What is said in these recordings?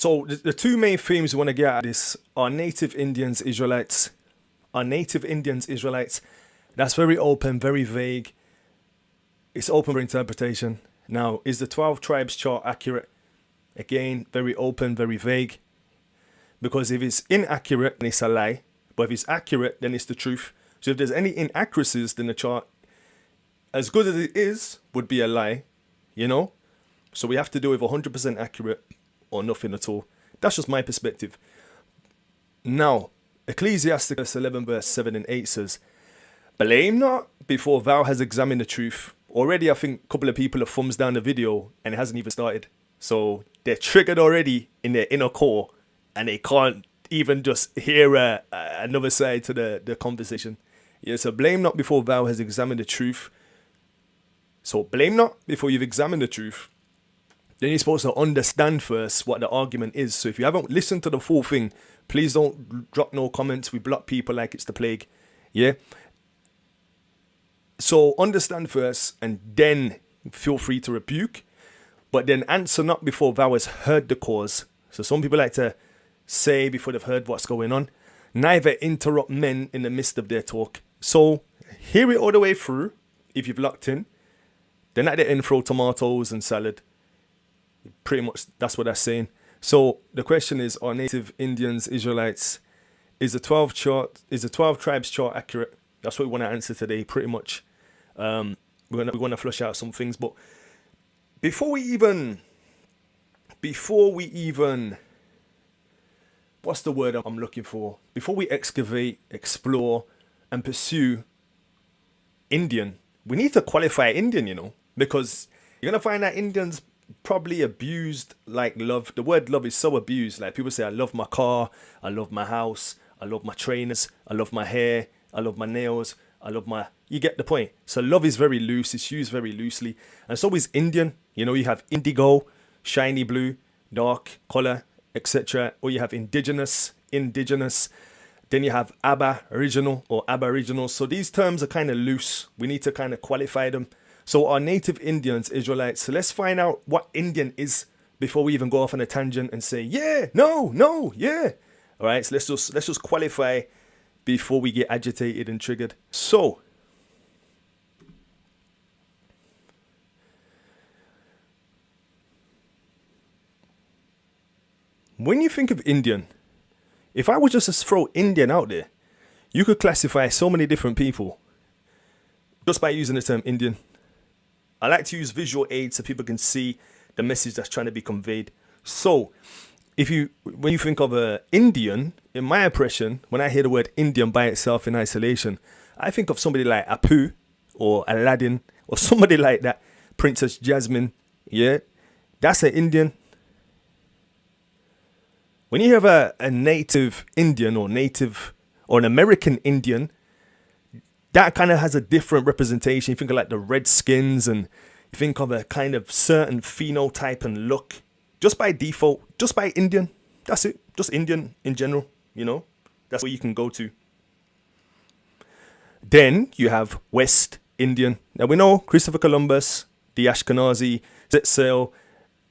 So the two main themes we want to get at this are native Indians, Israelites. Are native Indians, Israelites. That's very open, very vague. It's open for interpretation. Now, is the 12 tribes chart accurate? Again, very open, very vague. Because if it's inaccurate, then it's a lie. But if it's accurate, then it's the truth. So if there's any inaccuracies, then the chart, as good as it is, would be a lie. You know? So we have to do it with 100% accurate or nothing at all. That's just my perspective. Now, Ecclesiasticus 11 verse 7 and 8 says, blame not before thou hast examined the truth. Already, I think a couple of people have thumbs down the video and it hasn't even started. So they're triggered already in their inner core and they can't even just hear another side to the conversation. Yeah, so blame not before thou hast examined the truth. So blame not before you've examined the truth. Then you're supposed to understand first what the argument is. So if you haven't listened to the full thing, please don't drop no comments. We block people like it's the plague. Yeah. So understand first and then feel free to rebuke. But then answer not before thou hast heard the cause. So some people like to say before they've heard what's going on. Neither interrupt men in the midst of their talk. So hear it all the way through if you've locked in. Then at the end throw tomatoes and salad. Pretty much that's what that's saying. So the question is, are native Indians, Israelites, is the 12 tribes chart accurate? That's what we want to answer today, pretty much. We're gonna flush out some things, but before we even, what's the word I'm looking for? Before we excavate, explore, and pursue Indian, we need to qualify Indian, you know, because you're gonna find that Indians probably abused like love. The word love is so abused. Like people say, I love my car, I love my house, I love my trainers, I love my hair, I love my nails, I love my, you get the point. So love is very loose, it's used very loosely. And so is Indian. You know, you have indigo, shiny blue, dark color, etc. Or you have indigenous. Then you have aboriginal or aboriginal. So these terms are kind of loose. We need to kind of qualify them. So our native Indians, Israelites, so let's find out what Indian is before we even go off on a tangent and say, yeah, no, yeah. All right, so let's just qualify before we get agitated and triggered. So, when you think of Indian, if I was just to throw Indian out there, you could classify so many different people just by using the term Indian. I like to use visual aids so people can see the message that's trying to be conveyed. So, when you think of an Indian, in my impression, when I hear the word Indian by itself in isolation, I think of somebody like Apu or Aladdin or somebody like that, Princess Jasmine. Yeah, that's an Indian. When you have a native Indian or an American Indian, that kind of has a different representation. You think of like the Redskins and you think of a kind of certain phenotype and look. Just by default, just by Indian. That's it. Just Indian in general, you know. That's what you can go to. Then you have West Indian. Now we know Christopher Columbus, the Ashkenazi, set sail,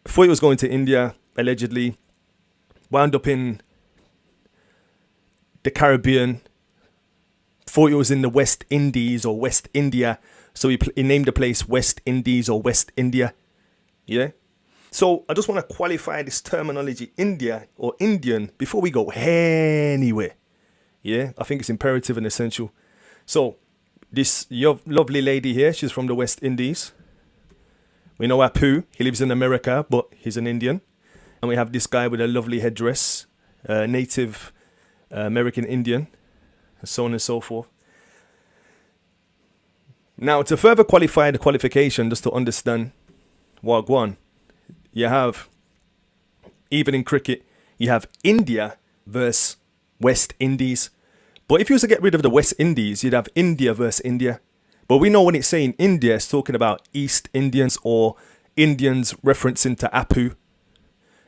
thought he was going to India, allegedly. Wound up in the Caribbean. Thought it was in the West Indies or West India. So he named the place West Indies or West India. Yeah. So I just want to qualify this terminology India or Indian before we go anywhere. Yeah. I think it's imperative and essential. So this lovely lady here, she's from the West Indies. We know Apu. He lives in America, but he's an Indian. And we have this guy with a lovely headdress, native American Indian, and so on and so forth. Now, to further qualify the qualification, just to understand Wagwan, you have, even in cricket, you have India versus West Indies. But if you was to get rid of the West Indies, you'd have India versus India. But we know when it's saying India, it's talking about East Indians or Indians referencing to Apu.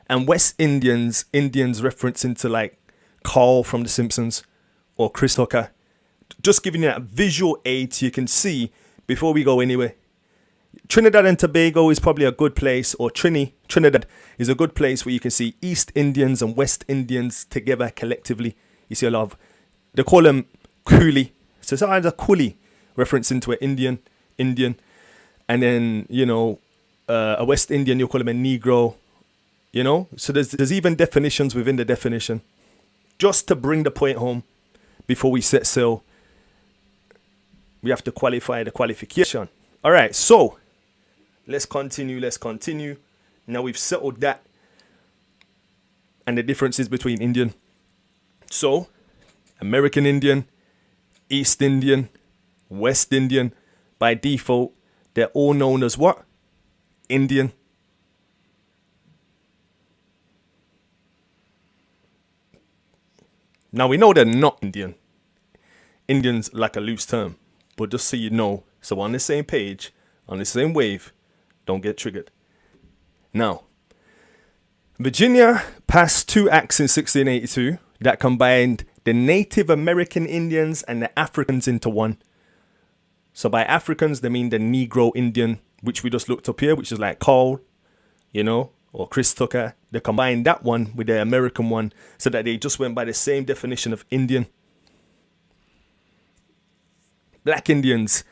And West Indians referencing to like Carl from The Simpsons or Chris Tucker. Just giving you that visual aid so you can see before we go anywhere. Trinidad and Tobago is probably a good place, or Trinidad is a good place where you can see East Indians and West Indians together collectively. You see a lot of, they call them coolie. So it's either coolie, referencing to an Indian. And then, you know, a West Indian, you call him a Negro, you know. So there's even definitions within the definition. Just to bring the point home before we set sail, we have to qualify the qualification. All right, so let's continue. Now we've settled that and the differences between Indian. So, American Indian, East Indian, West Indian, by default, they're all known as what? Indian. Now we know they're not Indian. Indian's like a loose term, but just so you know, so on the same page, on the same wave, don't get triggered. Now, Virginia passed 2 acts in 1682 that combined the Native American Indians and the Africans into one. So by Africans, they mean the Negro Indian, which we just looked up here, which is like Cole, you know, or Chris Tucker. They combined that one with the American one so that they just went by the same definition of Indian. Black Indians.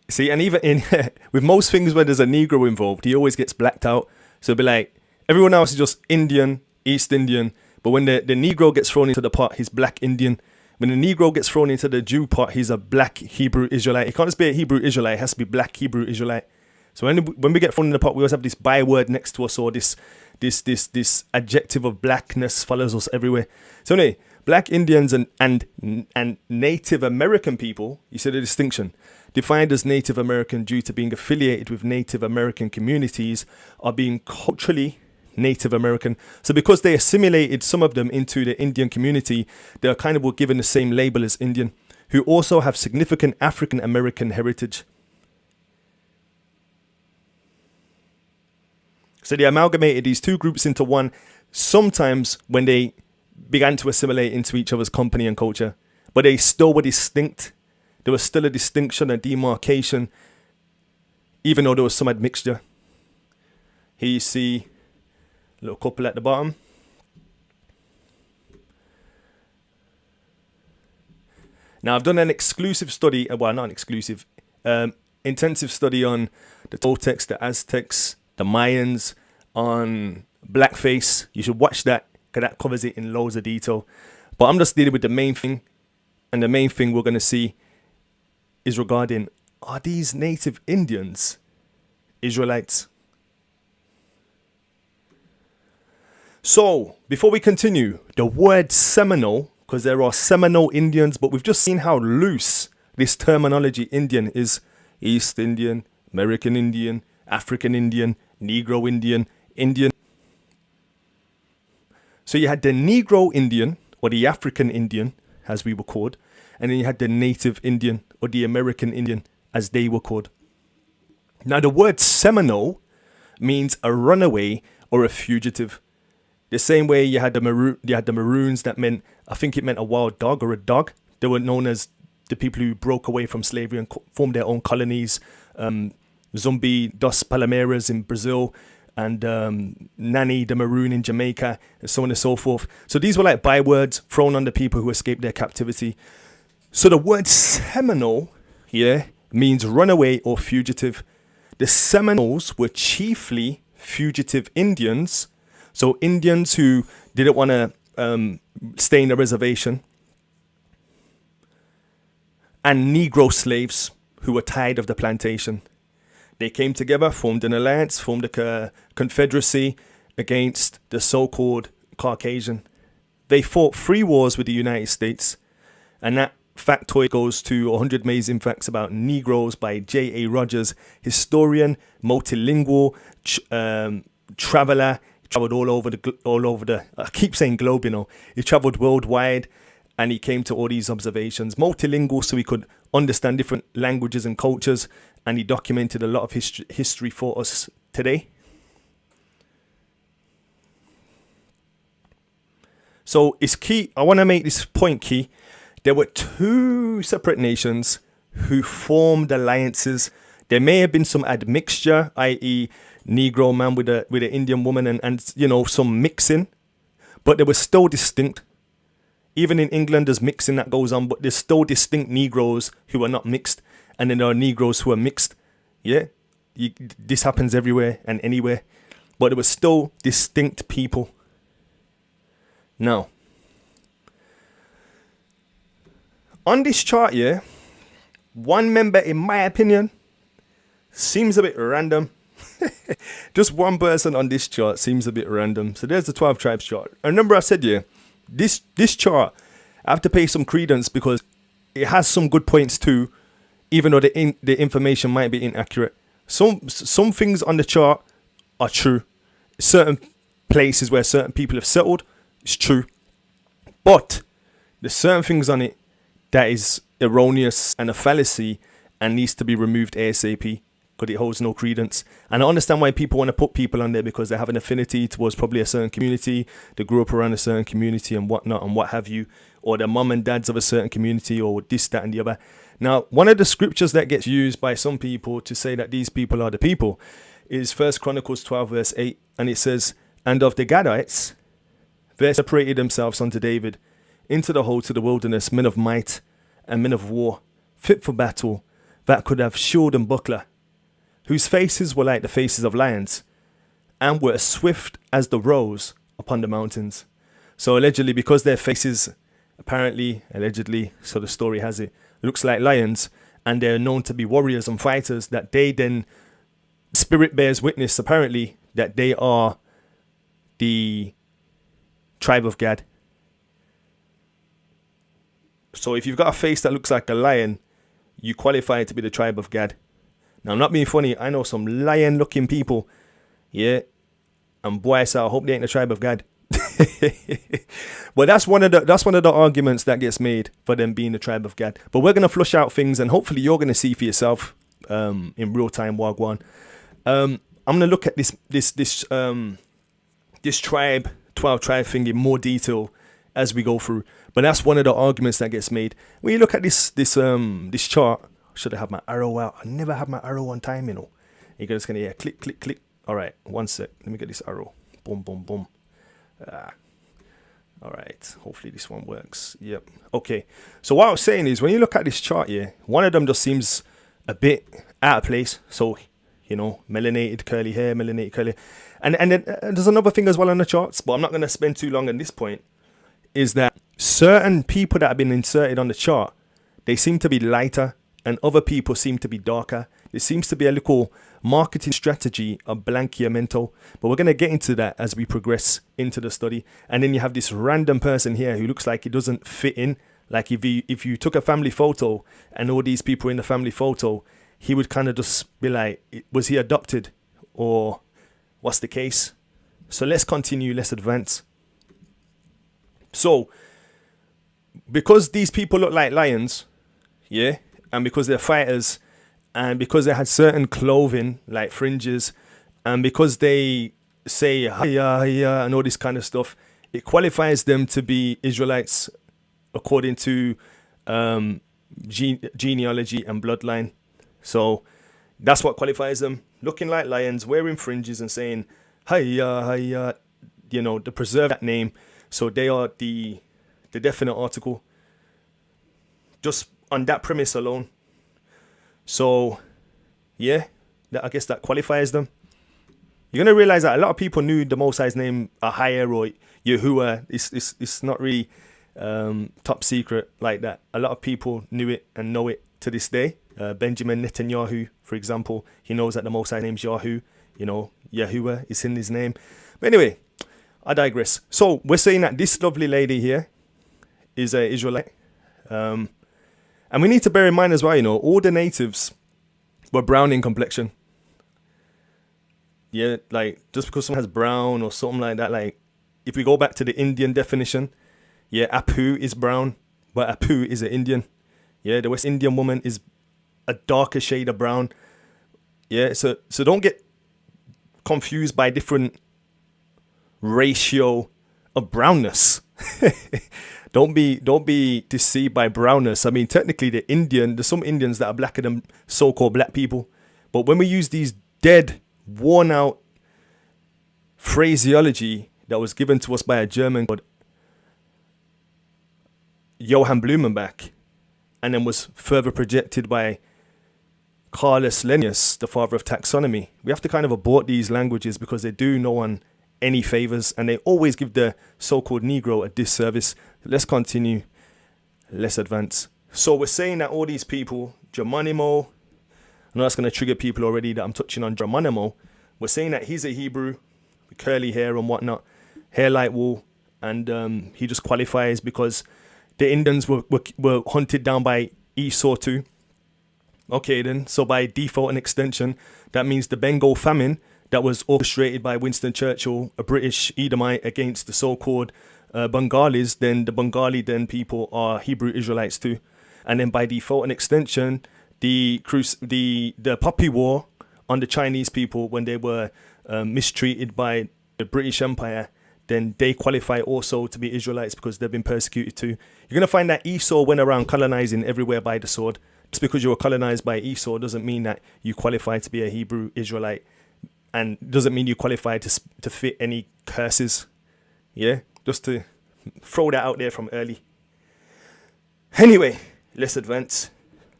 See, and even in with most things where there's a Negro involved, he always gets blacked out. So it'll be like, everyone else is just Indian, East Indian. But when the Negro gets thrown into the pot, he's Black Indian. When the Negro gets thrown into the Jew pot, he's a Black Hebrew Israelite. It can't just be a Hebrew Israelite. It has to be Black Hebrew Israelite. So when we get thrown in the pot, we always have this byword next to us, or this adjective of blackness follows us everywhere. So anyway, Black Indians and Native American people, you see the distinction, defined as Native American due to being affiliated with Native American communities, are being culturally Native American. So because they assimilated some of them into the Indian community, they are kind of were given the same label as Indian, who also have significant African American heritage. So they amalgamated these two groups into one, sometimes when they began to assimilate into each other's company and culture, but they still were distinct. There was still a distinction, a demarcation, even though there was some admixture. Here you see a little couple at the bottom. Now I've done an exclusive study, well not an exclusive, intensive study on the Toltecs, the Aztecs, the Mayans, on blackface. You should watch that because that covers it in loads of detail. But I'm just dealing with the main thing, and the main thing we're going to see is regarding, are these Native Indians Israelites? So, before we continue, the word Seminole, because there are Seminole Indians, but we've just seen how loose this terminology Indian is. East Indian, American Indian, African Indian, Negro Indian, Indian. So you had the Negro Indian, or the African Indian, as we were called, and then you had the Native Indian, or the American Indian, as they were called. Now the word Seminole means a runaway or a fugitive. The same way you had the Maroons, that meant, I think it meant a wild dog or a dog. They were known as the people who broke away from slavery and formed their own colonies. Zumbi dos Palmeiras in Brazil, and Nani the Maroon in Jamaica, and so on and so forth. So these were like bywords thrown on the people who escaped their captivity. So the word Seminole here means runaway or fugitive. The Seminoles were chiefly fugitive Indians, so Indians who didn't want to stay in the reservation, and Negro slaves who were tired of the plantation. They came together, formed an alliance, formed a confederacy against the so-called Caucasian. They fought 3 wars with the United States, and that factoid goes to 100 Amazing Facts About Negroes by J.A. Rogers, historian, multilingual, traveler. He traveled all over the. I keep saying globe, you know. He traveled worldwide, and he came to all these observations. Multilingual, so he could understand different languages and cultures, and he documented a lot of history for us today. So it's key. I want to make this point key. There were 2 separate nations who formed alliances. There may have been some admixture, i.e. Negro man with an Indian woman and you know, some mixing, but they were still distinct. Even in England, there's mixing that goes on, but there's still distinct Negroes who are not mixed, and then there are Negroes who are mixed. Yeah, this happens everywhere and anywhere, but there were still distinct people. Now, on this chart, yeah, one member, in my opinion, seems a bit random. Just one person on this chart seems a bit random. So there's the 12 tribes chart. And remember I said, yeah, this chart, I have to pay some credence because it has some good points too, even though the information might be inaccurate. Some things on the chart are true. Certain places where certain people have settled, it's true. But there's certain things on it that is erroneous and a fallacy and needs to be removed ASAP because it holds no credence. And I understand why people want to put people on there because they have an affinity towards probably a certain community. They grew up around a certain community and whatnot and what have you. Or their mum and dads of a certain community or this, that and the other. Now, one of the scriptures that gets used by some people to say that these people are the people is 1 Chronicles 12 verse 8. And it says, and of the Gadites, they separated themselves unto David into the whole to the wilderness, men of might and men of war, fit for battle, that could have shield and buckler, whose faces were like the faces of lions, and were as swift as the roes upon the mountains. So allegedly, because their faces, allegedly, so the story has it, looks like lions, and they're known to be warriors and fighters, that they then, spirit bears witness, apparently, that they are the tribe of Gad. So if you've got a face that looks like a lion, you qualify to be the tribe of Gad. Now, I'm not being funny. I know some lion-looking people, yeah, and boy, so I hope they ain't the tribe of God. But that's one of the arguments that gets made for them being the tribe of God. But we're gonna flush out things, and hopefully you're gonna see for yourself in real time. Wagwan. I'm gonna look at this tribe 12 tribe thing in more detail as we go through. But that's one of the arguments that gets made when you look at this chart. Should have had my arrow out. I never have my arrow on time, you know. You're just gonna hear click, click, click. All right, one sec. Let me get this arrow. Boom, boom, boom. All right. Hopefully this one works. Yep. Okay. So what I was saying is, when you look at this chart here, one of them just seems a bit out of place. So, you know, melanated curly hair, melanated curly. And then there's another thing as well on the charts, but I'm not gonna spend too long on this point. Is that certain people that have been inserted on the chart, they seem to be lighter, and other people seem to be darker. There seems to be a little marketing strategy of blanqueamiento, but we're going to get into that as we progress into the study. And then you have this random person here who looks like he doesn't fit in. Like if you took a family photo and all these people in the family photo, he would kind of just be like, was he adopted or what's the case? So let's continue, let's advance. So because these people look like lions, yeah, and because they're fighters, and because they had certain clothing like fringes, and because they say hiya, hiya, and all this kind of stuff, it qualifies them to be Israelites according to genealogy and bloodline. So that's what qualifies them, looking like lions, wearing fringes and saying hiya, hiya, you know, to preserve that name. So they are the definite article, just on that premise alone. So, yeah, I guess that qualifies them. You're going to realize that a lot of people knew the Most High's name, Ahaya or Yahuwah. It's not really top secret like that. A lot of people knew it and know it to this day. Benjamin Netanyahu, for example, he knows that the Most High's name's Yahu. You know, Yahuwah is in his name. But anyway, I digress. So we're saying that this lovely lady here is an Israelite. And we need to bear in mind as well, you know, all the natives were brown in complexion. Yeah, like just because someone has brown or something like that, like if we go back to the Indian definition, yeah, Apu is brown, but Apu is an Indian. Yeah, the West Indian woman is a darker shade of brown. Yeah, so don't get confused by different ratio of brownness. Don't be deceived by brownness. I mean, technically, there's some Indians that are blacker than so-called black people. But when we use these dead, worn out phraseology that was given to us by a German called Johann Blumenbach, and then was further projected by Carolus Linnaeus, the father of taxonomy, we have to kind of abort these languages because they do no one any favors, and they always give the so-called Negro a disservice. Let's continue. Let's advance. So we're saying that all these people, Geronimo, I know that's going to trigger people already that I'm touching on Geronimo. We're saying that he's a Hebrew with curly hair and whatnot, hair like wool, and he just qualifies because the Indians were hunted down by Esau too. Okay then, so by default and extension, that means the Bengal famine that was orchestrated by Winston Churchill, a British Edomite, against the so-called Bengalis, then the Bengali people are Hebrew Israelites too. And then by default and extension, the Puppy War on the Chinese people when they were mistreated by the British Empire, then they qualify also to be Israelites because they've been persecuted too. You're going to find that Esau went around colonizing everywhere by the sword. Just because you were colonized by Esau doesn't mean that you qualify to be a Hebrew Israelite, and doesn't mean you qualify to fit any curses. Yeah, just to throw that out there from early. Anyway, let's advance.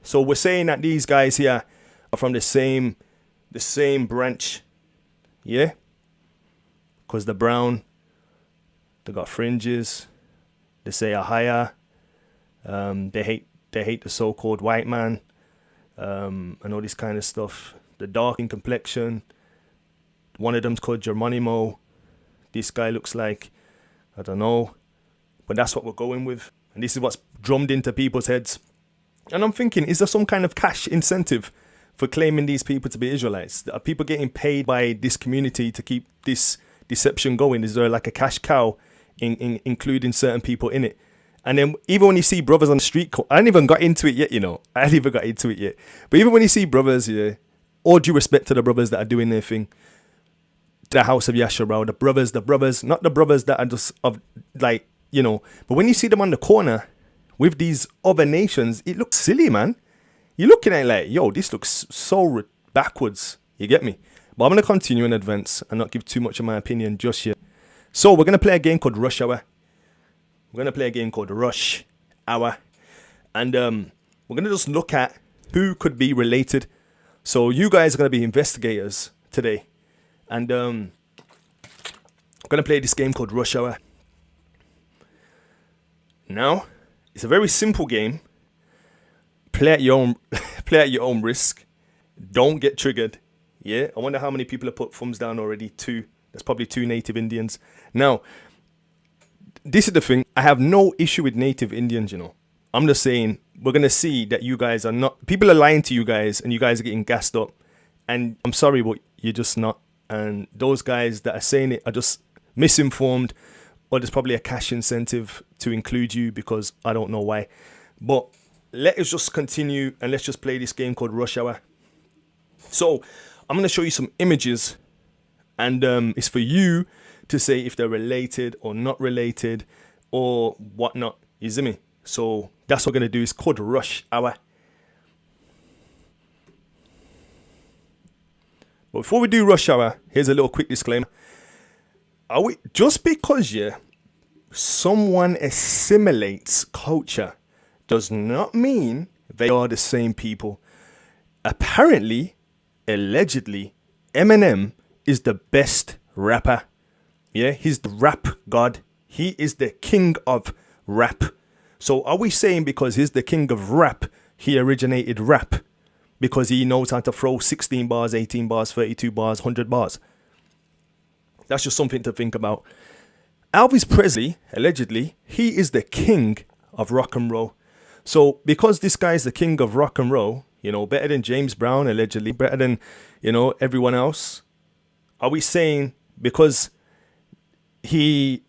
So we're saying that these guys here are from the same branch. Yeah, because the brown, they got fringes. They say are higher. They hate the so-called white man, and all this kind of stuff. The dark in complexion. One of them's called Geronimo. This guy looks like, I don't know, but that's what we're going with. And this is what's drummed into people's heads. And I'm thinking, is there some kind of cash incentive for claiming these people to be Israelites? Are people getting paid by this community to keep this deception going? Is there like a cash cow in including certain people in it? And then even when you see brothers on the street, I haven't even got into it yet, you know. I haven't even got into it yet. But even when you see brothers, yeah, all due respect to the brothers that are doing their thing, the house of Yasharao, the brothers, not the brothers that are just of like, you know. But when you see them on the corner with these other nations, it looks silly, man. You're looking at it like, yo, this looks so backwards. You get me? But I'm going to continue in advance and not give too much of my opinion just yet. So we're going to play a game called Rush Hour. We're going to play a game called Rush Hour. And we're going to just look at who could be related. So you guys are going to be investigators today. And I'm going to play this game called Rush Hour. Now, it's a very simple game. Play at your own risk. Don't get triggered. Yeah, I wonder how many people have put thumbs down already. 2. That's probably 2 native Indians. Now, this is the thing. I have no issue with native Indians, you know. I'm just saying, we're going to see that you guys are not... People are lying to you guys, and you guys are getting gassed up. And I'm sorry, but you're just not. And those guys that are saying it are just misinformed, or there's probably a cash incentive to include you because I don't know why. But let us just continue, and let's just play this game called Rush Hour. So I'm going to show you some images, and it's for you to say if they're related or not related or whatnot. You see me? So that's what we're going to do. It's called Rush Hour. But before we do Rush Hour, here's a little quick disclaimer. Just because someone assimilates culture does not mean they are the same people. Apparently, allegedly, Eminem is the best rapper. Yeah, he's the rap god. He is the king of rap. So are we saying because he's the king of rap, he originated rap? Because he knows how to throw 16 bars, 18 bars, 32 bars, 100 bars. That's just something to think about. Elvis Presley, allegedly, he is the king of rock and roll. So because this guy is the king of rock and roll, you know, better than James Brown, allegedly, better than, you know, everyone else, are we saying because he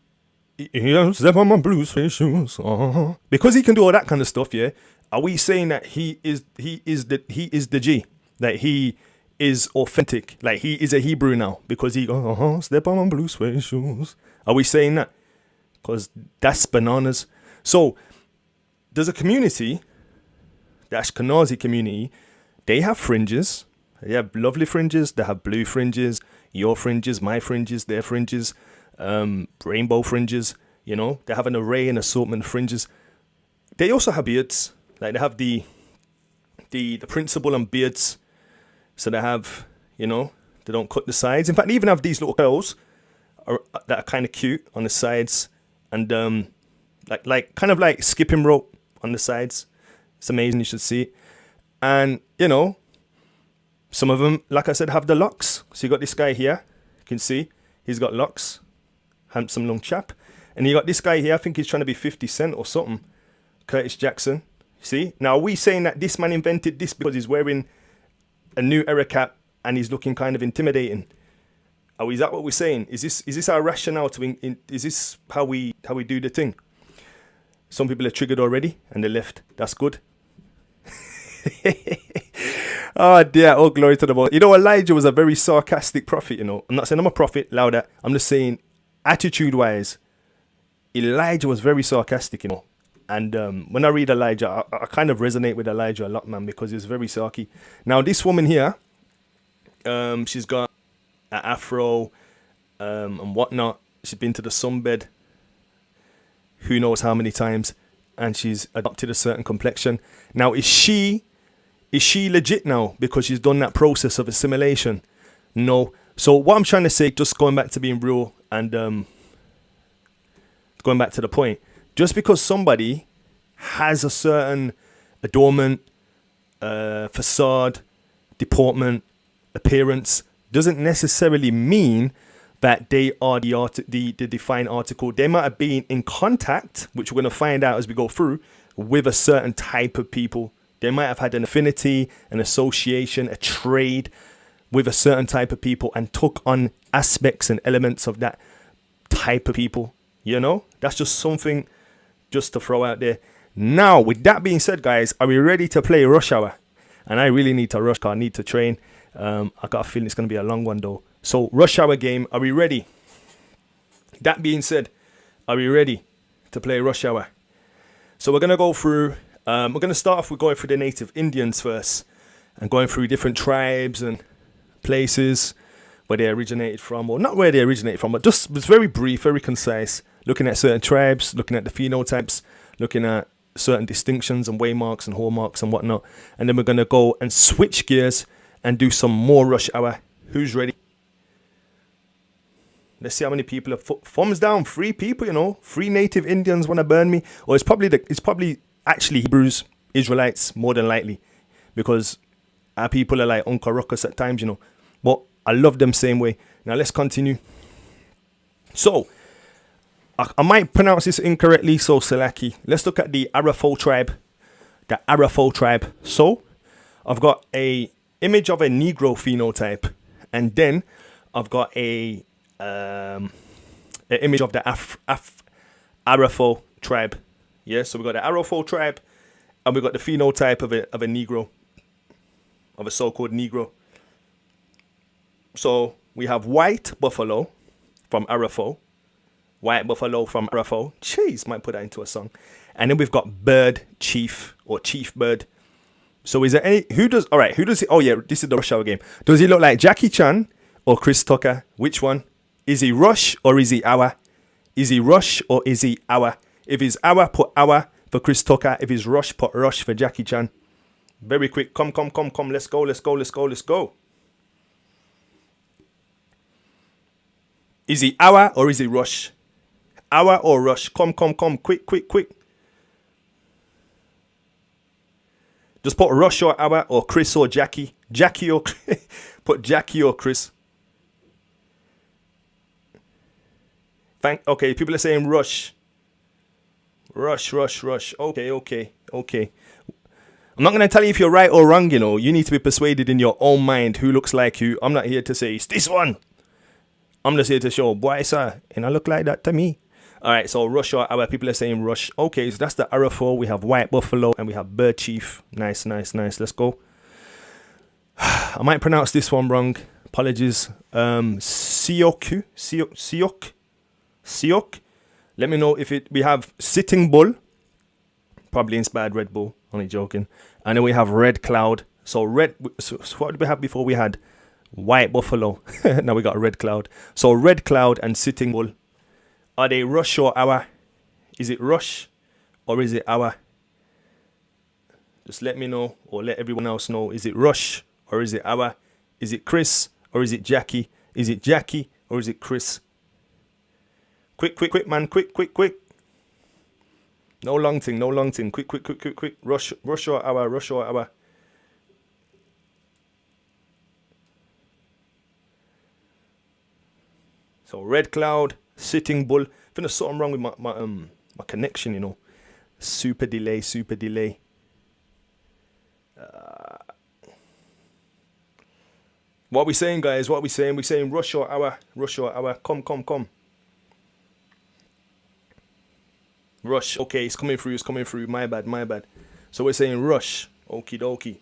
step on my blue suede shoes, because he can do all that kind of stuff, yeah? Are we saying that he is the G, that he is authentic, like he is a Hebrew now because he goes step on my blue suede shoes? Are we saying that? Because that's bananas. So there's a community, the Ashkenazi community. They have fringes, They have lovely fringes. They have blue fringes, your fringes, my fringes, their fringes, rainbow fringes. You know, they have an array and assortment of fringes. They also have beards. Like they have the principal and beards. So they have, you know, they don't cut the sides. In fact, they even have these little curls that are kind of cute on the sides, and like kind of like skipping rope on the sides. It's amazing. You should see it. And you know, some of them, like I said, have the locks. So you got this guy here. You can see he's got locks. Handsome long chap. And you got this guy here. I think he's trying to be 50 Cent or something. Curtis Jackson. See? Now, are we saying that this man invented this because he's wearing a new era cap and he's looking kind of intimidating? Is that what we're saying? Is this our rationale is this how we do the thing? Some people are triggered already and they left. That's good. Oh dear, oh glory to the Lord. You know, Elijah was a very sarcastic prophet, you know. I'm not saying I'm a prophet, louder. I'm just saying attitude wise, Elijah was very sarcastic, you know. And when I read Elijah, I kind of resonate with Elijah a lot, man, because he's very sarky. Now this woman here, she's got an afro and whatnot. She's been to the sunbed who knows how many times, and she's adopted a certain complexion. Now is she legit now because she's done that process of assimilation? No. So what I'm trying to say, just going back to being real and going back to the point, just because somebody has a certain adornment, facade, deportment, appearance, doesn't necessarily mean that they are the defined article. They might have been in contact, which we're going to find out as we go through, with a certain type of people. They might have had an affinity, an association, a trade with a certain type of people and took on aspects and elements of that type of people. You know, that's just something just to throw out there. Now, with that being said, guys, are we ready to play Rush Hour? And I really need to rush, because I need to train. I got a feeling it's going to be a long one, though. So, Rush Hour game, are we ready? That being said, are we ready to play Rush Hour? So, we're going to go through, we're going to start off with going through the native Indians first, and going through different tribes and places where they originated from, or not where they originated from, but just it's very brief, very concise, looking at certain tribes, looking at the phenotypes, looking at certain distinctions and waymarks and hallmarks and whatnot. And then we're going to go and switch gears and do some more Rush Hour. Who's ready? Let's see how many people are. Thumbs down. 3 people, you know. 3 native Indians want to burn me. Or it's probably actually Hebrews, Israelites, more than likely. Because our people are like Uncle Ruckus at times, you know. But I love them same way. Now let's continue. So, I might pronounce this incorrectly, so Salaki. Let's look at the Arafo tribe. The Arafo tribe. So, I've got a image of a Negro phenotype. And then, I've got a image of the Arafo tribe. Yeah, so we've got the Arafo tribe. And we've got the phenotype of a Negro. Of a so-called Negro. So, we have white buffalo from Arafo. White buffalo from Arafo. Jeez, might put that into a song. And then we've got bird chief or chief bird. So is there any, who does he, oh yeah, this is the Rush Hour game. Does he look like Jackie Chan or Chris Tucker? Which one? Is he Rush or is he Hour? Is he Rush or is he Hour? If he's Hour, put Hour for Chris Tucker. If he's Rush, put Rush for Jackie Chan. Very quick. Come. Let's go. Is he Hour or is he Rush? Hour or Rush? Come. Quick. Just put Rush or Hour or Chris or Jackie. Put Jackie or Chris. Okay, people are saying Rush. Rush. Okay. I'm not going to tell you if you're right or wrong, you know. You need to be persuaded in your own mind who looks like who. I'm not here to say it's this one. I'm just here to show, boy, sir, and I look like that to me. All right, so Rush or Hour, people are saying Rush. Okay, so that's the Arafo. We have white buffalo and we have bird chief. Nice. Let's go. I might pronounce this one wrong. Apologies. Siok. Let me know if we have Sitting Bull. Probably inspired Red Bull. Only joking. And then we have Red Cloud. So red. So what did we have before? We had white buffalo. Now we got a red cloud. So red cloud and sitting bull. Are they rush or hour? Is it rush or is it hour? Just let me know, or let everyone else know. Is it rush or is it hour? Is it Chris or is it Jackie? Is it Jackie or is it Chris? Quick, quick, quick, man. Quick, quick, quick. No long thing, no long thing. Quick, quick, quick, quick, quick. Rush or hour, rush or hour. So red cloud, sitting bull. I think there's something wrong with my connection, you know. Super delay, super delay. What are we saying, guys? What are we saying? We're saying rush or hour, rush or hour. Come, come, come. Rush. Okay, it's coming through, it's coming through. My bad, my bad. So we're saying rush. Okie dokie.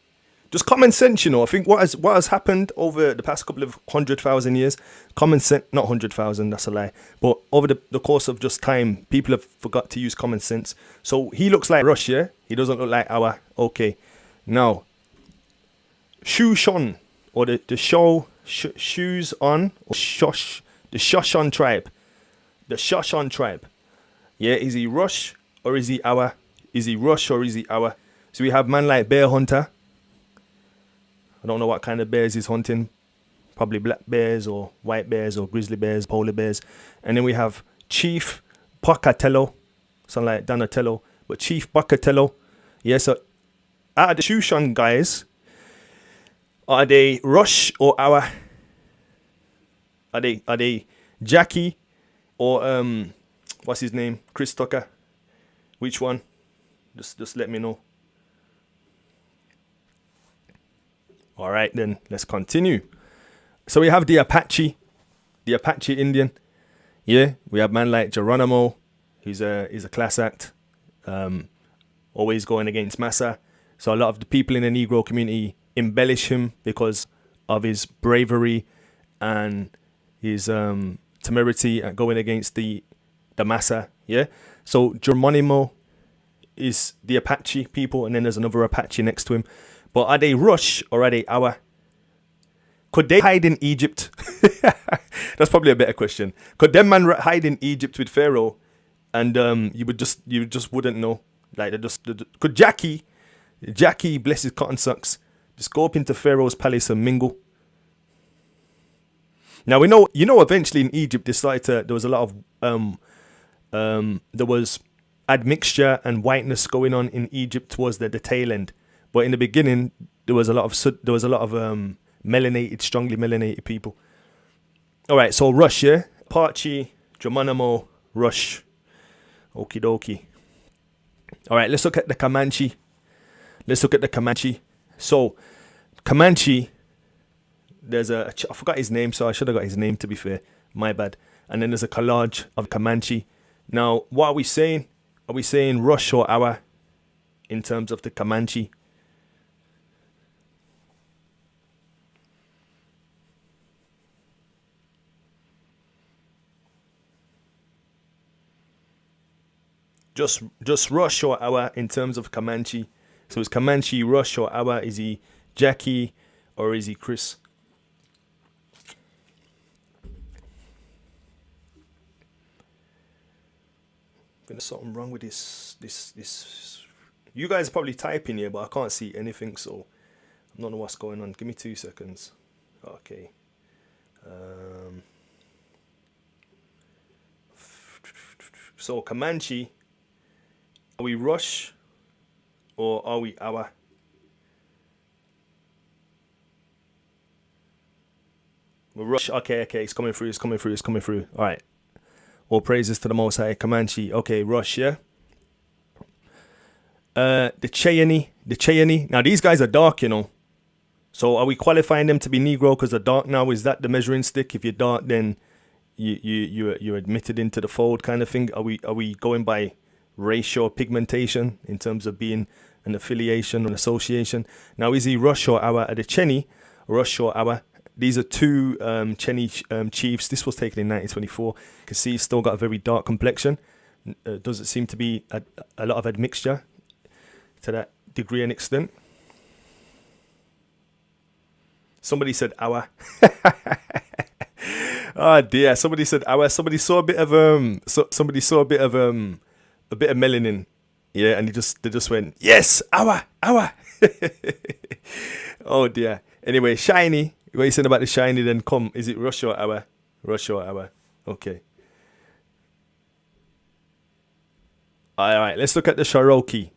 Just common sense, you know. I think what has happened over the past couple of 100,000 years, common sense, not 100,000, that's a lie, but over the course of just time, people have forgot to use common sense. So he looks like rush, yeah? He doesn't look like hour. Okay. Now, Shushon, or the shoes on, or Shosh, the Shoshon tribe. The Shoshon tribe. Yeah, is he rush or is he hour? Is he rush or is he hour? So we have man like bear hunter. I don't know what kind of bears he's hunting. Probably black bears or white bears or grizzly bears, polar bears. And then we have Chief Pocatello. Sound like Donatello. But Chief Pocatello. Yeah, so out of the Shushan guys, are they rush or hour? Are they Jackie or what's his name? Chris Tucker? Which one? Just let me know. All right, then let's continue. So we have the Apache Indian. Yeah, we have man like Geronimo. He's a class act. Always going against Massa. So a lot of the people in the Negro community embellish him because of his bravery and his temerity at going against the Massa. Yeah. So Geronimo is the Apache people, and then there's another Apache next to him. But are they rush or are they hour? Could they hide in Egypt? That's probably a better question. Could them man hide in Egypt with Pharaoh, and you just wouldn't know? Like could Jackie, bless his cotton socks, just go up into Pharaoh's palace and mingle? Now we know, eventually in Egypt there was a lot of there was admixture and whiteness going on in Egypt towards the tail end. But in the beginning, there was a lot of melanated, strongly melanated people. All right, so rush, yeah? Apache, Geronimo, rush. Okie dokie. All right, let's look at the Comanche. So, Comanche, I forgot his name, so I should have got his name, to be fair. My bad. And then there's a collage of Comanche. Now, what are we saying? Are we saying rush or hour in terms of the Comanche? Just rush or hour in terms of Comanche. So is Comanche rush or hour? Is he Jackie or is he Chris? I think there's something wrong with this. You guys are probably typing here, but I can't see anything, so I don't know what's going on. Give me 2 seconds. Okay. So Comanche. Are we rush or are we hour? We're rush. Okay, it's coming through. All right. All praises to the Most High. Comanche. Okay, rush, yeah? The Cheyenne. Now, these guys are dark, you know. So are we qualifying them to be Negro because they're dark now? Is that the measuring stick? If you're dark, then you're admitted into the fold kind of thing? Are we going by racial pigmentation in terms of being an affiliation or an association? Now, is he rush or hour? At the Cheney, rush or hour? These are two Cheney chiefs. This was taken in 1924. You can see he's still got a very dark complexion. Doesn't seem to be a lot of admixture to that degree and extent. Somebody said our. Oh dear. Somebody said our. Somebody saw a bit of somebody saw a bit of melanin. Yeah, and they just went, yes, our. Oh dear. Anyway, shiny. What are you saying about the shiny then? Come, is it rush or hour? Rush or hour. Okay. Alright, let's look at the Cherokee.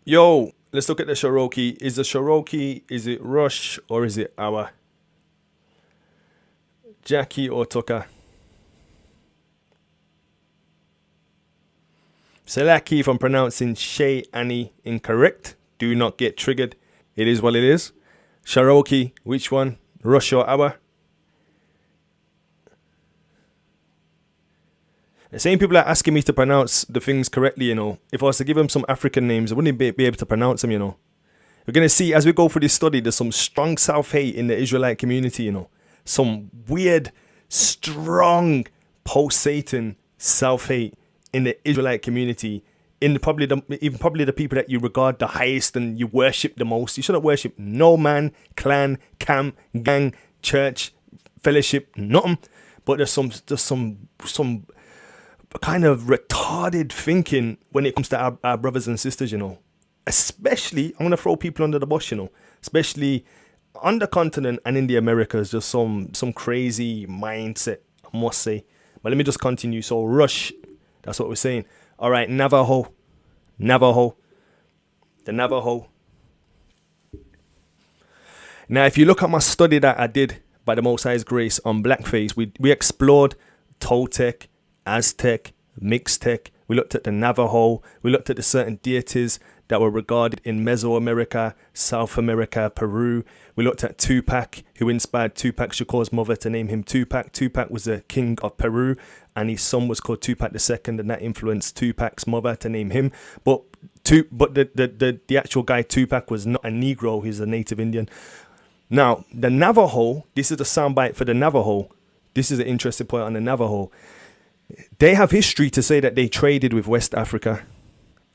Yo, let's look at the Cherokee. Is the Cherokee, is it rush or is it hour? Jackie or Tucker? Selaki, if I'm pronouncing Shay Annie incorrect, do not get triggered. It is what it is. Cherokee, which one? Rush or hour? The same people are asking me to pronounce the things correctly, you know. If I was to give them some African names, I wouldn't be able to pronounce them, you know. We're going to see as we go through this study, there's some strong self-hate in the Israelite community, you know. Some weird, strong, post-Satan self-hate in the Israelite community, in probably the people that you regard the highest and you worship the most. You shouldn't worship no man, clan, camp, gang, church, fellowship, nothing. But there's some kind of retarded thinking when it comes to our brothers and sisters, you know. Especially, I'm gonna throw people under the bus, you know. Especially on the continent and in the Americas, just some crazy mindset, I must say. But let me just continue. So rush. That's what we're saying. All right, Navajo. The Navajo. Now, if you look at my study that I did by the Most High's grace on blackface, we explored Toltec, Aztec, Mixtec. We looked at the Navajo. We looked at the certain deities that were regarded in Mesoamerica, South America, Peru. We looked at Tupac, who inspired Tupac Shakur's mother to name him Tupac. Tupac was the king of Peru, and his son was called Tupac II, and that influenced Tupac's mother to name him. But the actual guy Tupac was not a Negro; he's a native Indian. Now, the Navajo, this is the soundbite for the Navajo. This is an interesting point on the Navajo. They have history to say that they traded with West Africa,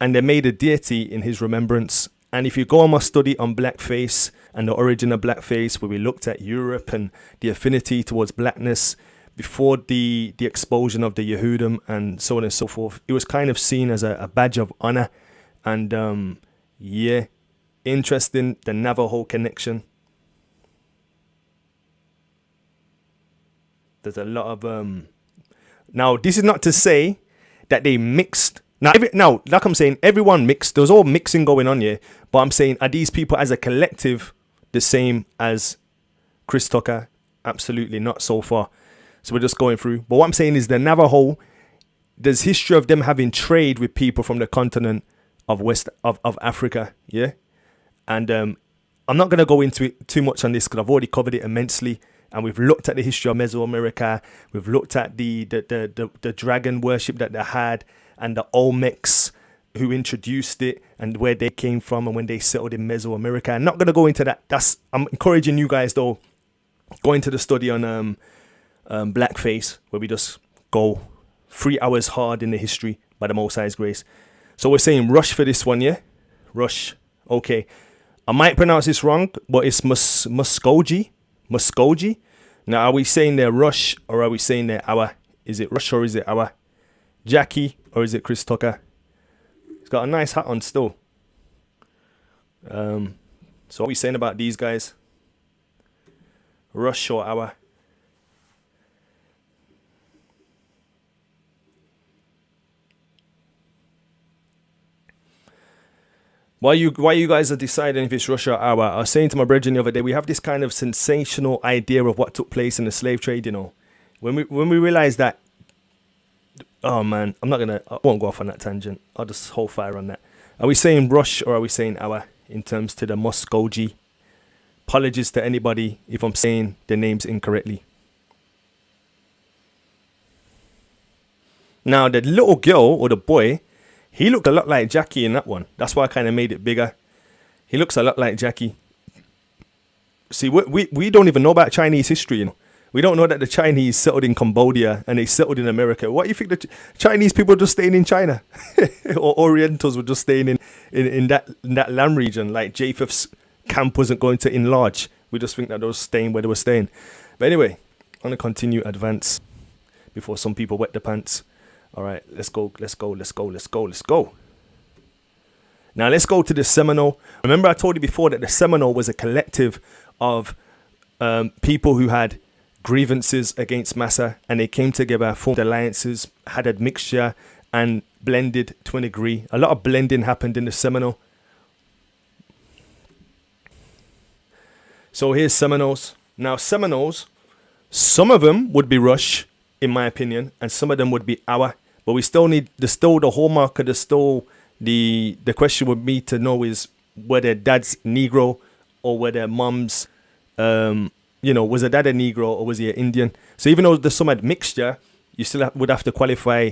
and they made a deity in his remembrance. And if you go on my study on blackface and the origin of blackface, where we looked at Europe and the affinity towards blackness before the expulsion of the Yehudim and so on and so forth, it was kind of seen as a badge of honor. And yeah, interesting, the Navajo connection. There's a lot of now this is not to say that they mixed. Now, like I'm saying, everyone mixed. There's all mixing going on here. But I'm saying, are these people as a collective the same as Chris Tucker? Absolutely not so far. So we're just going through. But what I'm saying is the Navajo, there's history of them having trade with people from the continent of West of Africa. Yeah. And I'm not going to go into it too much on this because I've already covered it immensely. And we've looked at the history of Mesoamerica. We've looked at the dragon worship that they had, and the Olmecs who introduced it, and where they came from, and when they settled in Mesoamerica. I'm not going to go into that. I'm encouraging you guys, though, go into the study on blackface, where we just go 3 hours hard in the history by the Most High's grace. So we're saying rush for this one, yeah? Rush. Okay. I might pronounce this wrong, but it's Muskogee. Now, are we saying they're rush or are we saying they're hour? Is it rush or is it hour? Jackie or is it Chris Tucker? He's got a nice hat on still. So what are we saying about these guys? Rush or hour? Why you guys are deciding if it's rush or hour? I was saying to my brethren the other day, we have this kind of sensational idea of what took place in the slave trade, you know. When we realize that, oh man, I won't go off on that tangent. I'll just hold fire on that. Are we saying rush or are we saying hour in terms to the Muskogee? Apologies to anybody if I'm saying the names incorrectly. Now, the little girl or the boy, he looked a lot like Jackie in that one. That's why I kind of made it bigger. He looks a lot like Jackie. See, we don't even know about Chinese history, you know. We don't know that the Chinese settled in Cambodia and they settled in America. What do you think the Chinese people were just staying in China? Or Orientals were just staying in that land region? Like Japheth's camp wasn't going to enlarge. We just think that they were staying where they were staying. But anyway, I'm going to continue advance before some people wet the pants. All right, let's go. Now let's go to the Seminole. Remember I told you before that the Seminole was a collective of people who had grievances against Massa, and they came together, formed alliances, had a mixture, and blended to a degree. A lot of blending happened in the Seminole. So here's Seminoles. Now Seminoles, some of them would be Rush, in my opinion, and some of them would be Awa. But we still need the hallmark of the question would be to know is whether dad's Negro or whether mom's was a dad a Negro or was he an Indian? So even though there's some mixture, you still would have to qualify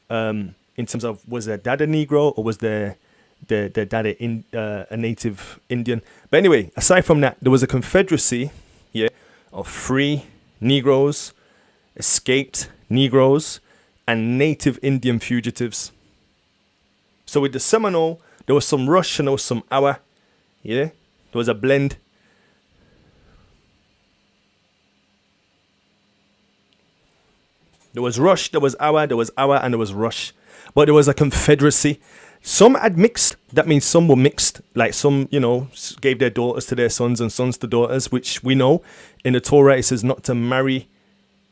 in terms of was their dad a Negro or was their dad a native Indian. But anyway, aside from that, there was a confederacy of free Negroes, escaped Negroes, and native Indian fugitives. So with the Seminole, there was some Rush and there was some Awa. There was a blend. There was Rush, there was Awa, and there was Rush. But there was a confederacy. Some had mixed. That means some were mixed. Like some, gave their daughters to their sons and sons to daughters, which we know in the Torah it says not to marry.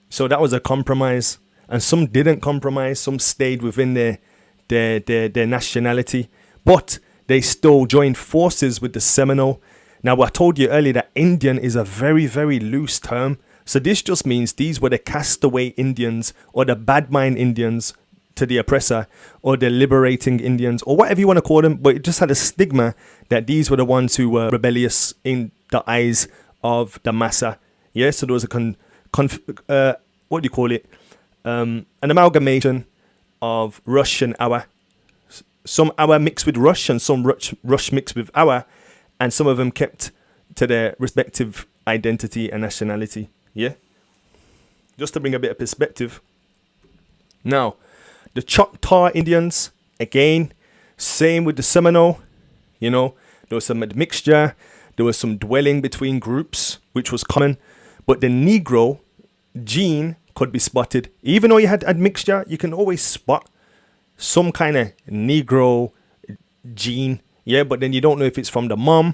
So that was a compromise. And some didn't compromise. Some stayed within their nationality. But they still joined forces with the Seminole. Now, I told you earlier that Indian is a very, very loose term. So this just means these were the castaway Indians or the bad mind Indians to the oppressor or the liberating Indians or whatever you want to call them. But it just had a stigma that these were the ones who were rebellious in the eyes of the massa. So there was a an amalgamation of Rush and Awa. Some Awa mixed with Rush and some Rush mixed with Awa. And some of them kept to their respective identity and nationality. Just to bring a bit of perspective. Now, the Choctaw Indians, again, same with the Seminole. There was some admixture. There was some dwelling between groups, which was common. But the Negro gene could be spotted. Even though you had admixture, you can always spot some kind of Negro gene. But then you don't know if it's from the mom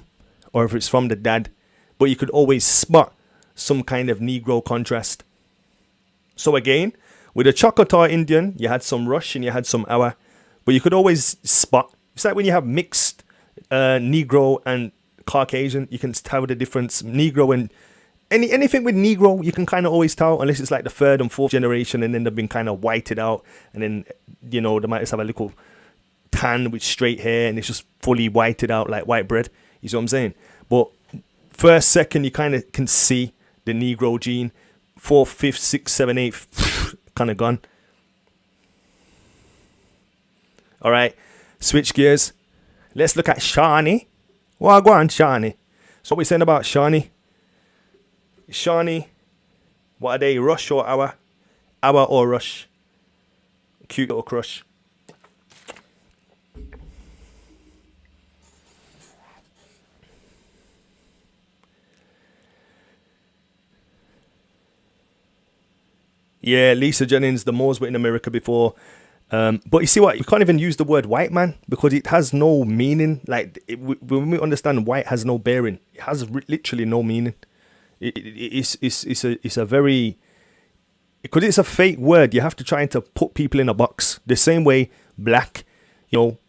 or if it's from the dad. But you could always spot some kind of Negro contrast. So again, with a Choctaw Indian, you had some Rush and you had some Awa. But you could always spot. It's like when you have mixed Negro and Caucasian, you can tell the difference. Negro and anything with Negro, you can kind of always tell, unless it's like the third and fourth generation and then they've been kind of whited out. And then, they might just have a little tan with straight hair and it's just fully whited out like white bread. You see what I'm saying? But first, second, you kind of can see the Negro gene. 4th, 5th, 6th, 7th, 8th, kind of gone. All right, switch gears. Let's look at Shawnee. Well, go on, Shawnee. So what we saying about Shawnee? Shawnee, what are they? Rush or Awa? Awa or Rush? Cute little crush. Yeah, Lisa Jennings, the Moors were in America before. But you see what? You can't even use the word white man because it has no meaning. Like, when we understand white has no bearing, it has literally no meaning. It's a very... Because it's a fake word, you have to try to put people in a box. The same way black,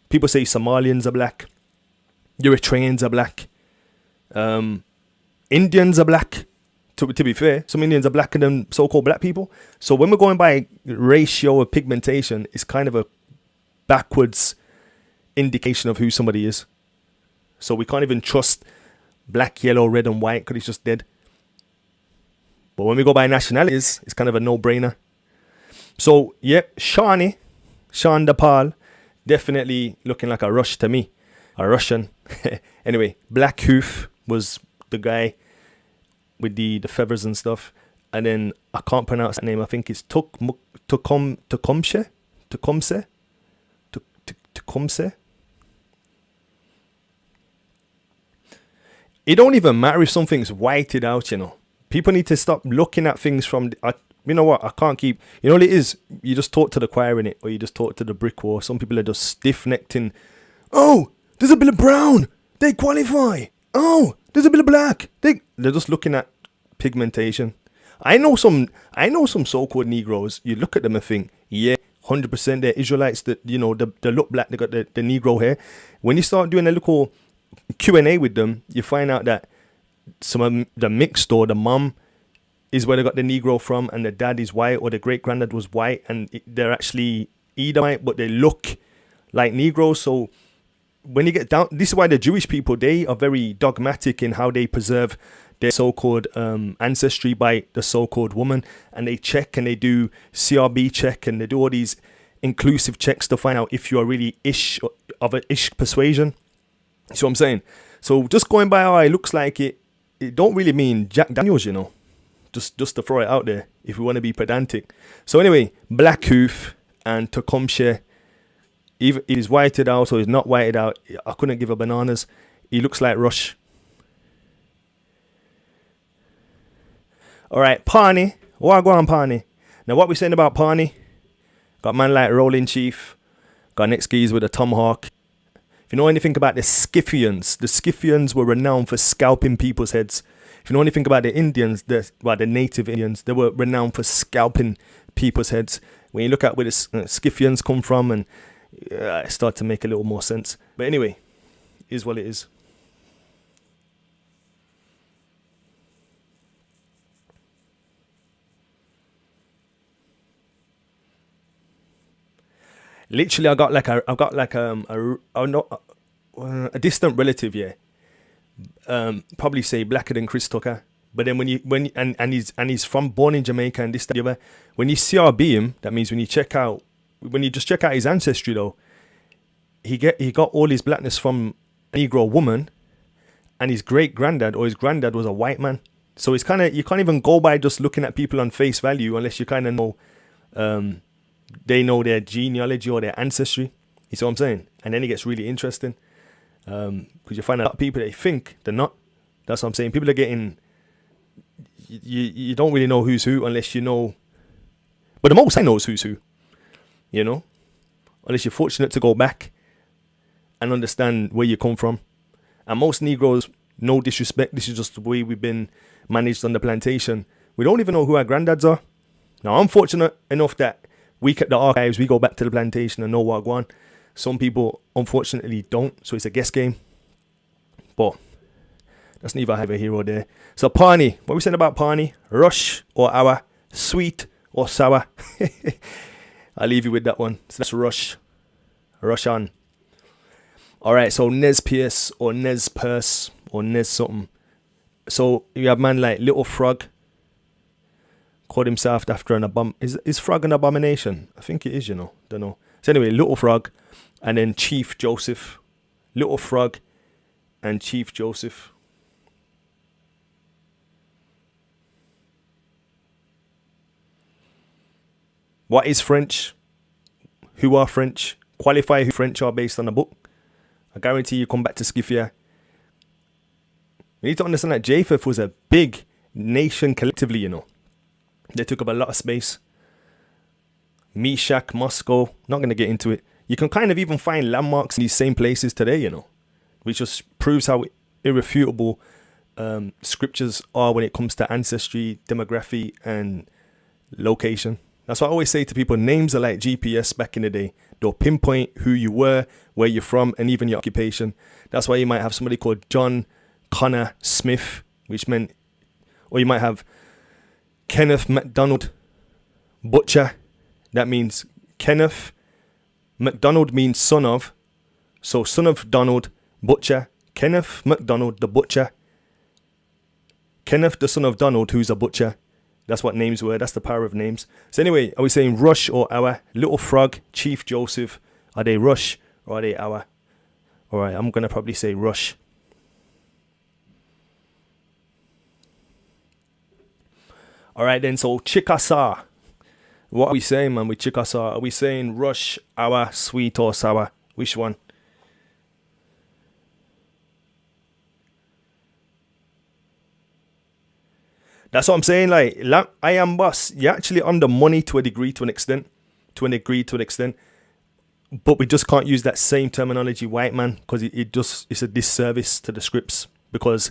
people say Somalians are black. Eritreans are black. Indians are black. To be fair, some Indians are blacker than so-called black people. So when we're going by ratio of pigmentation, it's kind of a backwards indication of who somebody is. So we can't even trust black, yellow, red, and white because it's just dead. But when we go by nationalities, it's kind of a no-brainer. So, yep, Shawnee, Sean DePaul, definitely looking like a Rush to me. A Russian. Anyway, Black Hoof was the guy with the feathers and stuff. and then I can't pronounce that name. I think it's Tecumseh. It don't even matter if something's whited out, you know. People need to stop looking at things from you know what, I can't keep, you know what it is, you just talk to the choir in it, or you just talk to the brick wall. Some people are just stiff-necked in, oh, there's a bit of brown, they qualify. Oh, there's a bit of black, they're just looking at pigmentation. I know some so-called Negroes, you look at them and think, yeah, 100% they're Israelites, that, you know, they look black, they got the Negro hair. When you start doing a little Q&A with them, you find out that some of the mixed, or the mum is where they got the Negro from, and the dad is white, or the great-granddad was white, and they're actually Edomite, but they look like Negroes. So when you get down, this is why the Jewish people, they are very dogmatic in how they preserve their so-called ancestry by the so-called woman, and they check, and they do CRB check, and they do all these inclusive checks to find out if you are really of an Ish persuasion. See what I'm saying? So just going by how it looks like, it don't really mean Jack Daniels, you know. Just to throw it out there, if we want to be pedantic. So anyway, Blackhoof and Tecumseh, either he's whited out or he's not whited out, I couldn't give a bananas. He looks like Rush. Alright, Pawnee. What go on, Pawnee? Now what we saying about Pawnee? Got man like Rolling Chief. Got next keys with a tomahawk. If you know anything about the Scythians were renowned for scalping people's heads. If you know anything about the Indians, the native Indians, they were renowned for scalping people's heads. When you look at where the Scythians come from, and it starts to make a little more sense. But anyway, it is what it is. Literally, I got like a distant relative, yeah. Probably say blacker than Chris Tucker, but then he's born in Jamaica, and this, that, the other. When you CRB him, that means when you just check out his ancestry though, he got all his blackness from a Negro woman, and his great granddad or his granddad was a white man. So it's kind of, you can't even go by just looking at people on face value unless you kind of know they know their genealogy or their ancestry. You see what I'm saying? And then it gets really interesting. Because you find a lot of people, they think they're not. That's what I'm saying. People are getting, you don't really know who's who unless you know, but the Most High knows who's who, you know, unless you're fortunate to go back and understand where you come from. And most Negroes, no disrespect, this is just the way we've been managed on the plantation. We don't even know who our granddads are. Now I'm fortunate enough that we kept the archives, we go back to the plantation and know what going on. Some people, unfortunately, don't, so it's a guess game. But that's neither here nor there. So Pawnee, what we said about Pawnee? Rush or Hour, sweet or sour? I'll leave you with that one. So that's Rush. Rush on. Alright, so Nez Pierce or Nez Perce or Nez something. So you have man like Little Frog. Called himself after an Is Frog an abomination? I think it is, you know. Don't know. So anyway, Little Frog. And then Chief Joseph. Little Frog and Chief Joseph. What is French? Who are French? Qualify who French are based on a book. I guarantee you come back to Scythia. You need to understand that Japheth was a big nation collectively, you know. They took up a lot of space. Meshach, Moscow. Not going to get into it. You can kind of even find landmarks in these same places today, you know, which just proves how irrefutable scriptures are when it comes to ancestry, demography, and location. That's what I always say to people. Names are like GPS back in the day. They'll pinpoint who you were, where you're from, and even your occupation. That's why you might have somebody called John Connor Smith, which meant, or you might have Kenneth MacDonald Butcher. That means Kenneth MacDonald means son of, so son of Donald Butcher. Kenneth MacDonald the Butcher. Kenneth the son of Donald, who's a butcher. That's what names were. That's the power of names. So anyway, are we saying Rush or Hour? Little Frog, Chief Joseph. Are they Rush or are they Hour? Alright, I'm going to probably say Rush. All right, then. So Chickasaw. What are we saying, man, with Chickasaw? Are we saying rush, hour, sweet, or sour? Which one? That's what I'm saying. Like, I am boss. You're actually on the money to a degree, to an extent. To a degree, to an extent. But we just can't use that same terminology, white man, because it's a disservice to the scripts. Because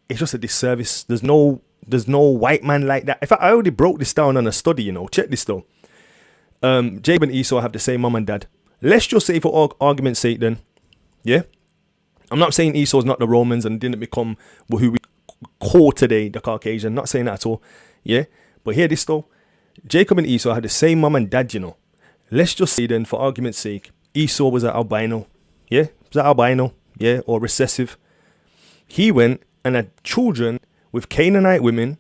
it's just a disservice. There's no white man like that. In fact, I already broke this down on a study, you know. Check this though. Jacob and Esau have the same mom and dad. Let's just say, for argument's sake, then, yeah. I'm not saying Esau's not the Romans and didn't become who we call today the Caucasian. Not saying that at all, yeah. But hear this though. Jacob and Esau had the same mom and dad, you know. Let's just say then, for argument's sake, Esau was an albino, yeah. Was an albino, yeah, or recessive. He went and had children with Canaanite women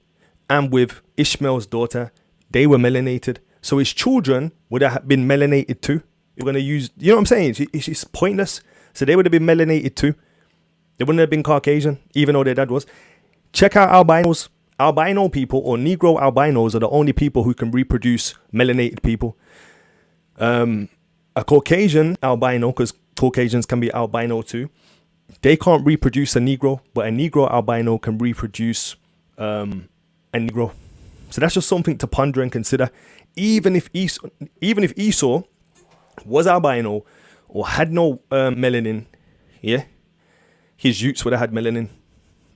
and with Ishmael's daughter. They were melanated. So his children would have been melanated too. We're going to use, you know what I'm saying? It's pointless. So they would have been melanated too. They wouldn't have been Caucasian, even though their dad was. Check out albinos. Albino people or Negro albinos are the only people who can reproduce melanated people. A Caucasian albino, because Caucasians can be albino too, they can't reproduce a Negro, but a Negro albino can reproduce a Negro. So that's just something to ponder and consider. Even if Esau was albino or had no melanin, yeah, his youths would have had melanin.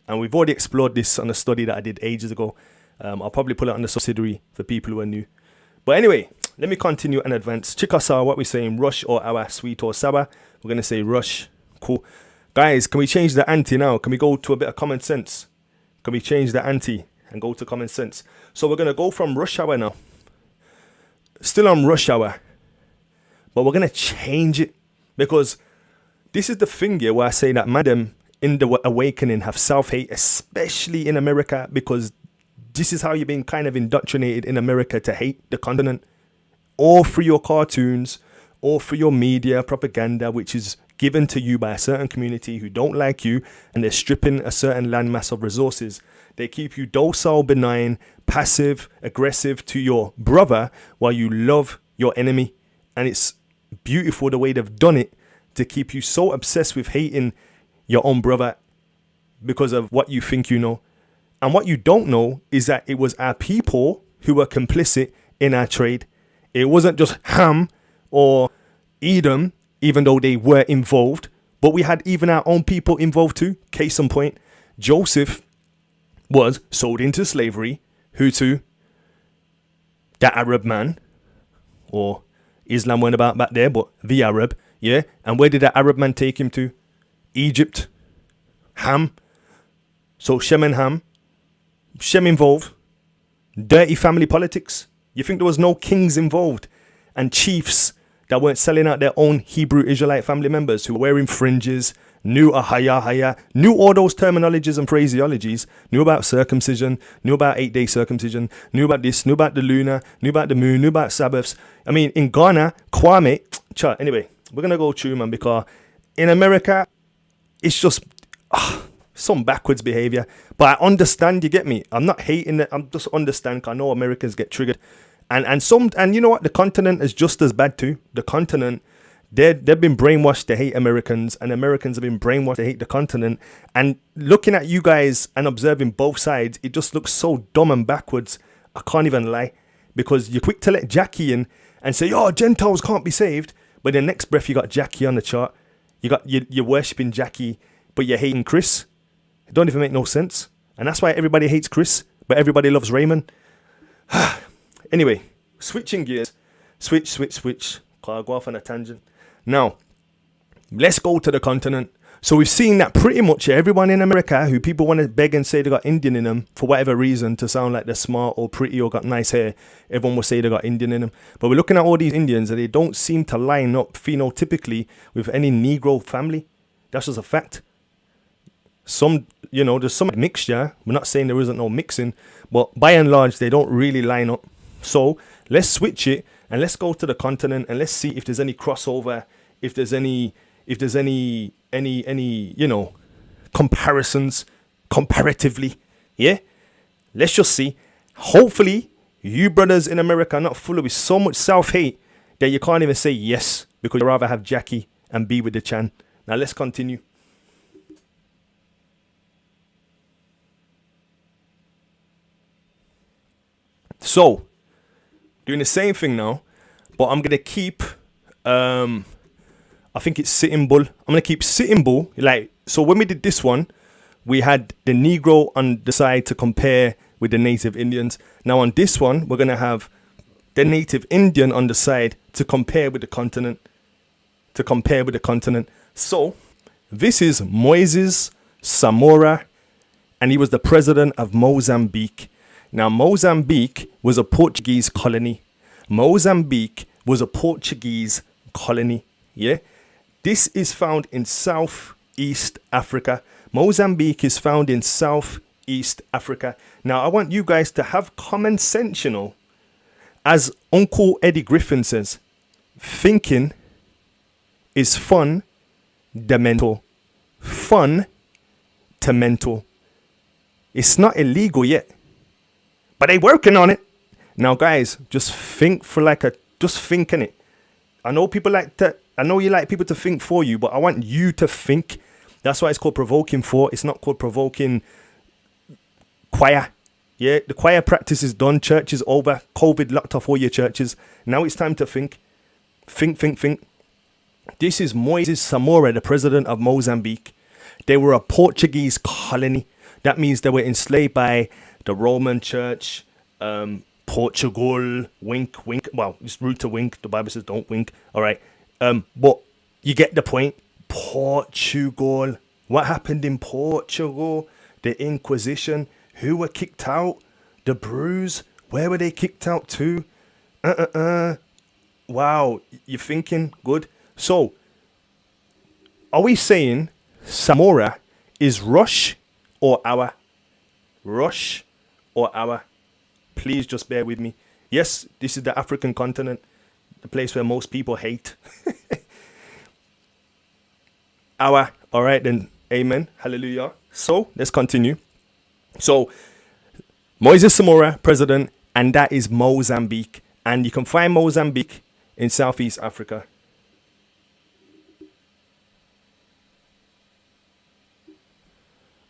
And we've already explored this on a study that I did ages ago. I'll probably put it on the subsidiary for people who are new. But anyway, let me continue and advance. Chickasaw, what we're saying, rush or hour, sweet or sour. We're going to say rush. Cool. Guys, can we change the ante now? Can we go to a bit of common sense? Can we change the ante and go to common sense? So we're going to go from rush hour now. Still on rush hour. But we're going to change it. Because this is the thing here where I say that madam in the awakening have self-hate, especially in America, because this is how you're being kind of indoctrinated in America to hate the continent, or through your cartoons, or through your media propaganda, which is given to you by a certain community who don't like you, and they're stripping a certain landmass of resources. They keep you docile, benign, passive, aggressive to your brother while you love your enemy. And it's beautiful the way they've done it to keep you so obsessed with hating your own brother because of what you think you know. And what you don't know is that it was our people who were complicit in our trade. It wasn't just Ham or Edom, even though they were involved, but we had even our own people involved too. Case in point, Joseph was sold into slavery. Who to? The Arab man, or Islam went about back there, but the Arab, yeah. And where did that Arab man take him to? Egypt. Ham. So Shem and Ham. Shem involved. Dirty family politics. You think there was no kings involved and chiefs that weren't selling out their own Hebrew Israelite family members who were wearing fringes, knew ahaya, knew all those terminologies and phraseologies, knew about circumcision, knew about 8-day circumcision, knew about this, knew about the lunar, knew about the moon, knew about Sabbaths. I mean, in Ghana, Kwame, anyway, we're going to go through, man, because in America, it's just some backwards behavior. But I understand, you get me? I'm not hating it. I'm just understand, 'cause I know Americans get triggered. And you know what? The continent is just as bad too. The continent, they've been brainwashed to hate Americans, and Americans have been brainwashed to hate the continent. And looking at you guys and observing both sides, it just looks so dumb and backwards. I can't even lie. Because you're quick to let Jackie in and say, oh, Gentiles can't be saved. But in the next breath, you got Jackie on the chart. You're worshipping Jackie, but you're hating Chris. It don't even make no sense. And that's why everybody hates Chris, but everybody loves Raymond. Anyway, switching gears. Switch. I'll go off on a tangent. Now, let's go to the continent. So we've seen that pretty much everyone in America who people want to beg and say they got Indian in them for whatever reason to sound like they're smart or pretty or got nice hair, everyone will say they got Indian in them. But we're looking at all these Indians and they don't seem to line up phenotypically with any Negro family. That's just a fact. There's some mixture. We're not saying there isn't no mixing, but by and large, they don't really line up. So let's switch it and let's go to the continent and let's see if there's any crossover, if there's any comparisons comparatively. Yeah, let's just see. Hopefully, you brothers in America are not full of so much self-hate that you can't even say yes because you'd rather have Jackie and be with the Chan. Now let's continue. So, doing the same thing now, but I'm going to keep, I think it's Sitting Bull. I'm going to keep Sitting Bull. Like, so when we did this one, we had the Negro on the side to compare with the Native Indians. Now on this one, we're going to have the Native Indian on the side to compare with the continent. So, this is Moises Samora, and he was the president of Mozambique. Now, Mozambique was a Portuguese colony. Yeah. This is found in Southeast Africa. Mozambique is found in Southeast Africa. Now, I want you guys to have common sense, you know. As Uncle Eddie Griffin says, thinking is fundamental. Fundamental. It's not illegal yet, but they working on it. Now, guys, just think in it. I know you like people to think for you, but I want you to think. That's why it's called provoking thought. It's not called provoking choir. Yeah, the choir practice is done. Church is over. COVID locked off all your churches. Now it's time to think. Think. This is Moises Samora, the president of Mozambique. They were a Portuguese colony. That means they were enslaved by the Roman Church, Portugal, wink. Well, it's rude to wink. The Bible says don't wink. All right. But you get the point. Portugal. What happened in Portugal? The Inquisition. Who were kicked out? The Brews. Where were they kicked out to? Wow. You're thinking? Good. So, are we saying Samora is Rush or our? Rush or our? Please just bear with me. Yes, this is the African continent, the place where most people hate. Our. All right then. Amen. Hallelujah. So, let's continue. So, Moises Samora, president, and that is Mozambique. And you can find Mozambique in Southeast Africa.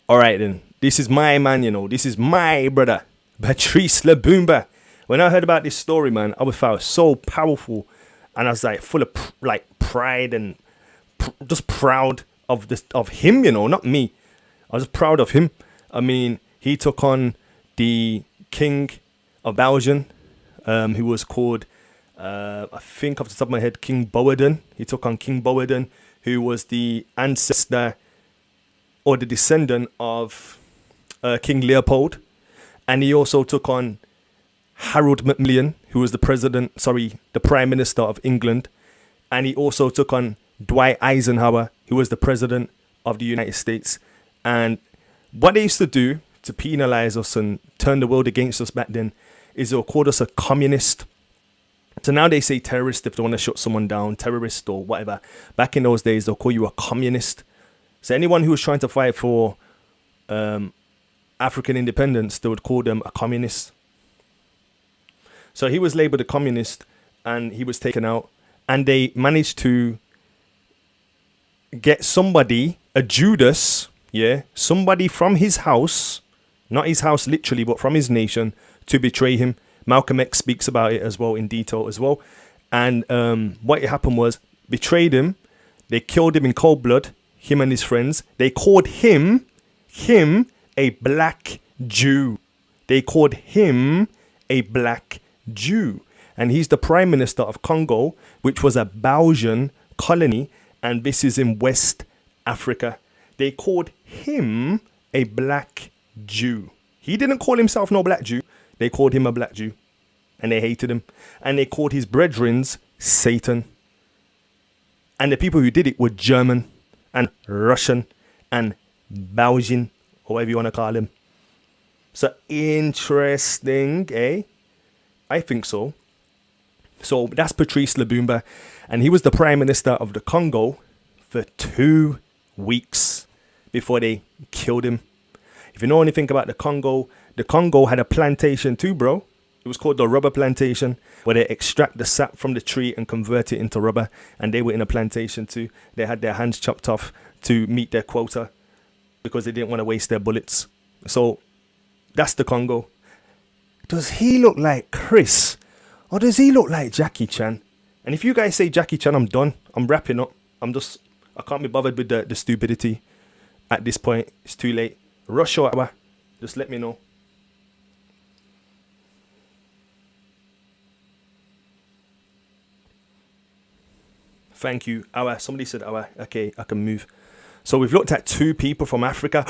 All right then. This is my man, you know. This is my brother, Patrice Lumumba. When I heard about this story, man, I felt so powerful. And I was like full of pride and just proud of him, you know, not me. I was proud of him. I mean, he took on the king of Belgium, who was called, I think off the top of my head, King Boaden. He took on King Boaden, who was the ancestor or the descendant of King Leopold. And he also took on Harold Macmillan, who was the Prime Minister of England. And he also took on Dwight Eisenhower, who was the President of the United States. And what they used to do to penalize us and turn the world against us back then is they'll call us a communist. So now they say terrorist if they want to shut someone down, terrorist or whatever. Back in those days, they'll call you a communist. So anyone who was trying to fight for African independence, they would call them a communist. So he was labeled a communist and he was taken out. And they managed to get somebody, a Judas, somebody from his house, not his house literally, but from his nation, to betray him. Malcolm X speaks about it as well in detail as well. And what happened was, betrayed him. They killed him in cold blood, him and his friends. They called him a black Jew. They called him a black Jew. And he's the Prime Minister of Congo, which was a Belgian colony. And this is in West Africa. They called him a black Jew. He didn't call himself no black Jew. They called him a black Jew. And they hated him. And they called his brethren Satan. And the people who did it were German and Russian and Belgian, or whatever you want to call them. So interesting, eh? I think so. So that's Patrice Lumumba. And he was the Prime Minister of the Congo for 2 weeks before they killed him. If you know anything about the Congo, The Congo had a plantation too, bro. It was called the rubber plantation, where they extract the sap from the tree and convert it into rubber. And they were in a plantation too. They had their hands chopped off to meet their quota because they didn't want to waste their bullets. So that's the Congo. Does he look like Chris? Or does he look like Jackie Chan? And if you guys say Jackie Chan, I'm done. I'm wrapping up. I can't be bothered with the stupidity at this point. It's too late. Rush hour. Just let me know. Thank you. Hour. Somebody said hour. Okay, I can move. So we've looked at two people from Africa.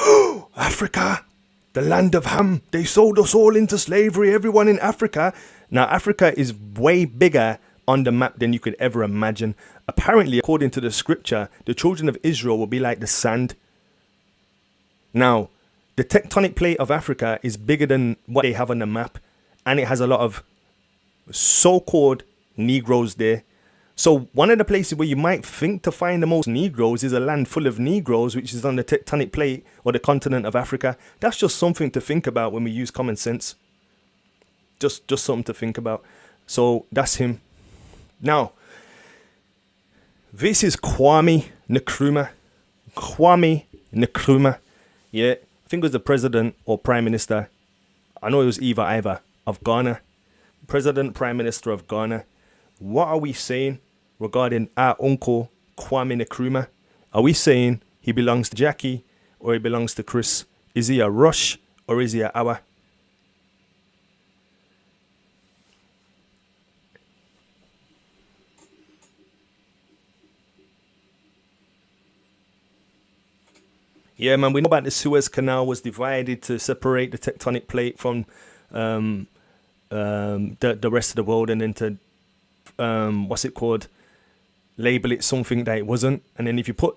Africa, the land of Ham. They sold us all into slavery. Everyone in Africa. Now, Africa is way bigger on the map than you could ever imagine. Apparently, according to the scripture, the children of Israel will be like the sand. Now, the tectonic plate of Africa is bigger than what they have on the map. And it has a lot of so-called Negroes there. So one of the places where you might think to find the most Negroes is a land full of Negroes, which is on the tectonic plate or the continent of Africa. That's just something to think about when we use common sense. Just something to think about. So that's him. Now, this is Kwame Nkrumah. Kwame Nkrumah. Yeah, I think it was the president or prime minister. I know it was either of Ghana. President, prime minister of Ghana. What are we saying regarding our uncle Kwame Nkrumah? Are we saying he belongs to Jackie or he belongs to Chris? Is he a Rush or is he a Awa? Yeah, man, we know about the Suez Canal was divided to separate the tectonic plate from the rest of the world, and then to label it something that it wasn't. And then if you put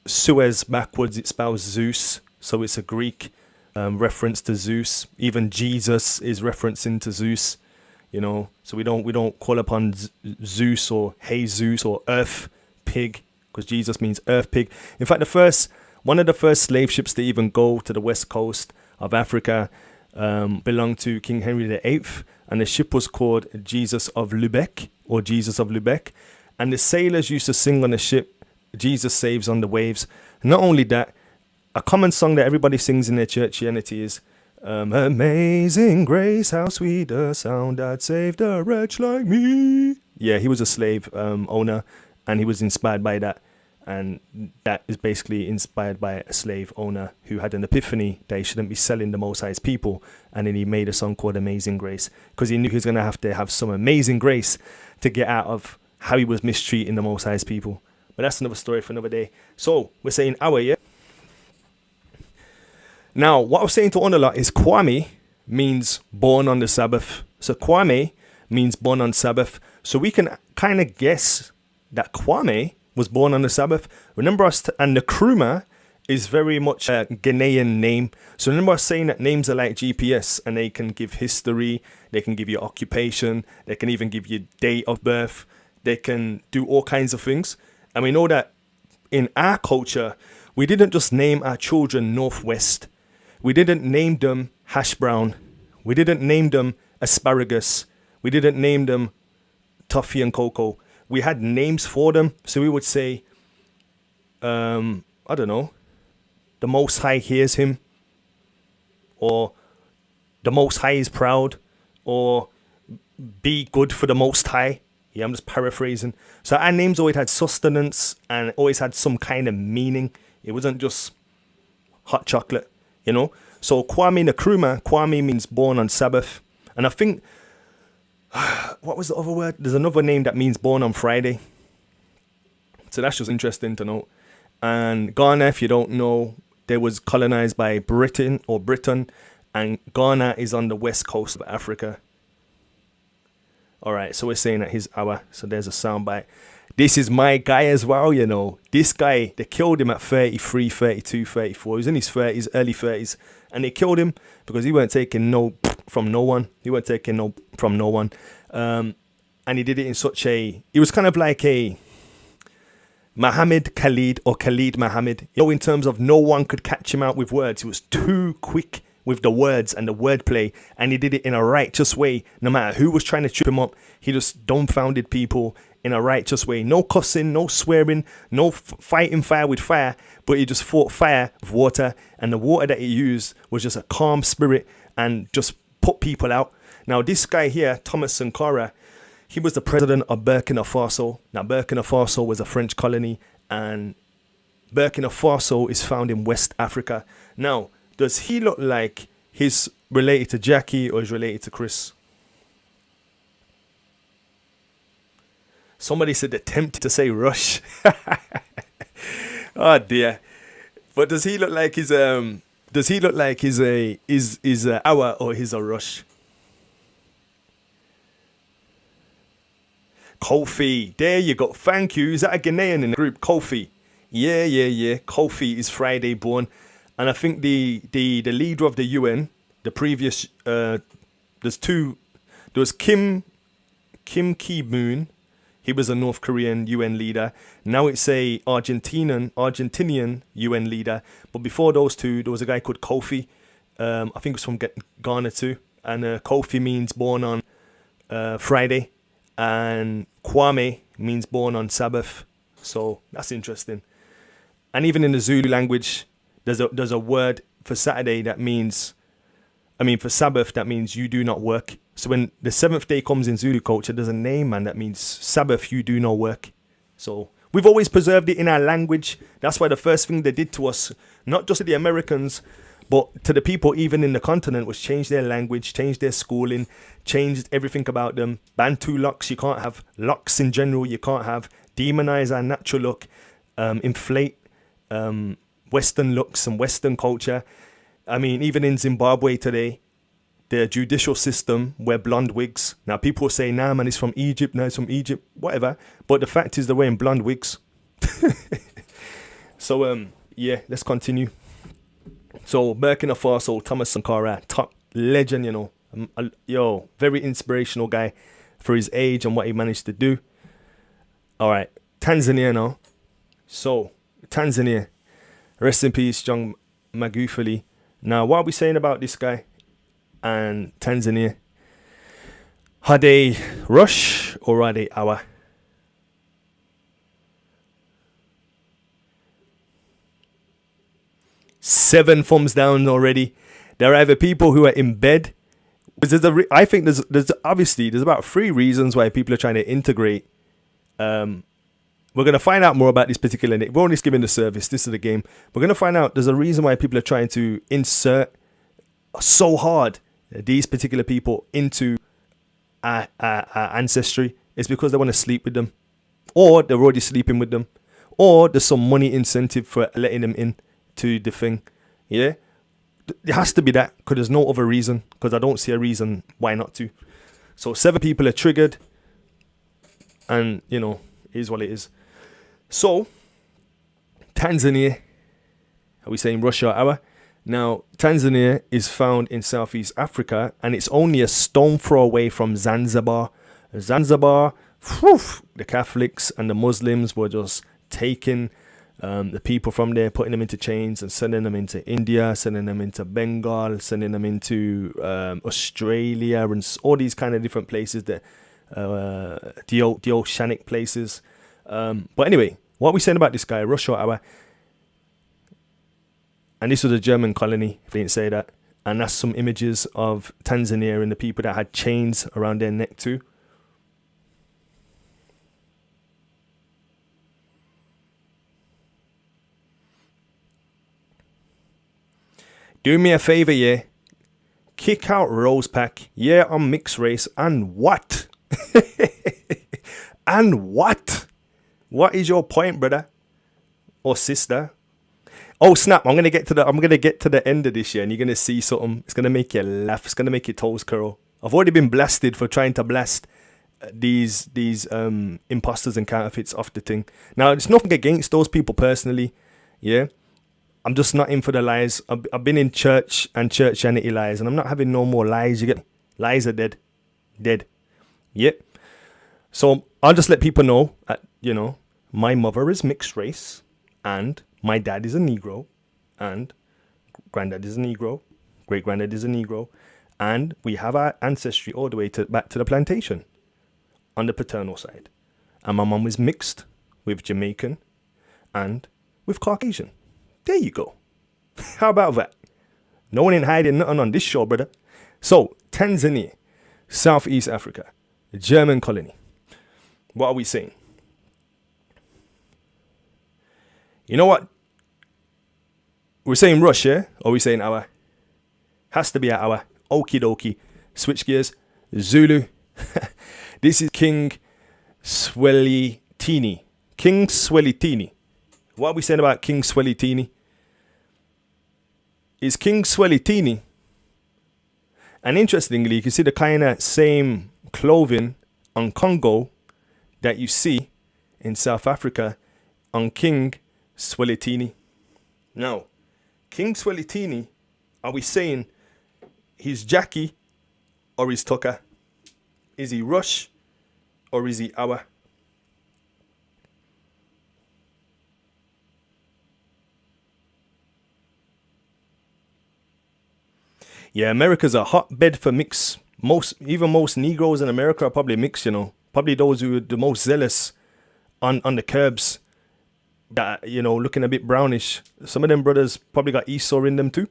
Suez backwards, it spells Zeus, so it's a Greek reference to Zeus. Even Jesus is referencing to Zeus, you know. So we don't call upon Zeus or Jesus or Earth Pig, because Jesus means Earth Pig. In fact, one of the first slave ships to even go to the west coast of Africa belonged to King Henry VIII, and the ship was called Jesus of Lubeck, or Jesus of Lubeck. And the sailors used to sing on the ship, Jesus saves on the waves. Not only that, a common song that everybody sings in their churchianity is Amazing Grace, how sweet the sound that saved a wretch like me. Yeah, he was a slave owner, and he was inspired by that. And that is basically inspired by a slave owner who had an epiphany that he shouldn't be selling the Most High's people. And then he made a song called Amazing Grace, because he knew he was going to have some amazing grace to get out of how he was mistreating the Most High's people. But that's another story for another day. So we're saying Awa, yeah? Now, what I was saying to Onola is Kwame means born on the Sabbath. So Kwame means born on Sabbath. So we can kind of guess that Kwame was born on the Sabbath. Remember us, and Nkrumah is very much a Ghanaian name. So remember us saying that names are like GPS, and they can give history, they can give you occupation, they can even give you date of birth, they can do all kinds of things. And we know that in our culture, we didn't just name our children Northwest. We didn't name them hash brown. We didn't name them asparagus. We didn't name them toffee and cocoa. We had names for them. So we would say, I don't know, the Most High hears him, or the Most High is proud, or be good for the Most High. Yeah, I'm just paraphrasing. So our names always had sustenance and always had some kind of meaning. It wasn't just hot chocolate, you know. So Kwame Nkrumah, Kwame means born on Sabbath. And I think, what was the other word? There's another name that means born on Friday. So that's just interesting to know. And Ghana, if you don't know, they was colonized by Britain, and Ghana is on the west coast of Africa. All right, so we're saying that he's Awa. So there's a soundbite. This is my guy as well, you know. This guy, they killed him at 33, 32, 34. He was in his 30s, early 30s. And they killed him because he weren't taking no from no one. He weren't taking no from no one. And he did it in such a... He was kind of like a Muhammad Khalid or Khalid Muhammad. You know, in terms of no one could catch him out with words. He was too quick with the words and the wordplay, and he did it in a righteous way. No matter who was trying to trip him up, he just dumbfounded people in a righteous way. No cussing, no swearing, no fighting fire with fire, but he just fought fire with water, and the water that he used was just a calm spirit and just put people out. Now this guy here, Thomas Sankara, he was the president of Burkina Faso. Now Burkina Faso was a French colony, and Burkina Faso is found in West Africa. Now, does he look like he's related to Jackie or is related to Chris? Somebody said they're tempted to say Rush. Oh dear. But does he look like he's a Awa or he's a Rush? Kofi, there you go. Thank you. Is that a Ghanaian in the group? Kofi. Yeah. Kofi is Friday born. And I think the leader of the UN, the previous there was Kim Ki-moon. He was a North Korean UN leader. Now it's a Argentinian UN leader. But before those two, there was a guy called Kofi. I think it was from Ghana too. And Kofi means born on Friday. And Kwame means born on Sabbath. So that's interesting. And even in the Zulu language, there's a word for Saturday that means, for Sabbath, that means you do not work. So when the seventh day comes in Zulu culture, there's a name, man, that means Sabbath, you do not work. So we've always preserved it in our language. That's why the first thing they did to us, not just to the Americans, but to the people even in the continent, was change their language, change their schooling, changed everything about them. Bantu locks, you can't have. Locks in general, you can't have. Demonize our natural look. Inflate Western looks and Western culture. Even in Zimbabwe today, the judicial system wear blonde wigs. Now people say, nah man, it's from Egypt, whatever. But the fact is they're wearing blonde wigs. So yeah, let's continue. So Burkina Faso, Thomas Sankara, top legend, very inspirational guy for his age and what he managed to do. All right, Tanzania now. So Tanzania, rest in peace, John Magufuli. Now, what are we saying about this guy and Tanzania? Are they Rush or are they Awa? Seven thumbs down already. There are either people who are in bed. I think there's about 3 reasons why people are trying to integrate. We're going to find out more about this particular name. We're only skimming the surface. This is the game. We're going to find out there's a reason why people are trying to insert so hard these particular people into our ancestry. It's because they want to sleep with them, or they're already sleeping with them, or there's some money incentive for letting them in to the thing. Yeah, it has to be that, because there's no other reason, because I don't see a reason why not to. So 7 people are triggered, and it is what it is. So Tanzania, are we saying Russia or Awa? Now Tanzania is found in Southeast Africa, and it's only a stone throw away from Zanzibar. The Catholics and the Muslims were just taking the people from there, putting them into chains and sending them into India, sending them into Bengal, sending them into Australia, and all these kind of different places, that the oceanic places. But anyway, what are we saying about this guy, Russia or Awa? And this was a German colony, if they didn't say that. And that's some images of Tanzania and the people that had chains around their neck too. Do me a favor, yeah. Kick out Rose Pack. Yeah, I'm mixed race. And what? And what? What is your point, brother? Or sister? Oh snap, I'm gonna get to the end of this year, and you're gonna see something. It's gonna make you laugh. It's gonna make your toes curl. I've already been blasted for trying to blast these imposters and counterfeits off the thing. Now, it's nothing against those people personally, yeah. I'm just not in for the lies. I've been in church and churchianity lies, and I'm not having no more lies. You get me? Lies are dead. Yep. So I'll just let people know that, my mother is mixed race, and my dad is a Negro, and granddad is a Negro, great-granddad is a Negro, and we have our ancestry all the way back to the plantation on the paternal side. And my mum was mixed with Jamaican and with Caucasian. There you go. How about that? No one ain't hiding nothing on this show, brother. So, Tanzania, Southeast Africa, the German colony. What are we saying? You know what? We're saying Russia, or we're saying our? Has to be our. Okie dokie. Switch gears. Zulu. This is King Swelithini. King Swelithini. What are we saying about King Swelithini? Is King Swelithini. And interestingly, you can see the kind of same clothing on Congo that you see in South Africa on King Swelithini. Now, King Swelithini, are we saying he's Jackie or is Tucker? Is he Rush or is he Awa? Yeah, America's a hotbed for mix. Most Negroes in America are probably mixed, you know. Probably those who are the most zealous on the curbs, that, you know, looking a bit brownish. Some of them brothers probably got Esau in them too.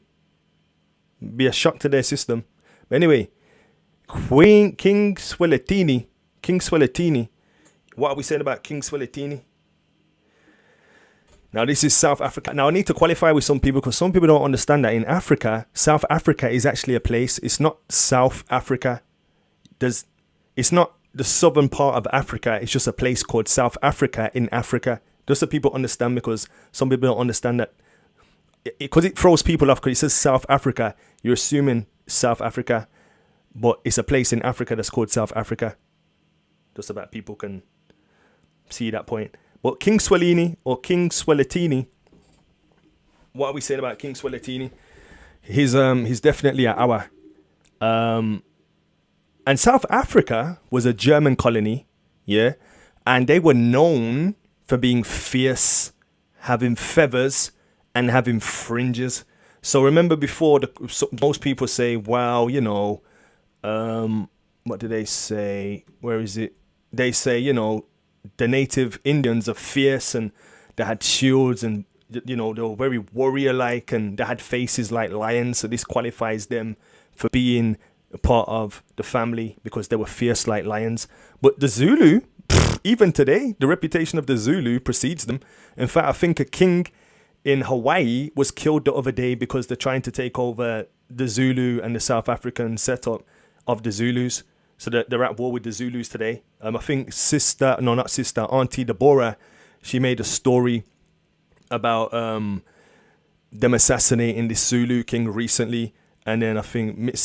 Be a shock to their system. But anyway, King Swelithini. What are we saying about King Swelithini? Now, this is South Africa. Now, I need to qualify with some people because some people don't understand that in Africa, South Africa is actually a place. It's not South Africa. It's not the southern part of Africa. It's just a place called South Africa in Africa. Just so people understand, because some people don't understand that. Because it throws people off because it says South Africa. You're assuming South Africa, but it's a place in Africa that's called South Africa. Just so that people can see that point. But King Swelithini or King Swelithini, what are we saying about King Swelithini? He's definitely an Awa. And South Africa was a German colony, yeah, and they were known for being fierce, having feathers, and having fringes. So remember before, most people say, wow, you know, what do they say? Where is it? They say, you know, the native Indians are fierce and they had shields and, you know, they were very warrior-like and they had faces like lions. So this qualifies them for being a part of the family because they were fierce like lions. But the Zulu, even today, the reputation of the Zulu precedes them. In fact, I think a king in Hawaii was killed the other day because they're trying to take over the Zulu and the South African setup of the Zulus. So they're at war with the Zulus today. I think Auntie Deborah, she made a story about them assassinating this Zulu king recently. And then I think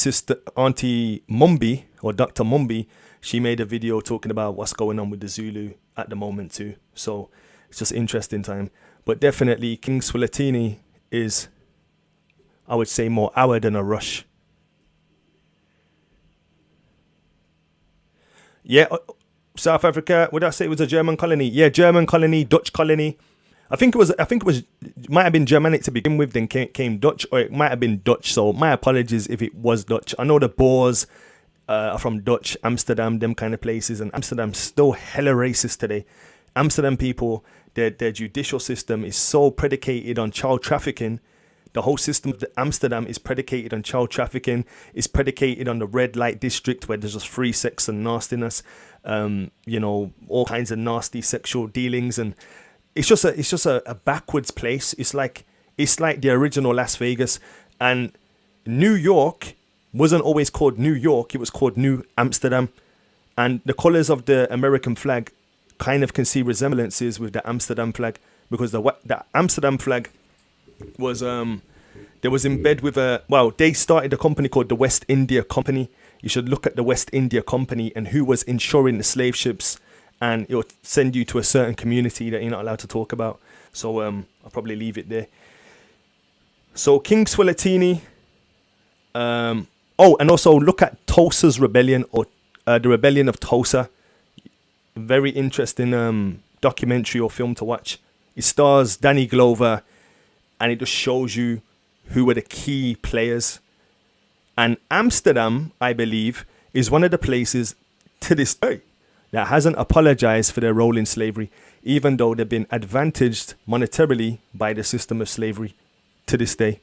Auntie Mumbi, or Dr. Mumbi, she made a video talking about what's going on with the Zulu at the moment too. So it's just interesting time. But definitely King Swelithini is, I would say, more Awa than a Rush. Yeah, South Africa, would I say it was a German colony? Yeah, German colony, Dutch colony. I think it might have been Germanic to begin with, then came Dutch, or it might have been Dutch. So my apologies if it was Dutch. I know the Boers are from Dutch, Amsterdam, them kind of places, and Amsterdam's still hella racist today. Amsterdam people, their judicial system is so predicated on child trafficking. The whole system of Amsterdam is predicated on child trafficking. It's predicated on the red light district where there's just free sex and nastiness. You know, all kinds of nasty sexual dealings, and it's just a backwards place. It's like the original Las Vegas. And New York wasn't always called New York. It was called New Amsterdam. And the colors of the American flag kind of can see resemblances with the Amsterdam flag, because the Amsterdam flag was there was in bed with they started a company called the West India Company. You should look at the West India Company and who was insuring the slave ships, and it will send you to a certain community that you're not allowed to talk about. So I'll probably leave it there. So King Swelithini, and also look at Tulsa's rebellion, or the rebellion of Tulsa. Very interesting documentary or film to watch. It stars Danny Glover, and it just shows you who were the key players. And Amsterdam, I believe, is one of the places to this day that hasn't apologized for their role in slavery, even though they've been advantaged monetarily by the system of slavery to this day.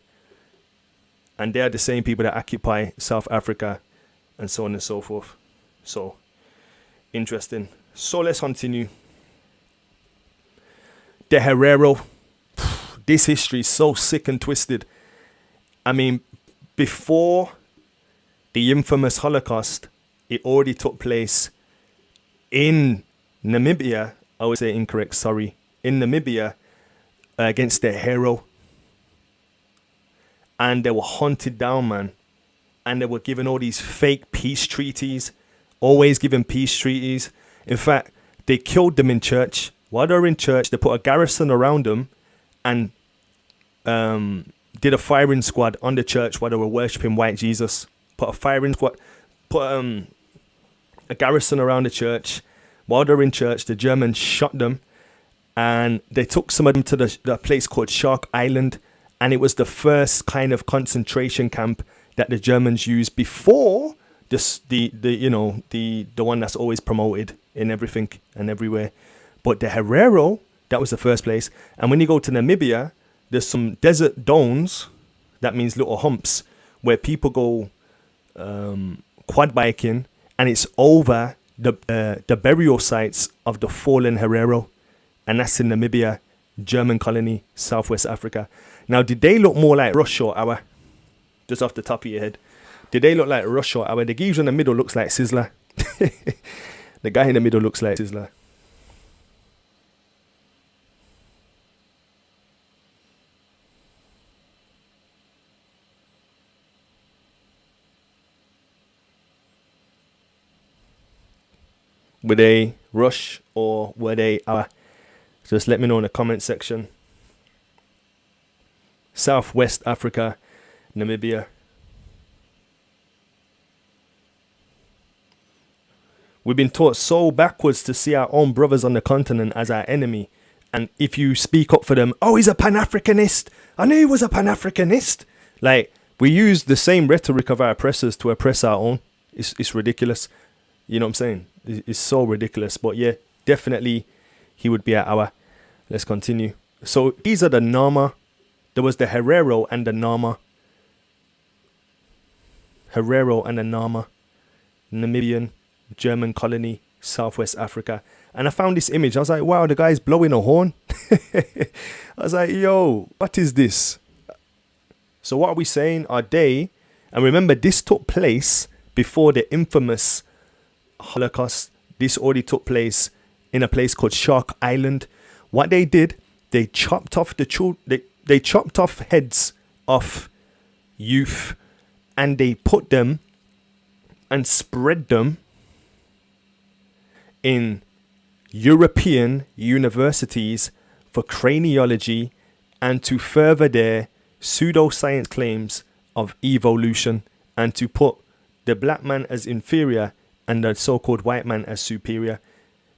And they're the same people that occupy South Africa and so on and so forth. So, interesting. So let's continue. The Herero. This history is so sick and twisted. I mean, before the infamous Holocaust, it already took place in Namibia. I would say incorrect, sorry. In Namibia against the Herero. And they were hunted down, man. And they were given all these fake peace treaties. Always given peace treaties. In fact, they killed them in church. While they were in church, they put a garrison around them and did a firing squad on the church while they were worshipping white Jesus. Put a firing squad, put a garrison around the church. While they were in church, the Germans shot them. And they took some of them to the place called Shark Island. And it was the first kind of concentration camp that the Germans used before the one that's always promoted in everything and everywhere. But the Herero, that was the first place. And when you go to Namibia, there's some desert domes, that means little humps, where people go quad biking, and it's over the burial sites of the fallen Herero. And that's in Namibia, German colony, Southwest Africa. Now, did they look more like Rush or Awa? Just off the top of your head. Did they look like Rush or Awa? The geezer in the middle looks like Sizzler. The guy in the middle looks like Sizzler. Were they Rush or were they Awa? Just let me know in the comment section. Southwest Africa, Namibia. We've been taught so backwards to see our own brothers on the continent as our enemy. And if you speak up for them, oh, he's a Pan-Africanist. I knew he was a Pan-Africanist. Like, we use the same rhetoric of our oppressors to oppress our own. It's ridiculous. You know what I'm saying? It's so ridiculous. But yeah, definitely he would be at our. Let's continue. So these are the Nama. There was the Herero and the Nama. Herero and the Nama. Namibian, German colony, Southwest Africa. And I found this image. I was like, wow, the guy's blowing a horn. I was like, yo, what is this? So what are we saying? Are they? And remember, this took place before the infamous Holocaust. This already took place in a place called Shark Island. What they did, they chopped off they chopped off heads of youth, and they put them and spread them in European universities for craniology and to further their pseudoscience claims of evolution, and to put the black man as inferior and the so-called white man as superior.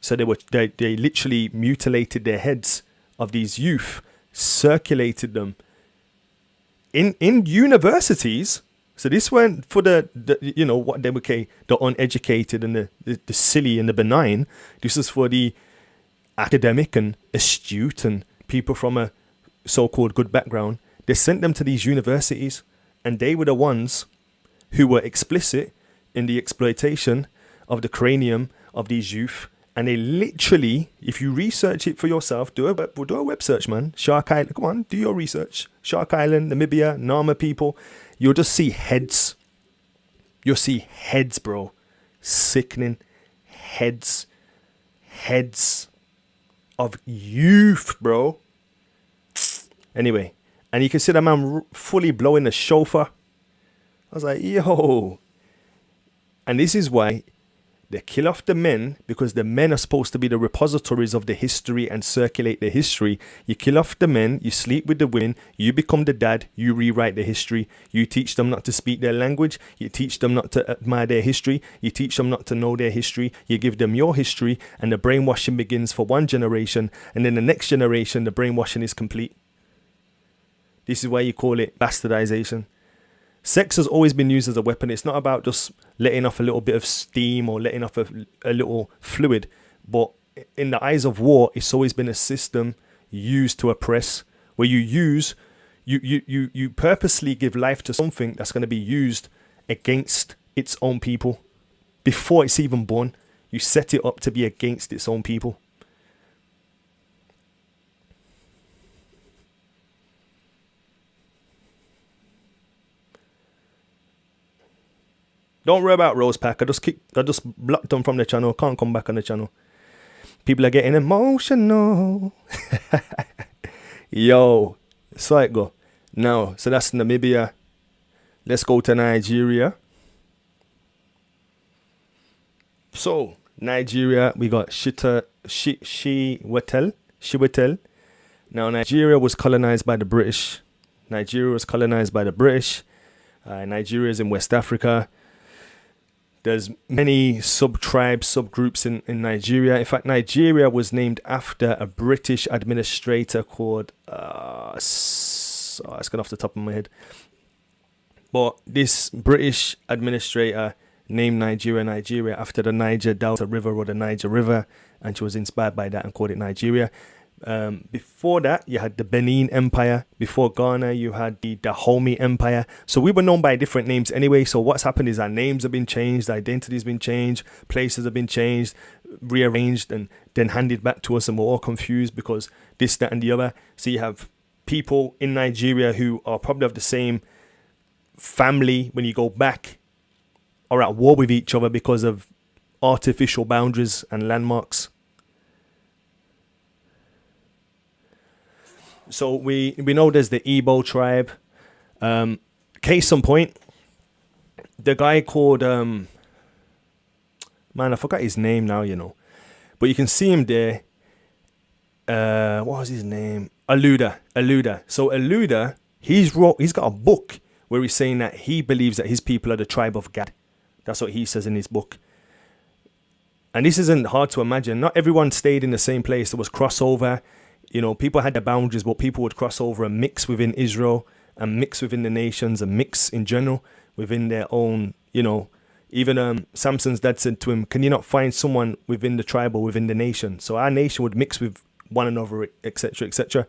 So they literally mutilated their heads of these youth, circulated them in universities. So this weren't for the what they would call the uneducated and the silly and the benign. This is for the academic and astute and people from a so-called good background. They sent them to these universities, and they were the ones who were explicit in the exploitation of the cranium of these youth. And they literally, if you research it for yourself, do a web search, man. Shark Island, come on, do your research. Shark Island, Namibia, Nama people. You'll just see heads. You'll see heads, bro. Sickening heads. Heads of youth, bro. Anyway, and you can see that man fully blowing the shofar. I was like, yo. And this is why they kill off the men, because the men are supposed to be the repositories of the history and circulate the history. You kill off the men, you sleep with the women, you become the dad, you rewrite the history. You teach them not to speak their language, you teach them not to admire their history, you teach them not to know their history, you give them your history, and the brainwashing begins for one generation, and then the next generation, the brainwashing is complete. This is why you call it bastardization. Sex has always been used as a weapon. It's not about just letting off a little bit of steam or letting off a little fluid. But in the eyes of war, it's always been a system used to oppress, where you purposely give life to something that's going to be used against its own people. Before it's even born, you set it up to be against its own people. Don't worry about Rose Pack. I just blocked them from the channel. Can't come back on the channel. People are getting emotional. Yo, so it go. Now, so that's Namibia. Let's go to Nigeria. So, Nigeria, we got Shiwetel. Now, Nigeria was colonized by the British. Nigeria is in West Africa. There's many sub-tribes, subgroups in Nigeria. In fact, Nigeria was named after a British administrator called... it's gone off the top of my head. But this British administrator named Nigeria after the Niger Delta River or the Niger River. And she was inspired by that and called it Nigeria. Before that, you had the Benin Empire. Before Ghana, you had the Dahomey Empire. So we were known by different names anyway. So what's happened is our names have been changed, identities been changed, places have been changed, rearranged, and then handed back to us, and we're all confused because this, that, and the other. So you have people in Nigeria who are probably of the same family when you go back, are at war with each other because of artificial boundaries and landmarks. So we know there's the Igbo tribe. Case in point, the guy called, man, I forgot his name now, you know. But you can see him there. What was his name? Aluda. So Aluda, he's got a book where he's saying that he believes that his people are the tribe of Gad. That's what he says in his book. And this isn't hard to imagine. Not everyone stayed in the same place. There was crossover. You know, people had their boundaries, but people would cross over and mix within Israel and mix within the nations and mix in general within their own, you know. Even Samson's dad said to him, can you not find someone within the tribe or within the nation? So our nation would mix with one another, etc., etc.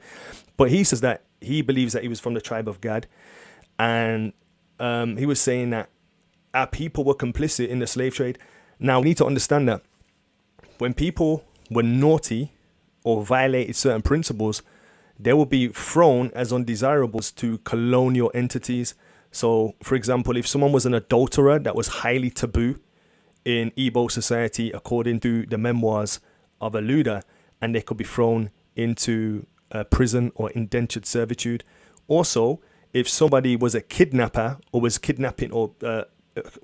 But he says that he believes that he was from the tribe of Gad. And he was saying that our people were complicit in the slave trade. Now, we need to understand that when people were naughty or violated certain principles, they will be thrown as undesirables to colonial entities. So, for example, if someone was an adulterer, that was highly taboo in Igbo society, according to the memoirs of Aluda, and they could be thrown into prison or indentured servitude. Also, if somebody was a kidnapper or was kidnapping or what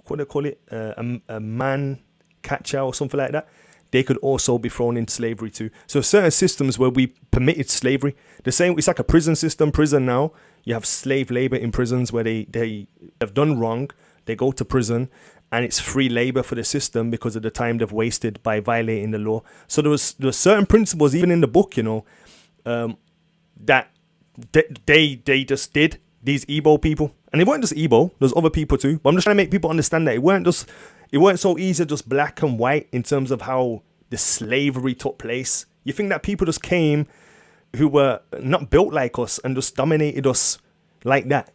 do they call it, a man catcher or something like that, they could also be thrown into slavery too. So certain systems where we permitted slavery, the same, it's like a prison system. Prison now, you have slave labor in prisons where they have done wrong, they go to prison, and it's free labor for the system because of the time they've wasted by violating the law. So there were certain principles even in the book, you know, that they just did, these Igbo people. And it weren't just Igbo, there's other people too. But I'm just trying to make people understand that it weren't so easy, just black and white in terms of how the slavery took place. You think that people just came who were not built like us and just dominated us like that.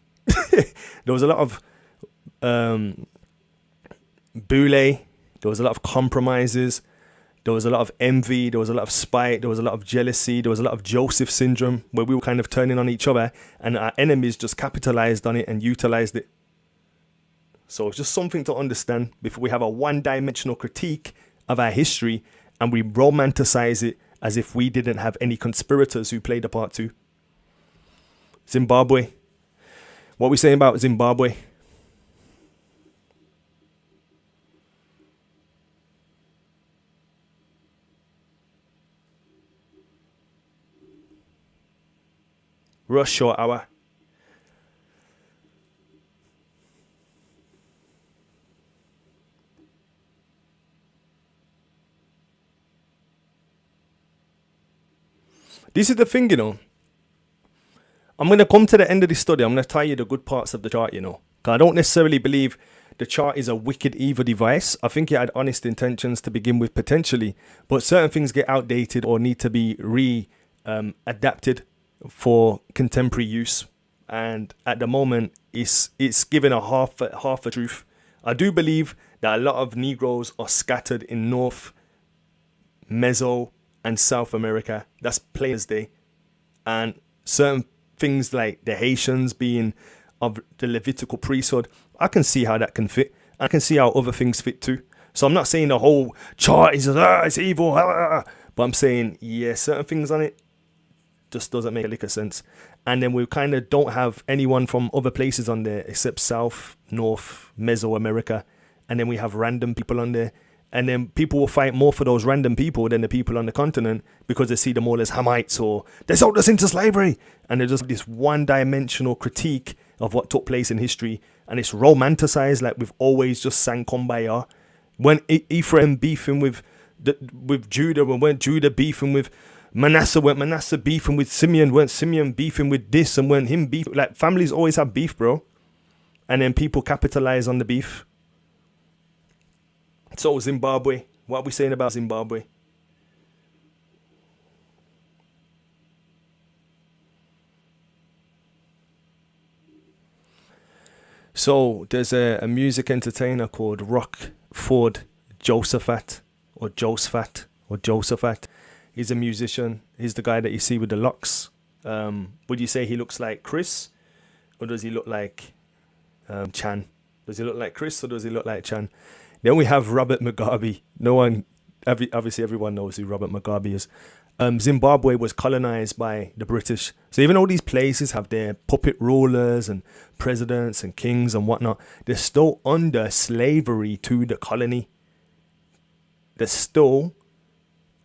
There was a lot of boule, there was a lot of compromises, there was a lot of envy, there was a lot of spite, there was a lot of jealousy, there was a lot of Joseph syndrome, where we were kind of turning on each other and our enemies just capitalized on it and utilized it. So it's just something to understand before we have a one-dimensional critique of our history and we romanticize it as if we didn't have any conspirators who played a part too. Zimbabwe. What are we saying about Zimbabwe? Rush or hour. This is the thing, you know. I'm going to come to the end of this study. I'm going to tell you the good parts of the chart, you know. 'Cause I don't necessarily believe the chart is a wicked evil device. I think it had honest intentions to begin with, potentially, but certain things get outdated or need to be adapted for contemporary use. And at the moment, it's given a half a truth. I do believe that a lot of Negroes are scattered in North, Meso, and South America. That's plain as day. And certain things like the Haitians being of the Levitical priesthood, I can see how that can fit. I can see how other things fit too. So I'm not saying the whole chart is it's evil, but I'm saying, yeah, certain things on it just doesn't make a lick of sense. And then we kind of don't have anyone from other places on there except South, North, Mesoamerica. And then we have random people on there. And then people will fight more for those random people than the people on the continent because they see them all as Hamites or they sold us into slavery. And there's just this one-dimensional critique of what took place in history. And it's romanticized like we've always just sang Kumbaya. When Ephraim beefing with Judah, when Judah beefing with Manasseh, when Manasseh beefing with Simeon, when Simeon beefing with this, and when him beef, like families always have beef, bro. And then people capitalize on the beef. So Zimbabwe, what are we saying about Zimbabwe? So there's a music entertainer called Rockford Josephat or Josephat or Josephat. He's a musician. He's the guy that you see with the locks. Would you say he looks like Chris, or does he look like Chan? Does he look like Chris or does he look like Chan? Then we have Robert Mugabe. Obviously everyone knows who Robert Mugabe is. Zimbabwe was colonized by the British. So even though these places have their puppet rulers and presidents and kings and whatnot, they're still under slavery to the colony. They're still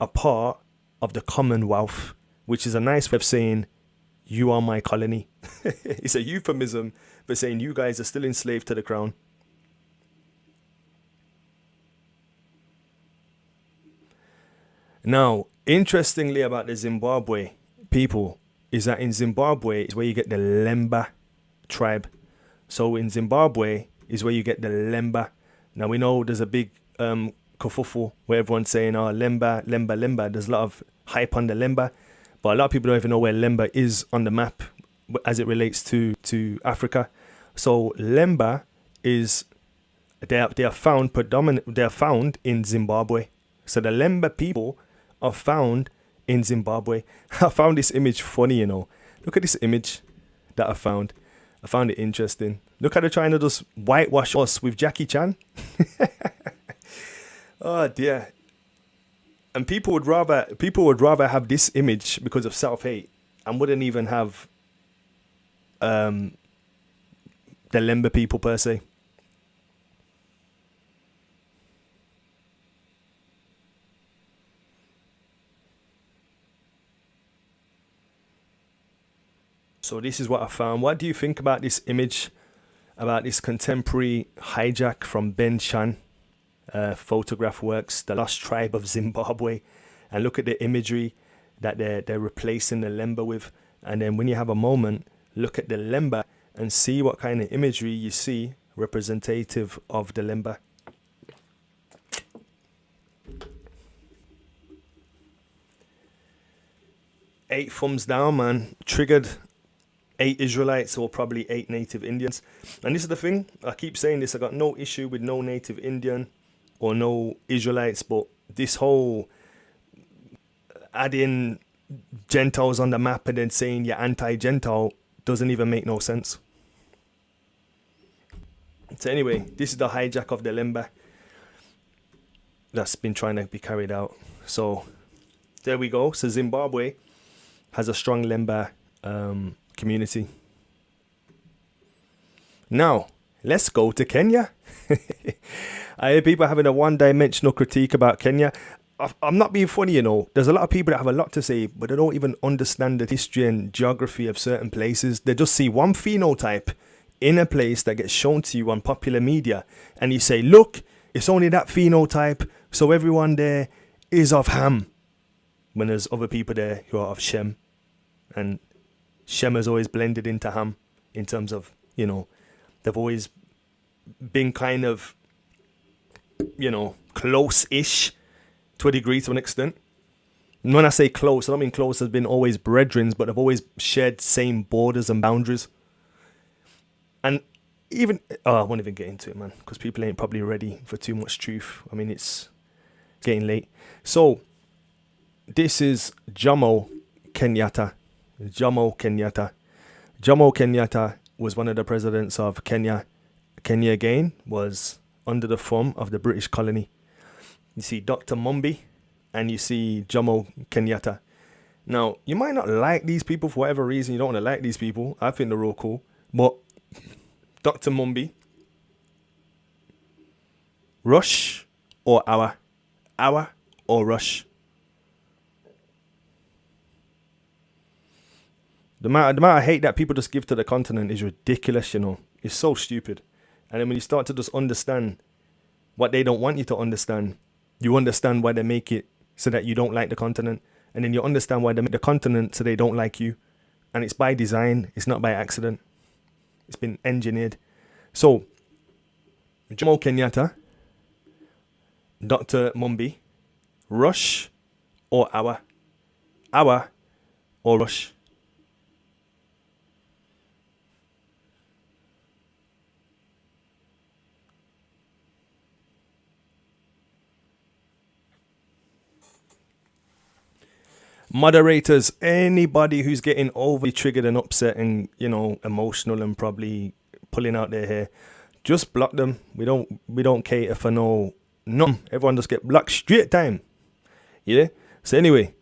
a part of the Commonwealth, which is a nice way of saying, you are my colony. It's a euphemism for saying you guys are still enslaved to the crown. Now, interestingly about the Zimbabwe people is that in Zimbabwe is where you get the Lemba tribe. So in Zimbabwe is where you get the Lemba. Now we know there's a big kerfuffle where everyone's saying, oh, Lemba, Lemba, Lemba. There's a lot of hype on the Lemba, but a lot of people don't even know where Lemba is on the map as it relates to Africa. So Lemba is they are found in Zimbabwe. So the Lemba people are found in Zimbabwe. I found this image funny, you know. Look at this image that I found. I found it interesting. Look how they're trying to just whitewash us with Jackie Chan. Oh dear. And people would rather have this image because of self-hate and wouldn't even have the Lemba people per se. So this is what I found. What do you think about this image, about this contemporary hijack from Ben Chan? Photograph works, The Lost Tribe of Zimbabwe, and look at the imagery that they're replacing the Lemba with. And then when you have a moment, look at the Lemba and see what kind of imagery you see representative of the Lemba. Eight thumbs down, man. Triggered 8 Israelites or probably 8 native Indians. And this is the thing, I keep saying this, I got no issue with no native Indian or no Israelites, but this whole adding Gentiles on the map and then saying you're anti-Gentile doesn't even make no sense. So anyway, this is the hijack of the Lemba that's been trying to be carried out. So there we go. So Zimbabwe has a strong Lemba community. Now, let's go to Kenya. I hear people having a one-dimensional critique about Kenya. I'm not being funny, you know. There's a lot of people that have a lot to say, but they don't even understand the history and geography of certain places. They just see one phenotype in a place that gets shown to you on popular media, and you say, look, it's only that phenotype, so everyone there is of Ham, when there's other people there who are of Shem. And Shem is always blended into Ham in terms of, you know, They've always been kind of, close-ish to a degree, to an extent. And when I say close, I don't mean close as been always brethren, but they've always shared same borders and boundaries. And even, I won't even get into it, man, because people ain't probably ready for too much truth. I mean, it's getting late. So, this is Jomo Kenyatta. Jomo Kenyatta was one of the presidents of Kenya. Kenya, again, was under the thumb of the British colony. You see Dr. Mumbi and you see Jomo Kenyatta. Now, you might not like these people for whatever reason. You don't want to like these people. I think they're all cool. But Dr. Mumbi, Rush or Hour? Hour or Rush? The amount of hate that people just give to the continent is ridiculous, It's so stupid. And then when you start to just understand what they don't want you to understand, you understand why they make it so that you don't like the continent. And then you understand why they make the continent so they don't like you. And it's by design. It's not by accident. It's been engineered. So, Jomo Kenyatta, Dr. Mumbi, Rush or Hour? Hour or Rush? Moderators, anybody who's getting overly triggered and upset and, emotional and probably pulling out their hair, just block them. We don't cater for no. Everyone just get blocked straight time. Yeah? So anyway,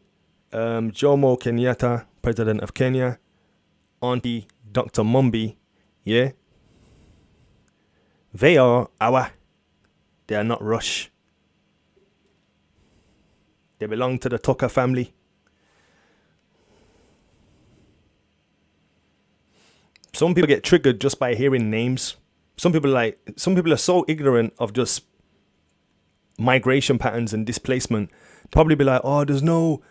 Jomo Kenyatta, president of Kenya, Auntie Dr. Mumbi, yeah? They are our. They are not Rush. They belong to the Tucker family. Some people get triggered just by hearing names. Some people are so ignorant of just migration patterns and displacement. Probably be like, oh, there's no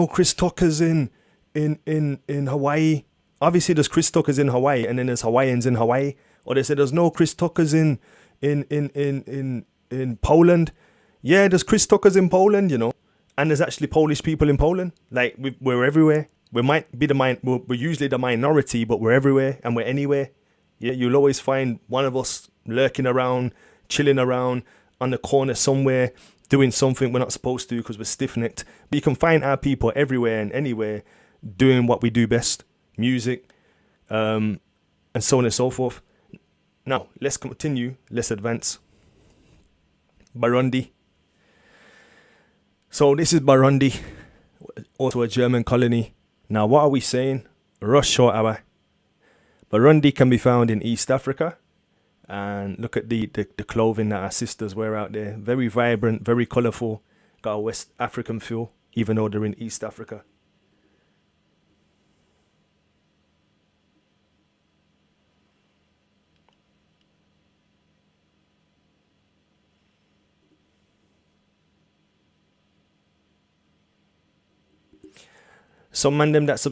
Chris Tuckers in Hawaii. Obviously there's Chris Tuckers in Hawaii, and then there's Hawaiians in Hawaii. Or they say there's no Chris Tuckers in Poland. Yeah, there's Chris Tuckers in Poland, and there's actually Polish people in Poland. Like we're everywhere. We might be we're usually the minority, but we're everywhere and we're anywhere. Yeah, you'll always find one of us lurking around, chilling around on the corner somewhere, doing something we're not supposed to because we're stiff-necked. But you can find our people everywhere and anywhere doing what we do best, music, and so on and so forth. Now, let's continue. Let's advance. Burundi. So this is Burundi, also a German colony. Now, what are we saying? Rush or Hour? Burundi can be found in East Africa. And look at the clothing that our sisters wear out there. Very vibrant, very colourful. Got a West African feel, even though they're in East Africa. Some man them that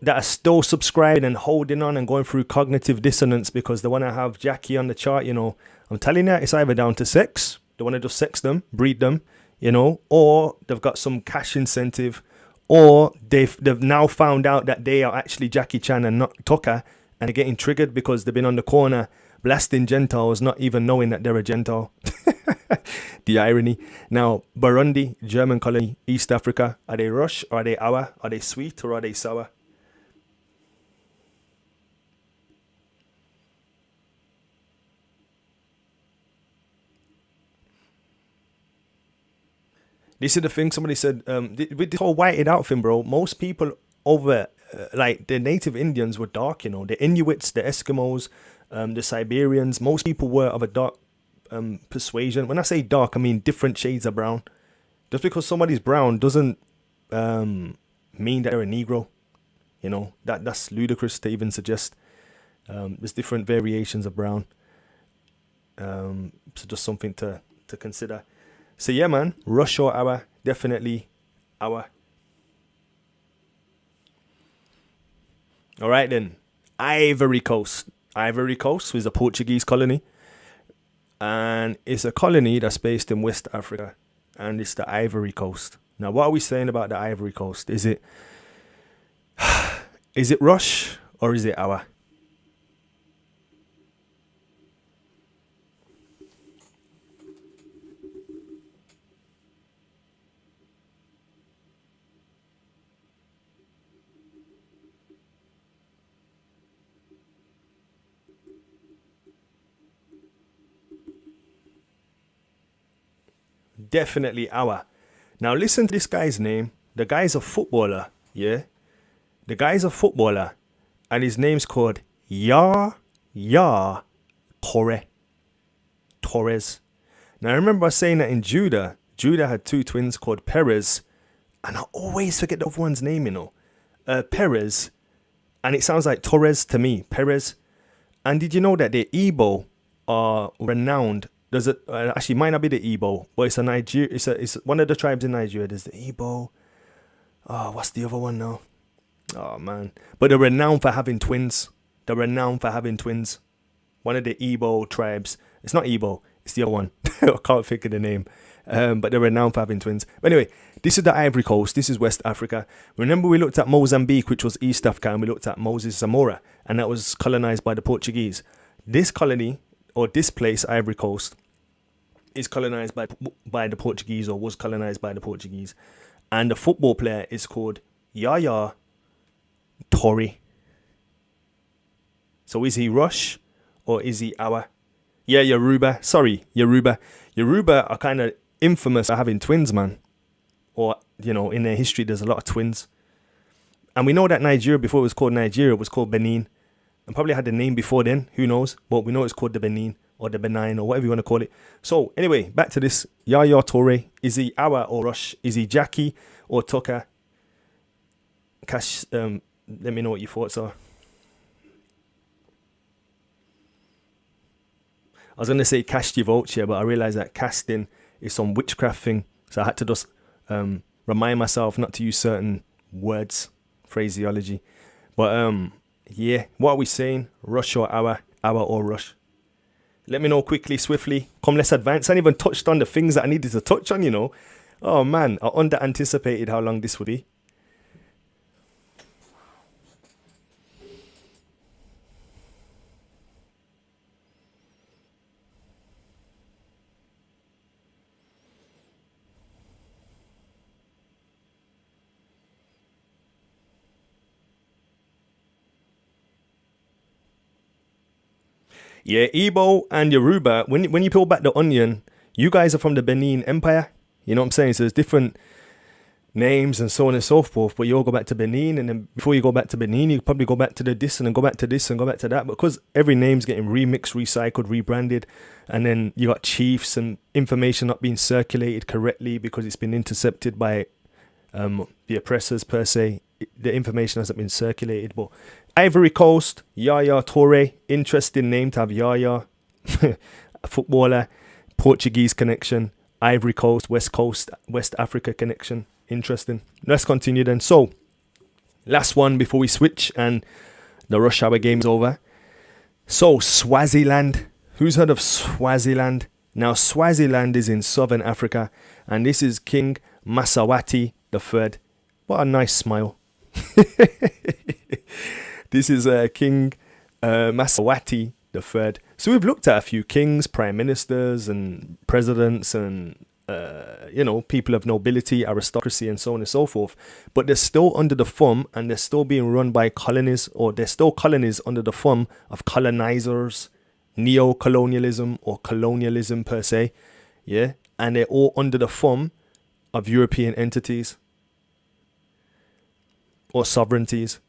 are still subscribing and holding on and going through cognitive dissonance because they want to have Jackie on the chart, I'm telling you, it's either down to sex, they want to just sex them, breed them, or they've got some cash incentive, or they've now found out that they are actually Jackie Chan and not Tucker, and they're getting triggered because they've been on the corner blasting Gentiles, not even knowing that they're a Gentile. The irony. Now, Burundi, German colony, East Africa, are they Rush? Are they Hour? Are they sweet or are they sour? This is the thing somebody said, with this whole whited out thing, bro, most people over, like the native Indians were dark, the Inuits, the Eskimos, the Siberians, most people were of a dark persuasion. When I say dark, I mean different shades of brown. Just because somebody's brown doesn't mean that they're a Negro. That's ludicrous to even suggest. There's different variations of brown. So just something to consider. So yeah, man, Rush or Hour? Definitely Hour. All right then. Ivory Coast. Ivory Coast was a Portuguese colony. And it's a colony that's based in West Africa. And it's the Ivory Coast. Now, what are we saying about the Ivory Coast? Is it Rush or is it our? Definitely our. Now listen to this guy's name. The guy's a footballer, yeah? The guy's a footballer, and his name's called Yaya Torres. Now I remember saying that in Judah had two twins called Perez, and I always forget the other one's name, you know. Perez, and it sounds like Torres to me, Perez. And did you know that the Igbo are renowned? Does it actually might not be the Igbo, but it's a Nigeria. It's one of the tribes in Nigeria. There's the Igbo. Oh, what's the other one now? Oh man! But they're renowned for having twins. One of the Igbo tribes. It's not Igbo. It's the other one. I can't think of the name. But they're renowned for having twins. But anyway, this is the Ivory Coast. This is West Africa. Remember, we looked at Mozambique, which was East Africa, and we looked at Moses Zamora, and that was colonized by the Portuguese. This colony, or this place, Ivory Coast, is colonized by the Portuguese, or was colonized by the Portuguese. And the football player is called Yaya Toure. So is he Rush or is he our? Yeah, Yoruba. Sorry, Yoruba. Yoruba are kind of infamous for having twins, man. Or, you know, in their history, there's a lot of twins. And we know that Nigeria, before it was called Nigeria, was called Benin. And probably had the name before then, who knows? But we know it's called the Benin or the Benin or whatever you want to call it. So anyway, back to this. Yaya Toure. Is he our or Rush? Is he Jackie or Tucker? Cash, let me know what your thoughts are. I was going to say cast your votes here, but I realised that casting is some witchcraft thing. So I had to just remind myself not to use certain words, phraseology. But yeah, what are we saying? Rush or our or Rush? Let me know quickly, swiftly. Come, let's advance. I ain't even touched on the things that I needed to touch on, you know. Oh man, I under-anticipated how long this would be. Yeah, Igbo and Yoruba, when you peel back the onion, you guys are from the Benin Empire. You know what I'm saying? So there's different names and so on and so forth, but you all go back to Benin, and then before you go back to Benin, you probably go back to this and then go back to this and go back to that. Because every name's getting remixed, recycled, rebranded, and then you got chiefs and information not being circulated correctly because it's been intercepted by the oppressors per se. The information hasn't been circulated. But Ivory Coast, Yaya Toure, interesting name to have Yaya, a footballer, Portuguese connection, Ivory Coast, West Africa connection. Interesting. Let's continue then. So, last one before we switch and the rush hour game's over. So, Swaziland. Who's heard of Swaziland? Now, Swaziland is in southern Africa, and this is King Masawati III. What a nice smile. This is King Masawati III. So we've looked at a few kings, prime ministers, and presidents, and people of nobility, aristocracy, and so on and so forth. But they're still under the thumb, and they're still being run by colonies, or they're still colonies under the thumb of colonizers, neo-colonialism, or colonialism per se. Yeah, and they're all under the thumb of European entities or sovereignties.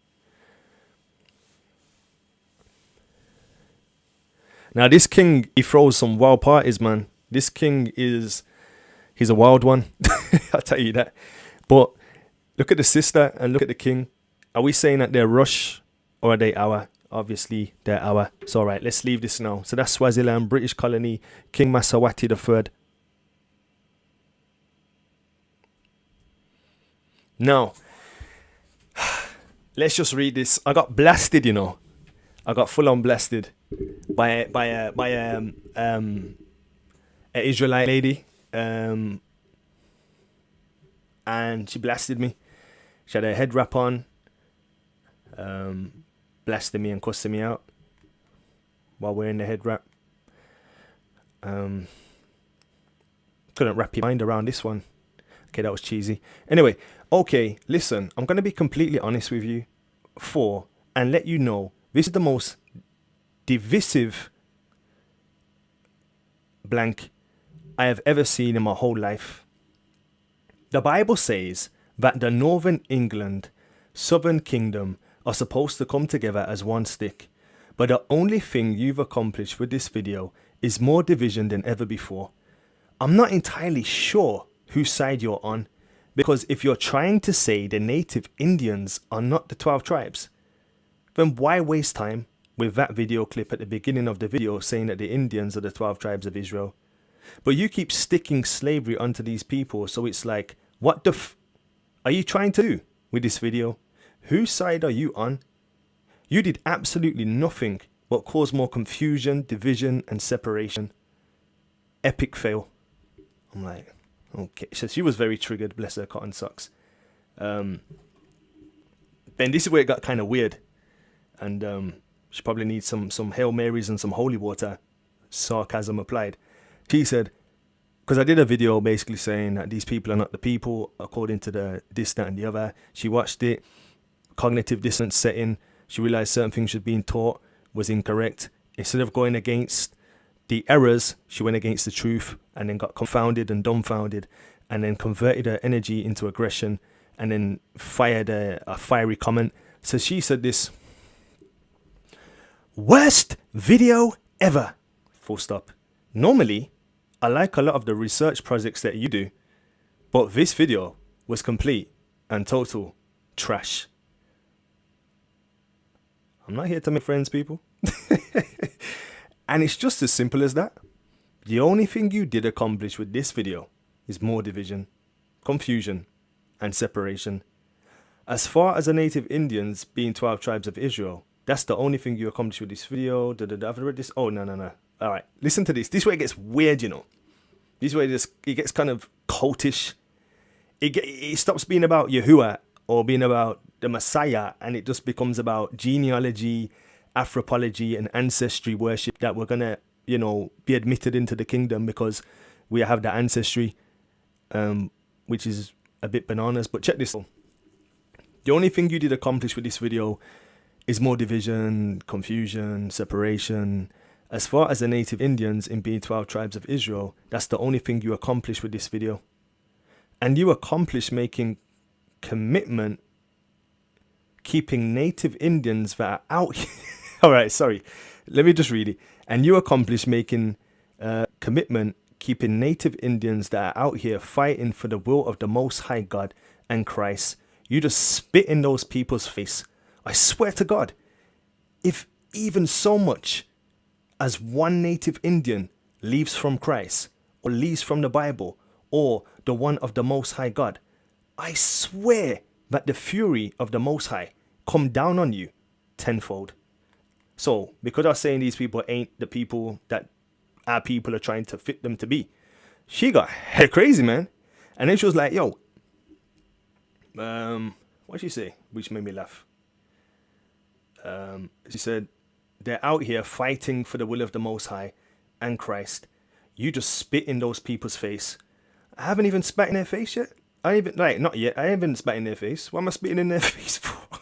Now, this king, he throws some wild parties, man. This king he's a wild one. I'll tell you that. But look at the sister and look at the king. Are we saying that they're Rush or are they our? Obviously, they're our. So, all right, let's leave this now. So that's Swaziland, British colony, King Masawati III. Now, let's just read this. I got blasted, you know. I got full on blasted by an Israelite lady, and she blasted me. She had a head wrap on, blasted me and cussing me out while wearing the head wrap. Couldn't wrap your mind around this one. Okay, that was cheesy. Anyway, okay, listen, I'm going to be completely honest with you and let you know this is the most divisive blank I have ever seen in my whole life. The Bible says that the Northern England, Southern Kingdom are supposed to come together as one stick. But the only thing you've accomplished with this video is more division than ever before. I'm not entirely sure whose side you're on, because if you're trying to say the native Indians are not the 12 tribes, then why waste time with that video clip at the beginning of the video saying that the Indians are the 12 tribes of Israel? But you keep sticking slavery onto these people, so it's like, what the are you trying to do with this video? Whose side are you on? You did absolutely nothing but cause more confusion, division, and separation. Epic fail. I'm like, okay. So she was very triggered, bless her cotton socks. Then this is where it got kind of weird. And she probably needs some Hail Marys and some holy water. Sarcasm applied. She said, because I did a video basically saying that these people are not the people according to the this, that, and the other. She watched it. Cognitive dissonance setting. She realized certain things she was being taught was incorrect. Instead of going against the errors, she went against the truth and then got confounded and dumbfounded and then converted her energy into aggression and then fired a fiery comment. So she said this: worst video ever. Full stop. Normally, I like a lot of the research projects that you do, but this video was complete and total trash. I'm not here to make friends, people. And it's just as simple as that. The only thing you did accomplish with this video is more division, confusion, and separation. As far as the native Indians being 12 tribes of Israel, that's the only thing you accomplished with this video. I've read this. Oh, no. All right, listen to this. This way it gets weird, you know. This way it gets kind of cultish. It stops being about Yahuwah or being about the Messiah, and it just becomes about genealogy, anthropology, and ancestry worship, that we're gonna, be admitted into the kingdom because we have the ancestry, which is a bit bananas. But check this out. The only thing you did accomplish with this video is more division, confusion, separation. As far as the native Indians in being 12 tribes of Israel, that's the only thing you accomplished with this video. And you accomplished making commitment, keeping native Indians that are out here. All right, sorry. Let me just read it. And you accomplished making commitment, keeping native Indians that are out here fighting for the will of the Most High God and Christ. You just spit in those people's face. I swear to God, if even so much as one native Indian leaves from Christ or leaves from the Bible or the one of the Most High God, I swear that the fury of the Most High come down on you tenfold. So, because I'm saying these people ain't the people that our people are trying to fit them to be, she got head crazy, man. And then she was like, yo, what'd she say? Which made me laugh. She said, they're out here fighting for the will of the Most High and Christ. You just spit in those people's face. I haven't even spat in their face yet. Not yet. I haven't spat in their face. What am I spitting in their face for?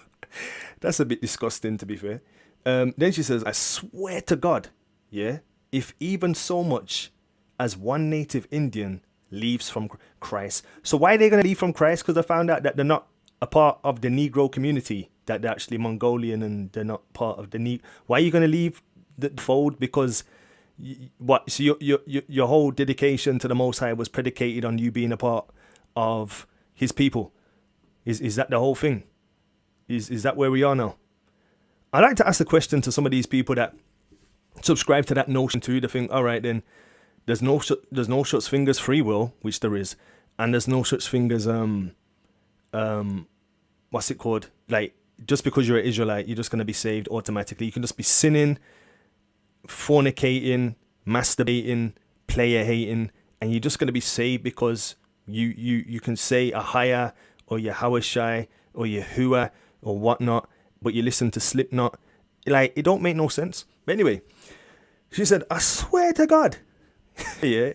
That's a bit disgusting, to be fair. Then she says, I swear to God, yeah, if even so much as one native Indian leaves from Christ. So why are they going to leave from Christ? Because I found out that they're not a part of the Negro community, that they're actually Mongolian and they're not part of the Negro. Why are you going to leave the fold? Because what? So your whole dedication to the Most High was predicated on you being a part of His people. Is that the whole thing? Is that where we are now? I like to ask the question to some of these people that subscribe to that notion too. They think, all right, then there's no such thing as free will, which there is, and there's no such thing as what's it called? Like just because you're an Israelite, you're just going to be saved automatically. You can just be sinning, fornicating, masturbating, player hating, and you're just going to be saved because you can say Ahaya or Yahawashai or Yahuwah or whatnot, but you listen to Slipknot. Like, it don't make no sense. But anyway, she said, I swear to God, yeah,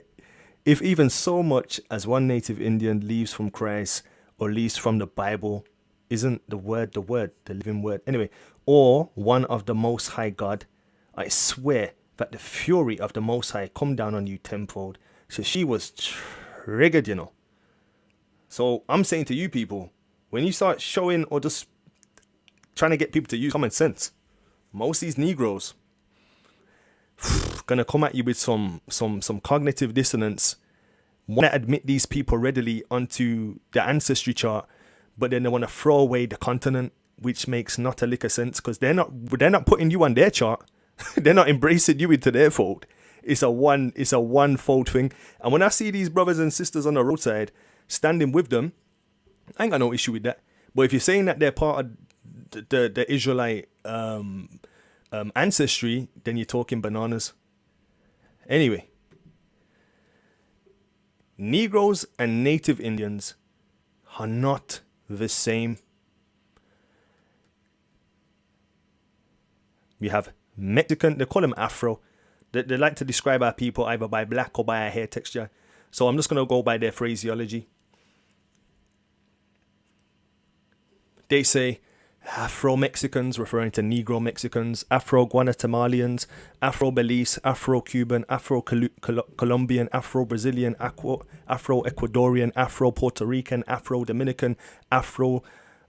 if even so much as one native Indian leaves from Christ or leaves from the Bible, isn't the word, the living word, anyway, or one of the Most High God, I swear that the fury of the Most High come down on you tenfold. So she was triggered, you know. So I'm saying to you people, when you start showing or just trying to get people to use common sense, most of these Negroes gonna come at you with some cognitive dissonance, want to admit these people readily onto the ancestry chart, but then they want to throw away the continent, which makes not a lick of sense because they're not putting you on their chart. They're not embracing you into their fold. It's a one fold thing. And when I see these brothers and sisters on the roadside standing with them, I ain't got no issue with that. But if you're saying that they're part of the Israelite ancestry, then you're talking bananas. Anyway, Negroes and native Indians are not the same. We have Mexican, they call them Afro. They like to describe our people either by black or by our hair texture. So I'm just going to go by their phraseology. They say Afro-Mexicans, referring to Negro Mexicans, Afro-Guatemalans, Afro-Belize, Afro-Cuban, Afro-Colombian, Afro-Brazilian, Afro-Ecuadorian, Afro-Puerto Rican, Afro-Dominican,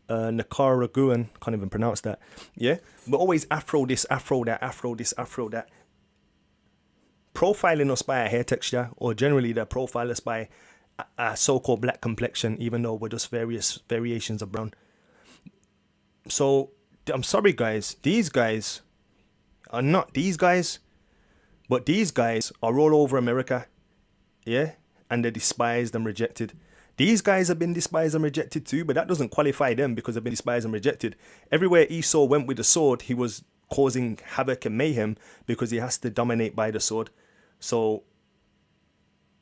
Nicaraguan, can't even pronounce that, yeah? But always Afro this, Afro that, Afro this, Afro that. Profiling us by our hair texture, or generally they profile us by a so-called black complexion, even though we're just various variations of brown. So, I'm sorry guys, these guys are not these guys, but these guys are all over America, yeah? And they're despised and rejected. These guys have been despised and rejected too, but that doesn't qualify them because they've been despised and rejected. Everywhere Esau went with the sword, he was causing havoc and mayhem because he has to dominate by the sword. So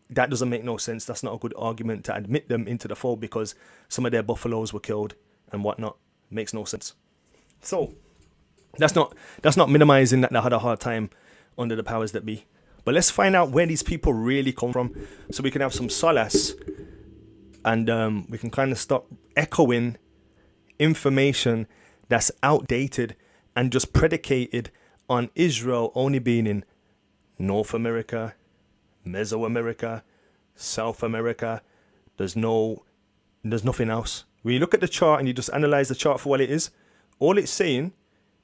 that doesn't make no sense. That's not a good argument to admit them into the fold because some of their buffaloes were killed and whatnot. Makes no sense. So that's not minimizing that they had a hard time under the powers that be. But let's find out where these people really come from so we can have some solace and we can kind of stop echoing information that's outdated and just predicated on Israel only being in North America, Mesoamerica, South America. There's nothing else. When you look at the chart and you just analyze the chart for what it is, all it's saying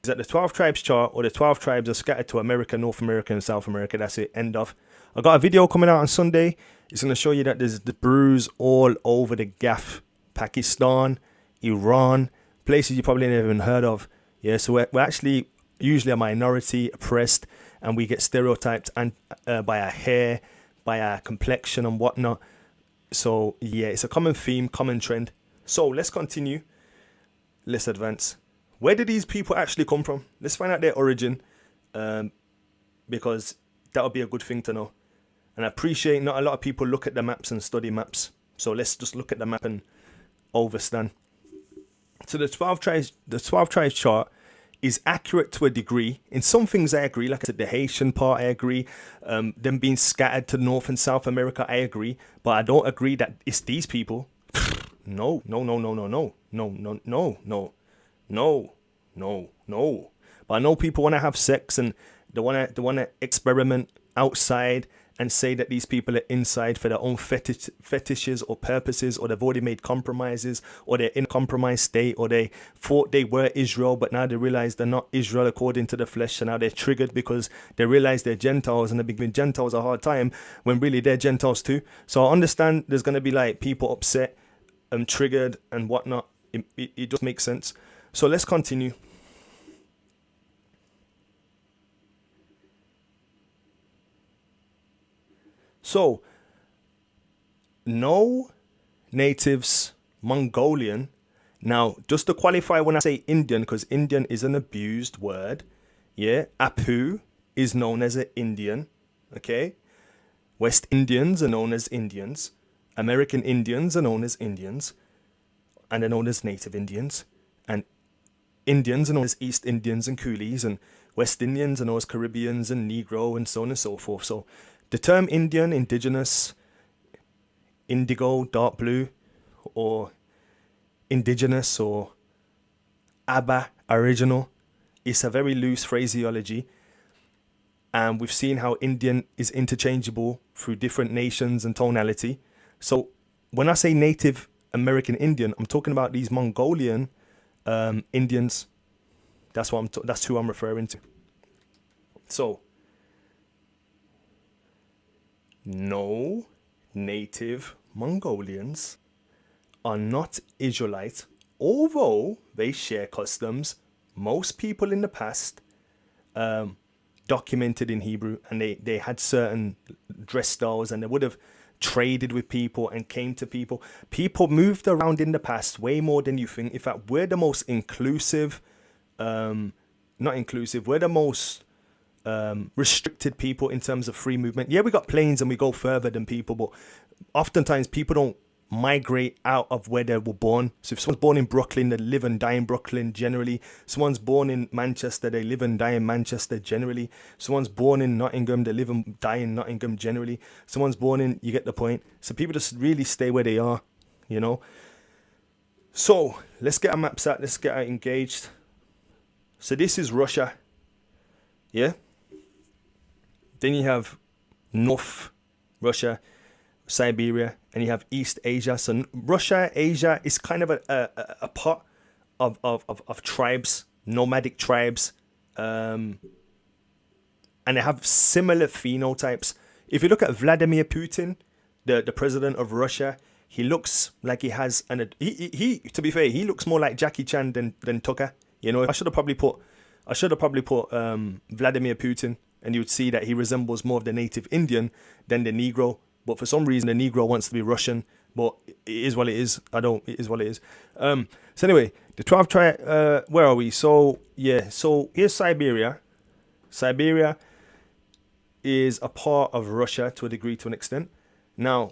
is that the 12 tribes chart or the 12 tribes are scattered to America, North America, and South America. That's it. End of. I got a video coming out on Sunday. It's going to show you that there's the bruise all over the gaff. Pakistan, Iran, places you probably never even heard of. Yeah, so we're actually usually a minority, oppressed, and we get stereotyped and by our hair, by our complexion and whatnot. So yeah, it's a common theme, common trend. So let's continue. Let's advance. Where did these people actually come from? Let's find out their origin, because that would be a good thing to know. And I appreciate not a lot of people look at the maps and study maps. So let's just look at the map and overstand. So the 12 tribes chart is accurate to a degree. In some things I agree, like I said, the Haitian part I agree. Them being scattered to North and South America, I agree. But I don't agree that it's these people. No. But I know people want to have sex and they want to experiment outside and say that these people are inside for their own fetishes or purposes, or they've already made compromises, or they're in a compromised state, or they thought they were Israel, but now they realize they're not Israel according to the flesh, so now they're triggered because they realize they're Gentiles and they're giving Gentiles a hard time when really they're Gentiles too. So I understand there's going to be like people upset and triggered and whatnot. It just makes sense. So let's continue. So, no natives, Mongolian, Now, just to qualify when I say Indian, because Indian is an abused word, yeah, Apu is known as an Indian, okay? West Indians are known as Indians. American Indians are known as Indians, and they're known as Native Indians. And Indians are known as East Indians and Coolies, and West Indians are known as Caribbeans and Negro, and so on and so forth. So the term Indian, indigenous, indigo, dark blue, or indigenous, or Abba, original, is a very loose phraseology. And we've seen how Indian is interchangeable through different nations and tonality. So when I say Native American Indian, I'm talking about these Mongolian Indians. That's who I'm referring to. So no, Native Mongolians are not Israelite, although they share customs. Most people in the past documented in Hebrew, and they had certain dress styles, and they would have traded with people and came to people. People moved around in the past way more than you think. In fact, we're the most inclusive, we're the most restricted people in terms of free movement. Yeah, we got planes and we go further than people, but oftentimes people don't migrate out of where they were born. So if someone's born in Brooklyn, they live and die in Brooklyn generally. Someone's born in Manchester, they live and die in Manchester generally. Someone's born in Nottingham, they live and die in Nottingham generally. Someone's born in, you get the point. So people just really stay where they are, you know. So let's get our maps out, let's get our engaged. So this is Russia, yeah. Then you have North Russia, Siberia, and you have East Asia. So Russia, Asia is kind of a pot of tribes, nomadic tribes, and they have similar phenotypes. If you look at Vladimir Putin, the president of Russia, he looks like he has he to be fair, he looks more like Jackie Chan than Tucker. You know, I should have probably put Vladimir Putin, and you would see that he resembles more of the native Indian than the Negro. But for some reason, the Negro wants to be Russian. But it is what it is. It is what it is. So anyway, the 12 tribe, where are we? So, yeah. So here's Siberia. Siberia is a part of Russia to a degree, to an extent. Now,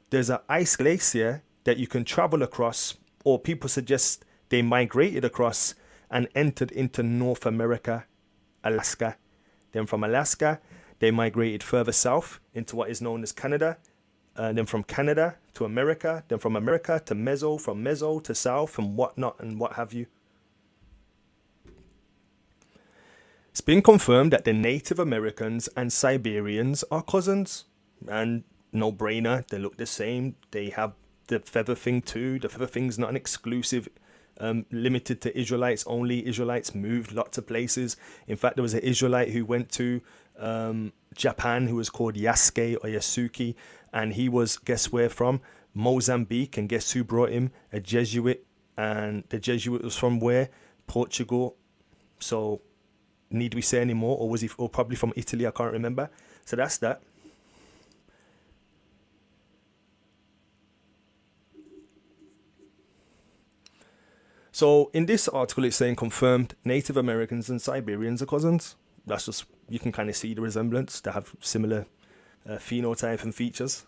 there's an ice glacier that you can travel across, or people suggest they migrated across and entered into North America, Alaska. Then from Alaska, they migrated further south into what is known as Canada. Then from Canada to America. Then from America to Meso. From Meso to South and whatnot and what have you. It's been confirmed that the Native Americans and Siberians are cousins. And no brainer, they look the same. They have the feather thing too. The feather thing's not an exclusive limited to Israelites only. Israelites moved lots of places. In fact, there was an Israelite who went to Japan who was called Yasuke or Yasuki, and he was, guess where from? Mozambique. And guess who brought him? A Jesuit. And the Jesuit was from where? Portugal. So need we say any more? Or was he probably from Italy? I can't remember. So that's that. So in this article, it's saying confirmed Native Americans and Siberians are cousins. That's just, you can kind of see the resemblance. They have similar phenotype and features.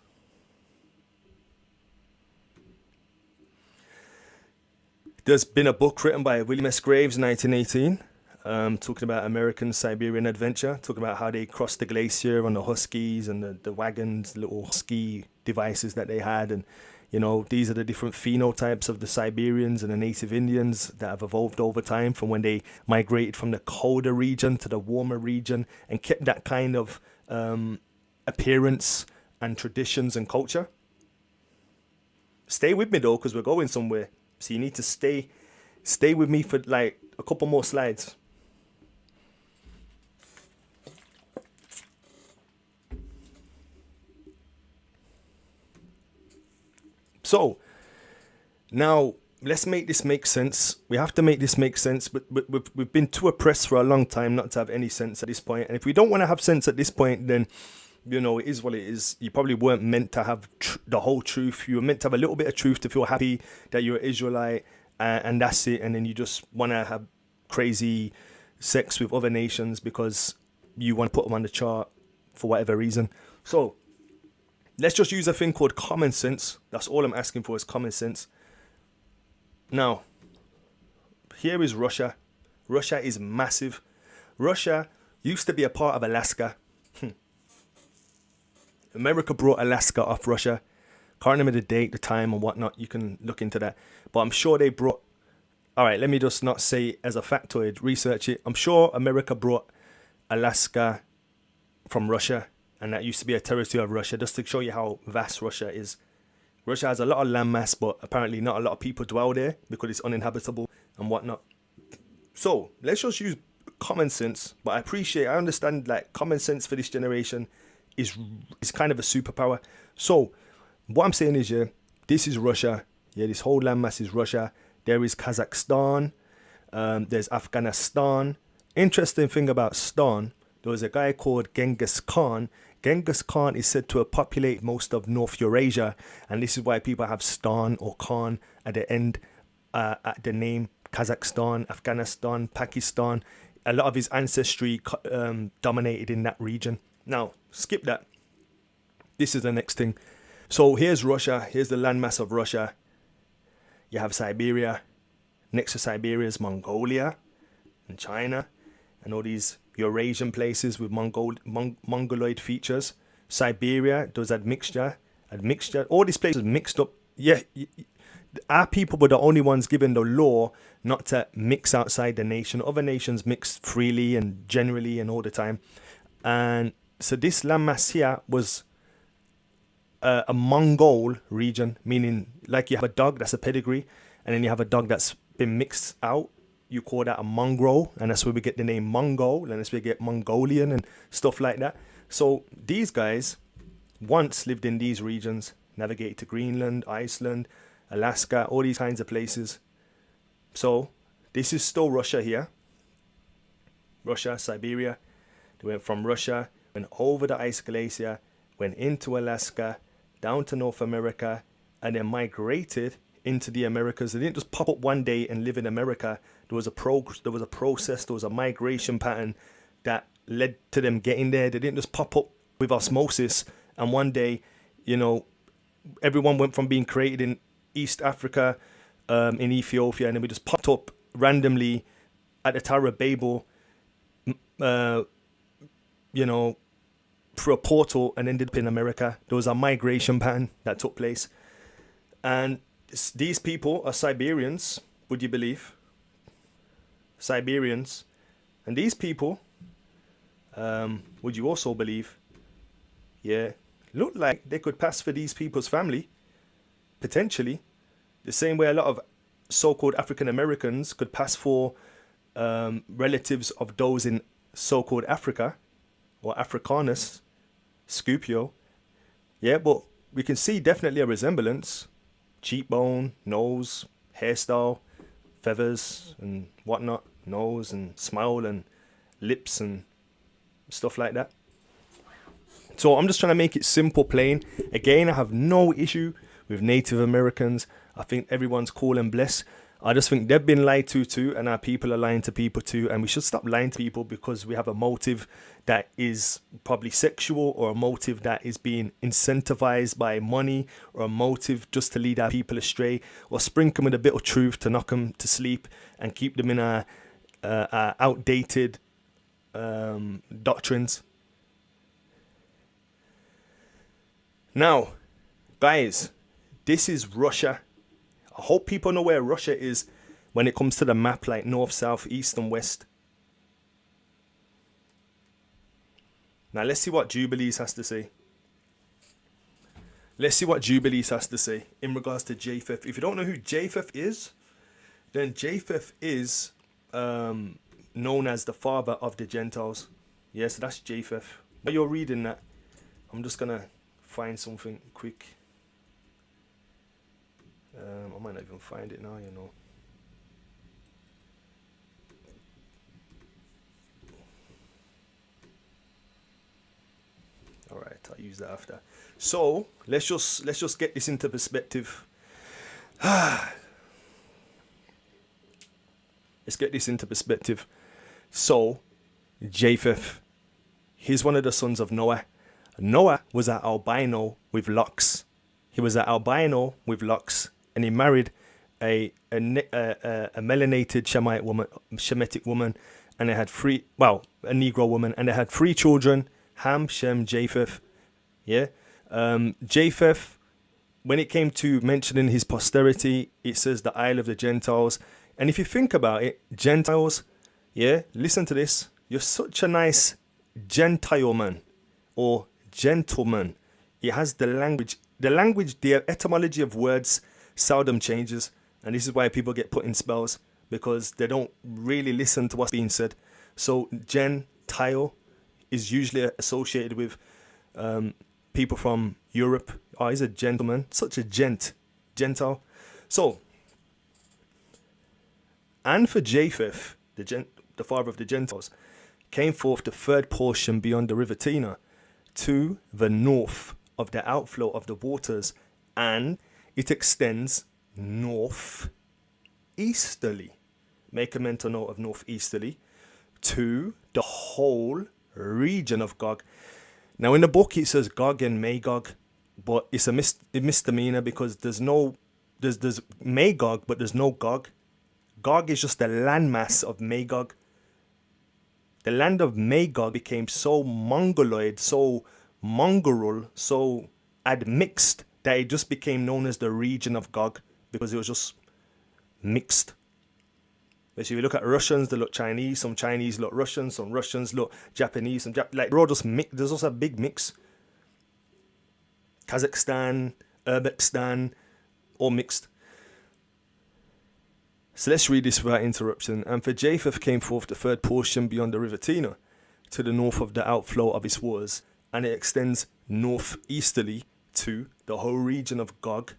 There's been a book written by William S. Graves in 1918, talking about American Siberian adventure, talking about how they crossed the glacier on the Huskies and the wagons, little ski devices that they had. And you know, these are the different phenotypes of the Siberians and the native Indians that have evolved over time from when they migrated from the colder region to the warmer region and kept that kind of appearance and traditions and culture. Stay with me though, because we're going somewhere. So you need to stay with me for like a couple more slides. So now let's make this make sense. We have to make this make sense. But we've been too oppressed for a long time not to have any sense at this point. And if we don't want to have sense at this point, then, you know, it is what it is. You probably weren't meant to have the whole truth. You were meant to have a little bit of truth to feel happy that you're an Israelite and that's it. And then you just want to have crazy sex with other nations because you want to put them on the chart for whatever reason. So let's just use a thing called common sense. That's all I'm asking for is common sense. Now, here is Russia. Russia is massive. Russia used to be a part of Alaska. America brought Alaska off Russia. Can't remember the date, the time, and whatnot. You can look into that. But I'm sure they brought... All right, let me just not say it as a factoid. Research it. I'm sure America brought Alaska from Russia. And that used to be a territory of Russia. Just to show you how vast Russia is. Russia has a lot of landmass, but apparently not a lot of people dwell there because it's uninhabitable and whatnot. So let's just use common sense. But I understand like common sense for this generation is kind of a superpower. So what I'm saying is, yeah, this is Russia. Yeah, this whole landmass is Russia. There is Kazakhstan. There's Afghanistan. Interesting thing about Stan, there was a guy called Genghis Khan. Genghis Khan is said to have populated most of North Eurasia, and this is why people have Stan or Khan at the end, at the name. Kazakhstan, Afghanistan, Pakistan. A lot of his ancestry dominated in that region. Now, skip that. This is the next thing. So here's Russia. Here's the landmass of Russia. You have Siberia. Next to Siberia is Mongolia and China and all these Eurasian places with Mongoloid features. Siberia does admixture. All these places mixed up. Yeah, our people were the only ones given the law not to mix outside the nation. Other nations mix freely and generally and all the time. And so this landmass here was a Mongol region, meaning like you have a dog, that's a pedigree, and then you have a dog that's been mixed out. You call that a mongrel, and that's where we get the name Mongol, and that's where we get Mongolian and stuff like that. So these guys once lived in these regions, navigated to Greenland, Iceland, Alaska, all these kinds of places. So this is still Russia here. Russia, Siberia. They went from Russia, went over the ice glacier, went into Alaska, down to North America, and then migrated into the Americas. They didn't just pop up one day and live in America. There was a process, there was a migration pattern that led to them getting there. They didn't just pop up with osmosis and one day, you know, everyone went from being created in East Africa, in Ethiopia, and then we just popped up randomly at the Tower of Babel, you know, through a portal and ended up in America. There was a migration pattern that took place. And these people are Siberians, would you believe? Siberians. And these people, would you also believe, yeah, look like they could pass for these people's family, potentially. The same way a lot of so-called African Americans could pass for relatives of those in so-called Africa, or Africanus, Scipio. Yeah, but we can see definitely a resemblance. Cheekbone, nose, hairstyle, feathers and whatnot, nose and smile and lips and stuff like that. So I'm just trying to make it simple, plain. Again, I have no issue with Native Americans. I think everyone's cool and blessed. I just think they've been lied to too, and our people are lying to people too, and we should stop lying to people because we have a motive that is probably sexual, or a motive that is being incentivized by money, or a motive just to lead our people astray, or sprinkle them with a bit of truth to knock them to sleep and keep them in our outdated doctrines. Now, guys, this is Russia. I hope people know where Russia is when it comes to the map, like north, south, east, and west. Now, let's see what Jubilees has to say. Let's see what Jubilees has to say in regards to Japheth. If you don't know who Japheth is, then Japheth is known as the father of the Gentiles. Yes, that's Japheth. While you're reading that, I'm just going to find something quick. I might not even find it now, you know. All right, I'll use that after. So let's just get this into perspective. Let's get this into perspective. So, Japheth, he's one of the sons of Noah. Noah was an albino with locks. He was an albino with locks, and he married a melanated Shemitic woman, and they had a Negro woman, and they had 3 children: Ham, Shem, Japheth. Yeah, Japheth. When it came to mentioning his posterity, it says the Isle of the Gentiles. And if you think about it, Gentiles, yeah, listen to this. You're such a nice Gentile man or gentleman. It has the language, the etymology of words seldom changes. And this is why people get put in spells, because they don't really listen to what's being said. So Gentile is usually associated with people from Europe. Oh, he's a gentleman, such a Gentile. So, and for Japheth, the father of the Gentiles, came forth the third portion beyond the river Tina, to the north of the outflow of the waters, and it extends northeasterly. Make a mental note of northeasterly, to the whole region of Gog. Now in the book it says Gog and Magog, but it's a misdemeanor, because there's Magog, but there's no Gog. Gog is just the landmass of Magog. The land of Magog became so mongoloid, so mongrel, so admixed, that it just became known as the region of Gog, because it was just mixed. But if you look at Russians, they look Chinese. Some Chinese look Russian. Some Russians look Japanese. Like, they're all just mixed. There's also a big mix. Kazakhstan, Uzbekistan, all mixed. So let's read this without interruption. And for Japheth came forth the third portion beyond the river Tina, to the north of the outflow of its waters, and it extends northeasterly to the whole region of Gog,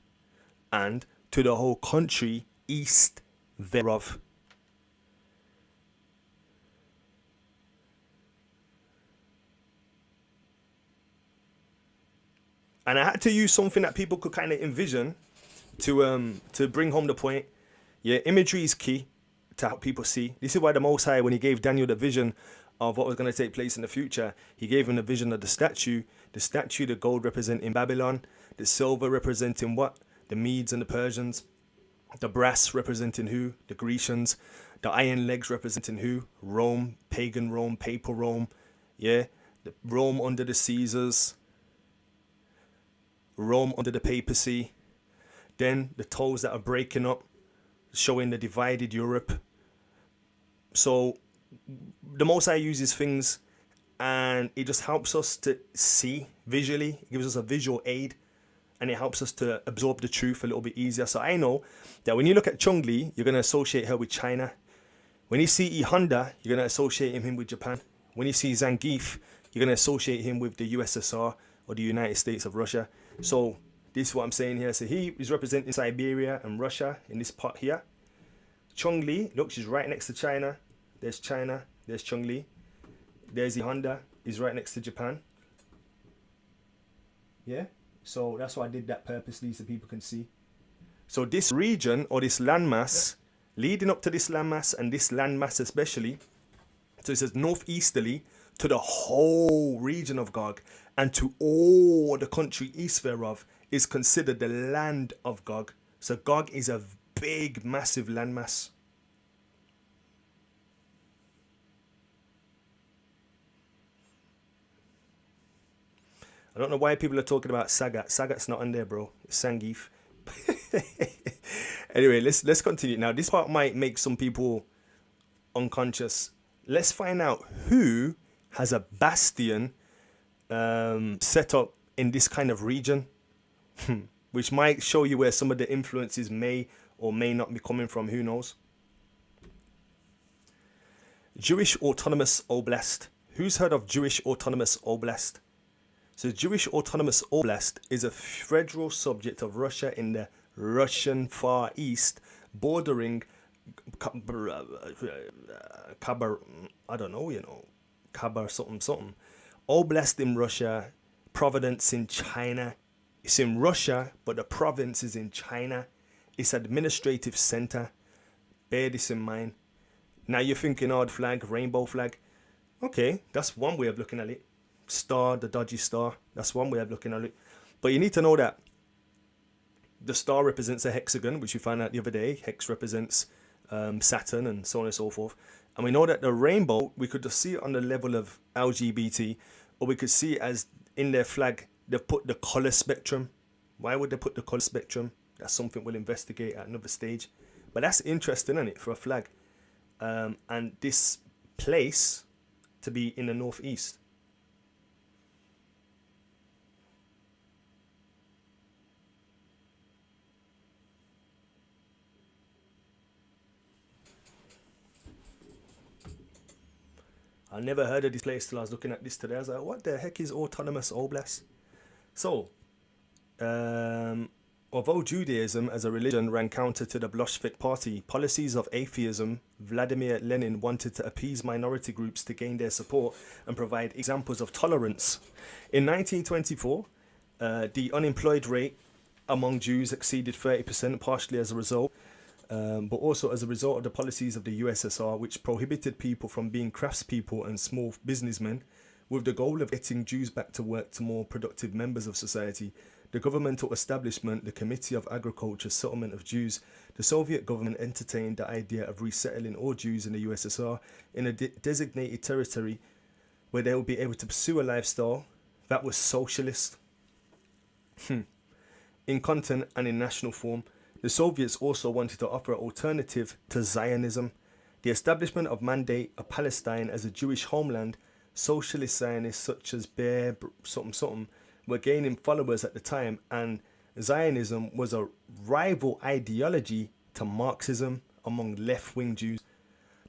and to the whole country east thereof. And I had to use something that people could kind of envision to bring home the point. Yeah, imagery is key to help people see. This is why the Most High, when he gave Daniel the vision of what was going to take place in the future, he gave him the vision of the statue, the gold representing Babylon, the silver representing what? The Medes and the Persians, the brass representing who? The Grecians, the iron legs representing who? Rome, pagan Rome, papal Rome, yeah, the Rome under the Caesars, Rome under the papacy, then the toes that are breaking up, showing the divided Europe. So the Most High uses things, and it just helps us to see visually. It gives us a visual aid, and it helps us to absorb the truth a little bit easier. So I know that when you look at Chun-Li, you're going to associate her with China. When you see E Honda, you're going to associate him with Japan. When you see Zangief, you're going to associate him with the USSR or the United States of Russia. So this is what I'm saying here. So he is representing Siberia and Russia in this part here. Chun-Li, look, she's right next to China. There's China. There's Chun-Li. There's E Honda. He's right next to Japan. Yeah. So that's why I did that purposely, so people can see. So this region, or this landmass, leading up to this landmass, and this landmass especially, so it says northeasterly to the whole region of Gog, and to all the country east thereof, is considered the land of Gog. So Gog is a big, massive landmass. I don't know why people are talking about Sagat. Sagat's not on there, bro. It's Zangief. Anyway, let's continue. Now, this part might make some people unconscious. Let's find out who has a bastion set up in this kind of region, which might show you where some of the influences may or may not be coming from. Who knows? Jewish Autonomous Oblast. Who's heard of Jewish Autonomous Oblast? So Jewish Autonomous Oblast is a federal subject of Russia in the Russian Far East, bordering Khabar, I don't know, Khabar something. Oblast in Russia, province in China. It's in Russia, but the province is in China. Its administrative center, bear this in mind, Now you're thinking, oh, the flag, rainbow flag. Okay, that's one way of looking at it. Star, the dodgy star. That's one way of looking at it. But you need to know that the star represents a hexagon, which we found out the other day. Hex represents Saturn and so on and so forth. And we know that the rainbow, we could just see it on the level of LGBT, or we could see it as in their flag, they've put the color spectrum. Why would they put the color spectrum? That's something we'll investigate at another stage. But that's interesting, isn't it, for a flag? And this place to be in the northeast. I never heard of this place till I was looking at this today. I was like, what the heck is autonomous oblast? So, although Judaism as a religion ran counter to the Bolshevik party policies of atheism, Vladimir Lenin wanted to appease minority groups to gain their support and provide examples of tolerance. In 1924, the unemployed rate among Jews exceeded 30%, partially as a result, but also as a result of the policies of the USSR, which prohibited people from being craftspeople and small businessmen, with the goal of getting Jews back to work to more productive members of society. The governmental establishment, the Committee of Agriculture Settlement of Jews, the Soviet government entertained the idea of resettling all Jews in the USSR in a designated territory where they would be able to pursue a lifestyle that was socialist in content and in national form. The Soviets also wanted to offer an alternative to Zionism. The establishment of mandate of Palestine as a Jewish homeland, socialist Zionists such as Bear something were gaining followers at the time, and Zionism was a rival ideology to Marxism among left-wing Jews.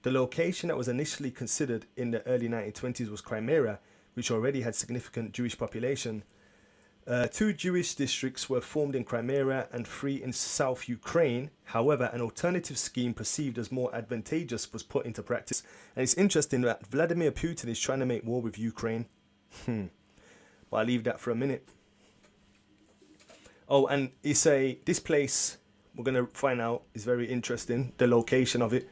The location that was initially considered in the early 1920s was Crimea, which already had significant Jewish population. 2 Jewish districts were formed in Crimea and 3 in South Ukraine. However, an alternative scheme perceived as more advantageous was put into practice. And it's interesting that Vladimir Putin is trying to make war with Ukraine. But I'll leave that for a minute. Oh, and this place, we're going to find out, is very interesting, the location of it.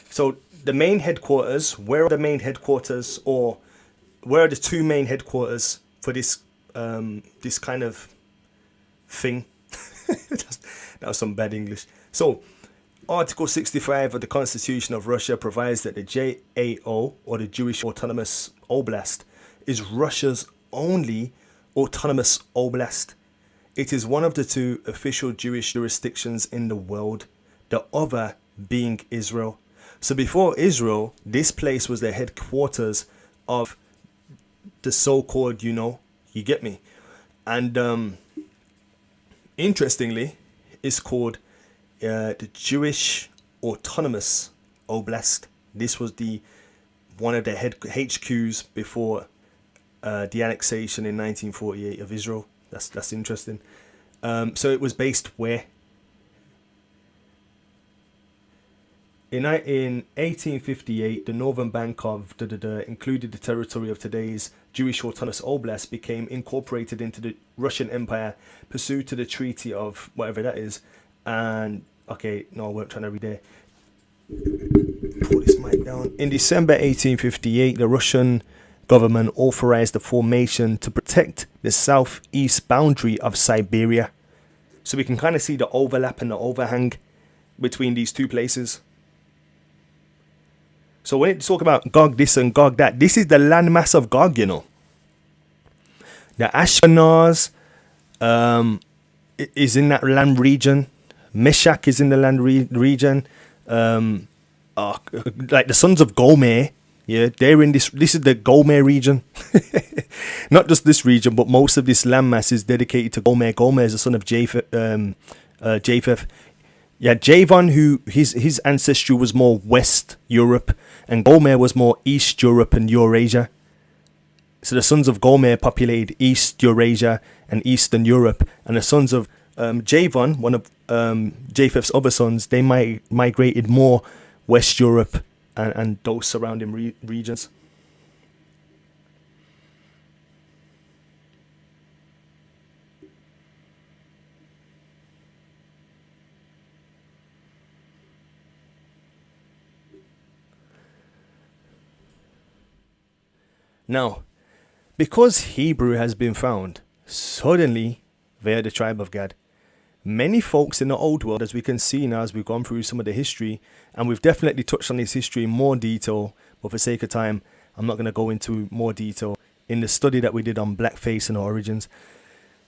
So the main headquarters, where are the main headquarters, or where are the 2 main headquarters for this this kind of thing? That was some bad English. So Article 65 of the Constitution of Russia provides that the JAO, or the Jewish Autonomous Oblast, is Russia's only autonomous oblast. It is one of the 2 official Jewish jurisdictions in the world, the other being Israel. So before Israel, this place was the headquarters of the so-called, you get me. And interestingly, it's called the Jewish Autonomous Oblast. This was one of the HQs before the annexation in 1948 of Israel. That's interesting. So it was based where? In 1858, the northern bank of included the territory of today's Jewish Autonomous Oblast, became incorporated into the Russian Empire, pursuant to the Treaty of whatever that is. And okay, no, I weren't trying to read there. Pull this mic down. In December 1858, the Russian government authorized the formation to protect the southeast boundary of Siberia. So we can kind of see the overlap and the overhang between these 2 places. So when it talk about Gog this and Gog that, this is the landmass of Gog, The Ashkenaz is in that land region. Meshach is in the land region. Like the sons of Gomer, they're in this is the Gomer region. Not just this region, but most of this landmass is dedicated to Gomer. Gomer is the son of Japheth. Yeah, Javan, who his ancestry was more West Europe, and Gomer was more East Europe and Eurasia. So the sons of Gomer populated East Eurasia and Eastern Europe, and the sons of Javan, one of Japheth's other sons, they migrated more West Europe and those surrounding regions. Now, because Hebrew has been found, suddenly they are the tribe of Gad. Many folks in the old world, as we can see now as we've gone through some of the history, and we've definitely touched on this history in more detail, but for sake of time, I'm not going to go into more detail in the study that we did on blackface and origins.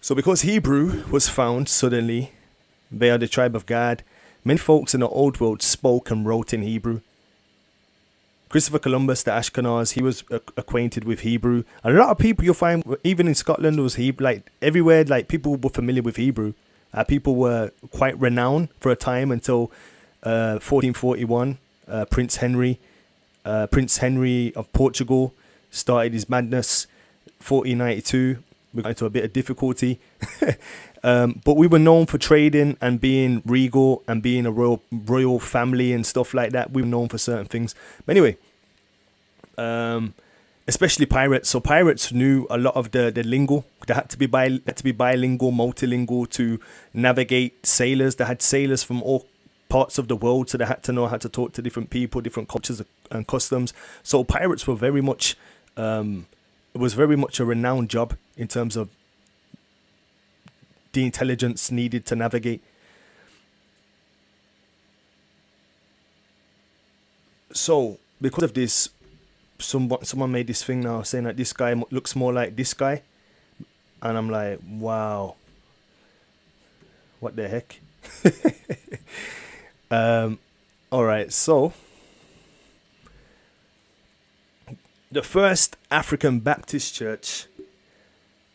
So because Hebrew was found suddenly, they are the tribe of Gad. Many folks in the old world spoke and wrote in Hebrew. Christopher Columbus, the Ashkenaz, he was acquainted with Hebrew. A lot of people you'll find, even in Scotland, was Hebrew. Like everywhere, like people were familiar with Hebrew. People were quite renowned for a time until 1441. Prince Henry of Portugal started his madness. 1492, we got into a bit of difficulty. But we were known for trading and being regal and being a royal family and stuff like that. We were known for certain things. But anyway, especially pirates. So pirates knew a lot of the lingo. They had to be bilingual, multilingual to navigate sailors. They had sailors from all parts of the world, so they had to know how to talk to different people, different cultures and customs. So pirates were very much, it was very much a renowned job in terms of the intelligence needed to navigate. So because of this, someone made this thing now saying that this guy looks more like this guy, and I'm like, wow, what the heck? All right, so the first African Baptist church,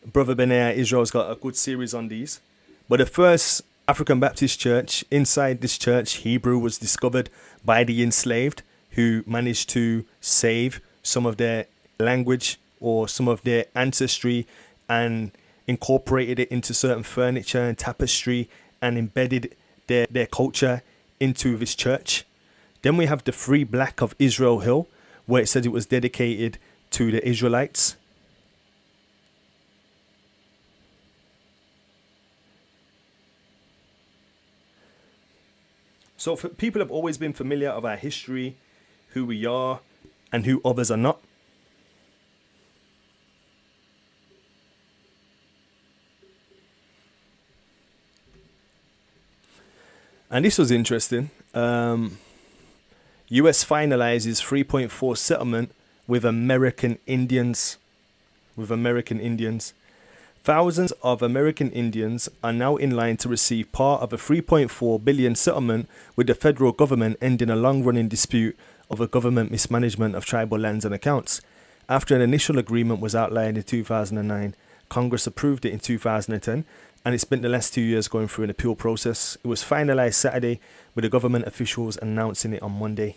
Brother Benaiah Israel's got a good series on these, but the first African Baptist church, inside this church, Hebrew was discovered by the enslaved, who managed to save some of their language or some of their ancestry and incorporated it into certain furniture and tapestry and embedded their culture into this church. Then we have the Free Black of Israel Hill, where it says it was dedicated to the Israelites. So people have always been familiar of our history, who we are, and who others are not. And this was interesting. US finalizes 3.4 settlement with American Indians. Thousands of American Indians are now in line to receive part of a 3.4 billion settlement with the federal government, ending a long-running dispute over government mismanagement of tribal lands and accounts. After an initial agreement was outlined in 2009, Congress approved it in 2010, and it spent the last 2 years going through an appeal process. It was finalized Saturday, with the government officials announcing it on Monday.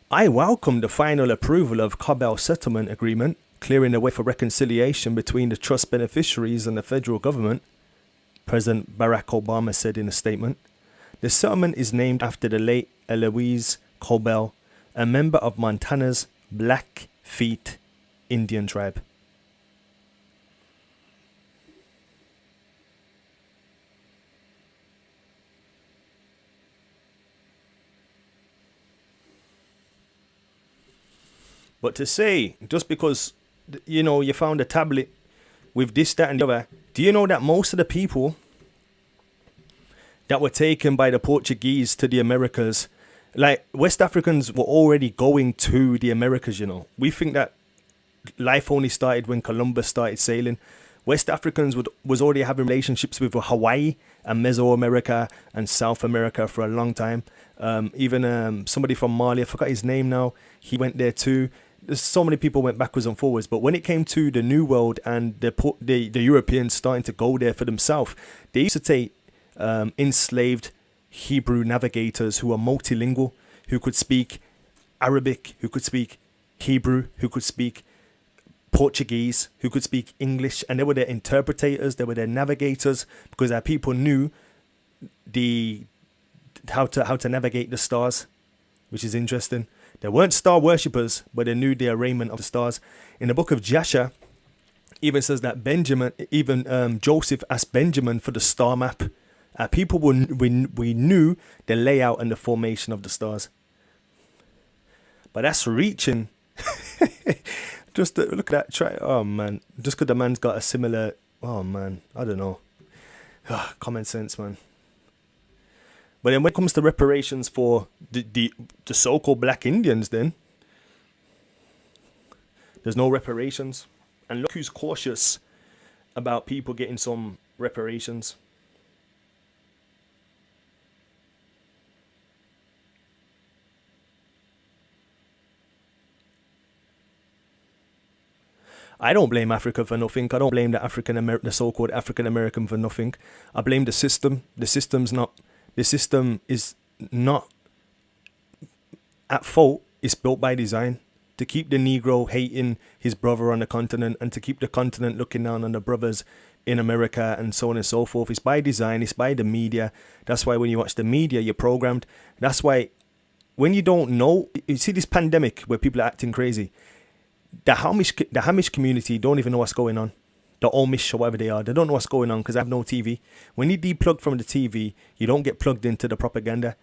I welcome the final approval of Mikha'el settlement agreement, clearing the way for reconciliation between the trust beneficiaries and the federal government, President Barack Obama said in a statement. The settlement is named after the late Eloise Mikha'el, a member of Montana's Blackfeet Indian tribe. But to say, just because, you found a tablet with this, that, and the other, do you know that most of the people that were taken by the Portuguese to the Americas, like West Africans were already going to the Americas, We think that life only started when Columbus started sailing. West Africans was already having relationships with Hawaii and Mesoamerica and South America for a long time. Even somebody from Mali, I forgot his name now, he went there too. There's so many people went backwards and forwards, but when it came to the New World and the Europeans starting to go there for themselves, they used to take enslaved Hebrew navigators who are multilingual, who could speak Arabic, who could speak Hebrew, who could speak Portuguese, who could speak English, and they were their interpreters, they were their navigators, because our people knew how to navigate the stars, which is interesting. They weren't star worshippers, but they knew the arraignment of the stars. In the book of Jasher, even says that Joseph asked Benjamin for the star map. People we knew the layout and the formation of the stars. But that's reaching. Just look at that try. Oh man, just because the man's got a similar. Oh man, I don't know. Common sense, man. But then when it comes to reparations for the so-called black Indians, then there's no reparations. And look who's cautious about people getting some reparations. I don't blame Africa for nothing. I don't blame the so-called African American for nothing. I blame the system. The system is not at fault. It's built by design to keep the Negro hating his brother on the continent and to keep the continent looking down on the brothers in America and so on and so forth. It's by design. It's by the media. That's why when you watch the media, you're programmed. That's why when you don't know, you see this pandemic where people are acting crazy. The Hamish community don't even know what's going on. The Amish or whatever they are, they don't know what's going on because they have no TV. When you deplug from the TV, you don't get plugged into the propaganda.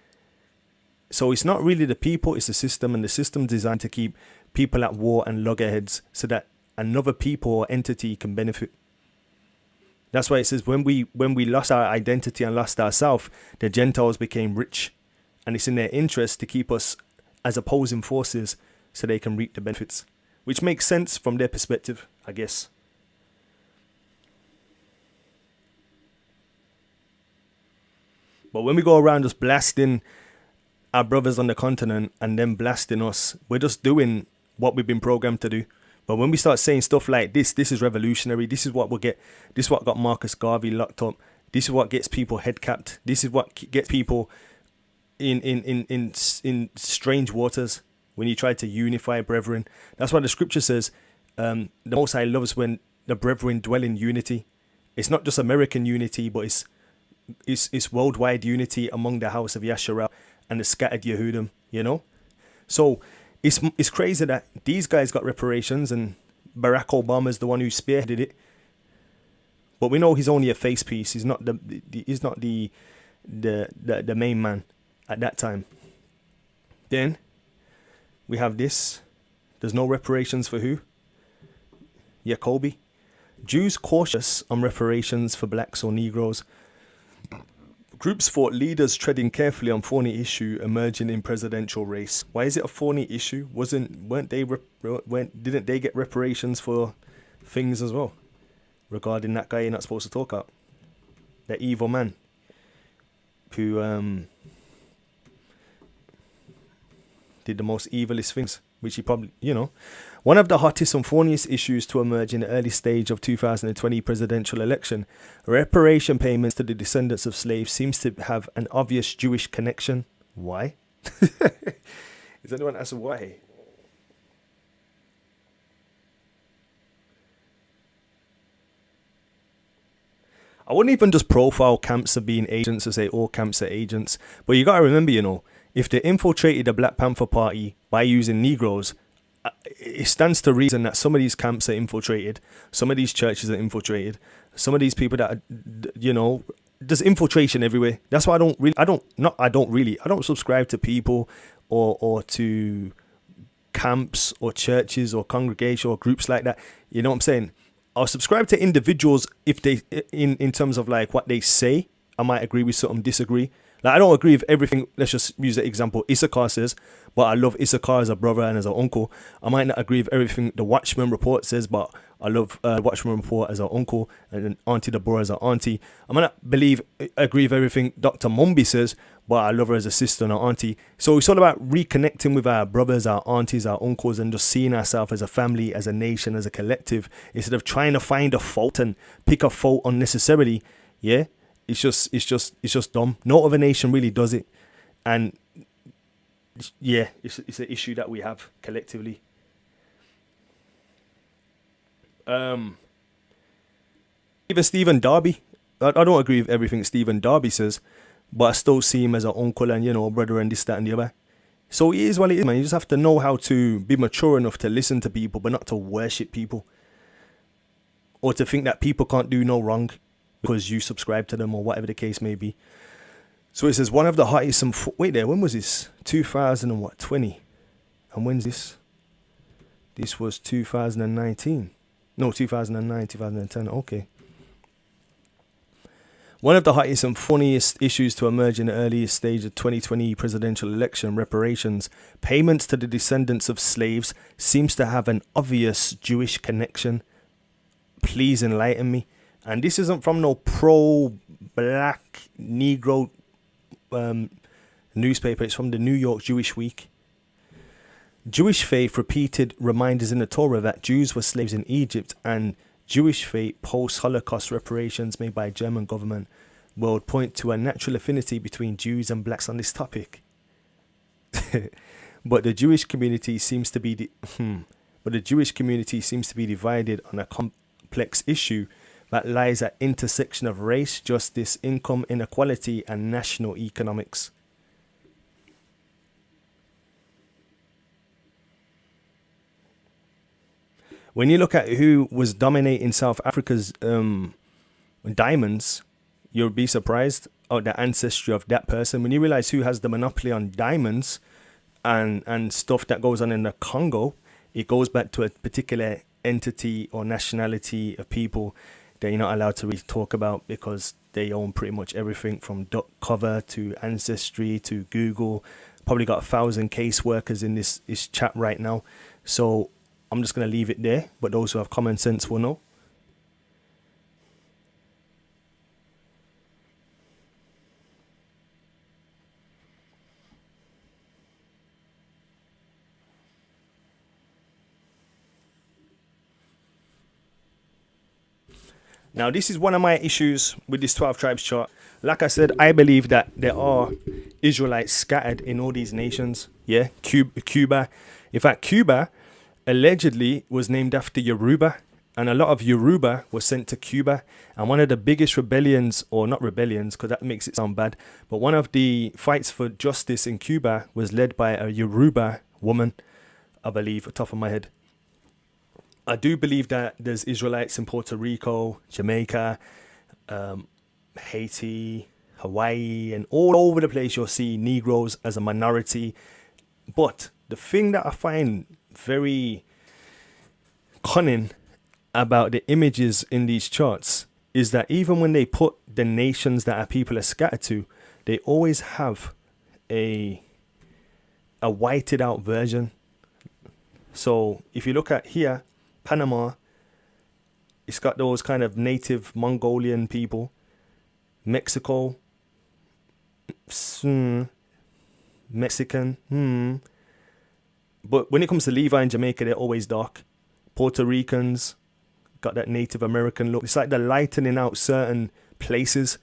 So it's not really the people, it's the system, and the system's designed to keep people at war and loggerheads so that another people or entity can benefit. That's why it says when we lost our identity and lost ourselves, the Gentiles became rich, and it's in their interest to keep us as opposing forces so they can reap the benefits. Which makes sense from their perspective, I guess. But when we go around just blasting our brothers on the continent and then blasting us, we're just doing what we've been programmed to do. But when we start saying stuff like this is revolutionary, this is what we'll get, this is what got Marcus Garvey locked up, this is what gets people head capped, this is what gets people in strange waters. When you try to unify brethren, that's why the scripture says the Most High loves when the brethren dwell in unity. It's not just American unity, but it's worldwide unity among the house of Yasharah and the scattered Yehudim, you know? So it's crazy that these guys got reparations and Barack Obama's the one who spearheaded it. But we know he's only a face piece. He's not the main man at that time. Then we have this. There's no reparations for who? Jacoby. Jews cautious on reparations for blacks or Negroes. Groups fought leaders treading carefully on thorny issue emerging in presidential race. Why is it a thorny issue? Didn't they get reparations for things as well? Regarding that guy you're not supposed to talk about. That evil man. Who did the most evilest things, which he probably, One of the hottest and thorniest issues to emerge in the early stage of 2020 presidential election, reparation payments to the descendants of slaves seems to have an obvious Jewish connection. Why? Is anyone asking why? I wouldn't even just profile camps of being agents or say all camps are agents, but you got to remember, if they infiltrated the Black Panther Party by using Negroes, it stands to reason that some of these camps are infiltrated, some of these churches are infiltrated, some of these people that are, there's infiltration everywhere. That's why I don't subscribe to people or to camps or churches or congregation or groups like that. You know what I'm saying? I'll subscribe to individuals if they, in terms of like what they say, I might agree with something, disagree. Like, I don't agree with everything. Let's just use the example Issachar says, but I love Issachar as a brother and as an uncle. I might not agree with everything the Watchman Report says, but I love Watchman Report as an uncle and then Auntie Deborah as an auntie. I might not agree with everything Dr. Mumby says, but I love her as a sister and an auntie. So it's all about reconnecting with our brothers, our aunties, our uncles, and just seeing ourselves as a family, as a nation, as a collective, instead of trying to find a fault and pick a fault unnecessarily. Yeah. It's just dumb. No other nation really does it, and yeah, it's an issue that we have collectively. Even Stephen Darby, I don't agree with everything Stephen Darby says, but I still see him as an uncle and brother and this, that, and the other. So it is what it is, man. You just have to know how to be mature enough to listen to people, but not to worship people, or to think that people can't do no wrong because you subscribe to them or whatever the case may be. So it says one of the hottest when was this? 2020. And when's this? This was 2019. No, 2009, 2010. Okay. One of the hottest and funniest issues to emerge in the earliest stage of 2020 presidential election, reparations, payments to the descendants of slaves, seems to have an obvious Jewish connection. Please enlighten me. And this isn't from no pro-black Negro newspaper. It's from the New York Jewish Week. Jewish faith repeated reminders in the Torah that Jews were slaves in Egypt, and Jewish faith post-Holocaust reparations made by German government would point to a natural affinity between Jews and blacks on this topic. But the Jewish community seems to be divided on a complex issue that lies at intersection of race, justice, income inequality, and national economics. When you look at who was dominating South Africa's diamonds, you'll be surprised at the ancestry of that person. When you realize who has the monopoly on diamonds and stuff that goes on in the Congo, it goes back to a particular entity or nationality of people that you're not allowed to really talk about, because they own pretty much everything from duck cover to ancestry to Google. Probably got 1,000 caseworkers in this chat right now. So I'm just going to leave it there, but those who have common sense will know. Now, this is one of my issues with this 12 tribes chart. Like I said, I believe that there are Israelites scattered in all these nations. Yeah, Cuba. In fact, Cuba allegedly was named after Yoruba, and a lot of Yoruba was sent to Cuba. And one of the biggest rebellions, or not rebellions, because that makes it sound bad, but one of the fights for justice in Cuba was led by a Yoruba woman, I believe, off the top of my head. I do believe that there's Israelites in Puerto Rico, Jamaica, Haiti, Hawaii, and all over the place you'll see Negroes as a minority. But the thing that I find very cunning about the images in these charts is that even when they put the nations that our people are scattered to, they always have a whited out version. So if you look at here, Panama, it's got those kind of native Mongolian people. Mexico, Mexican, But when it comes to Levi and Jamaica, they're always dark. Puerto Ricans got that Native American look. It's like they're lightening out certain places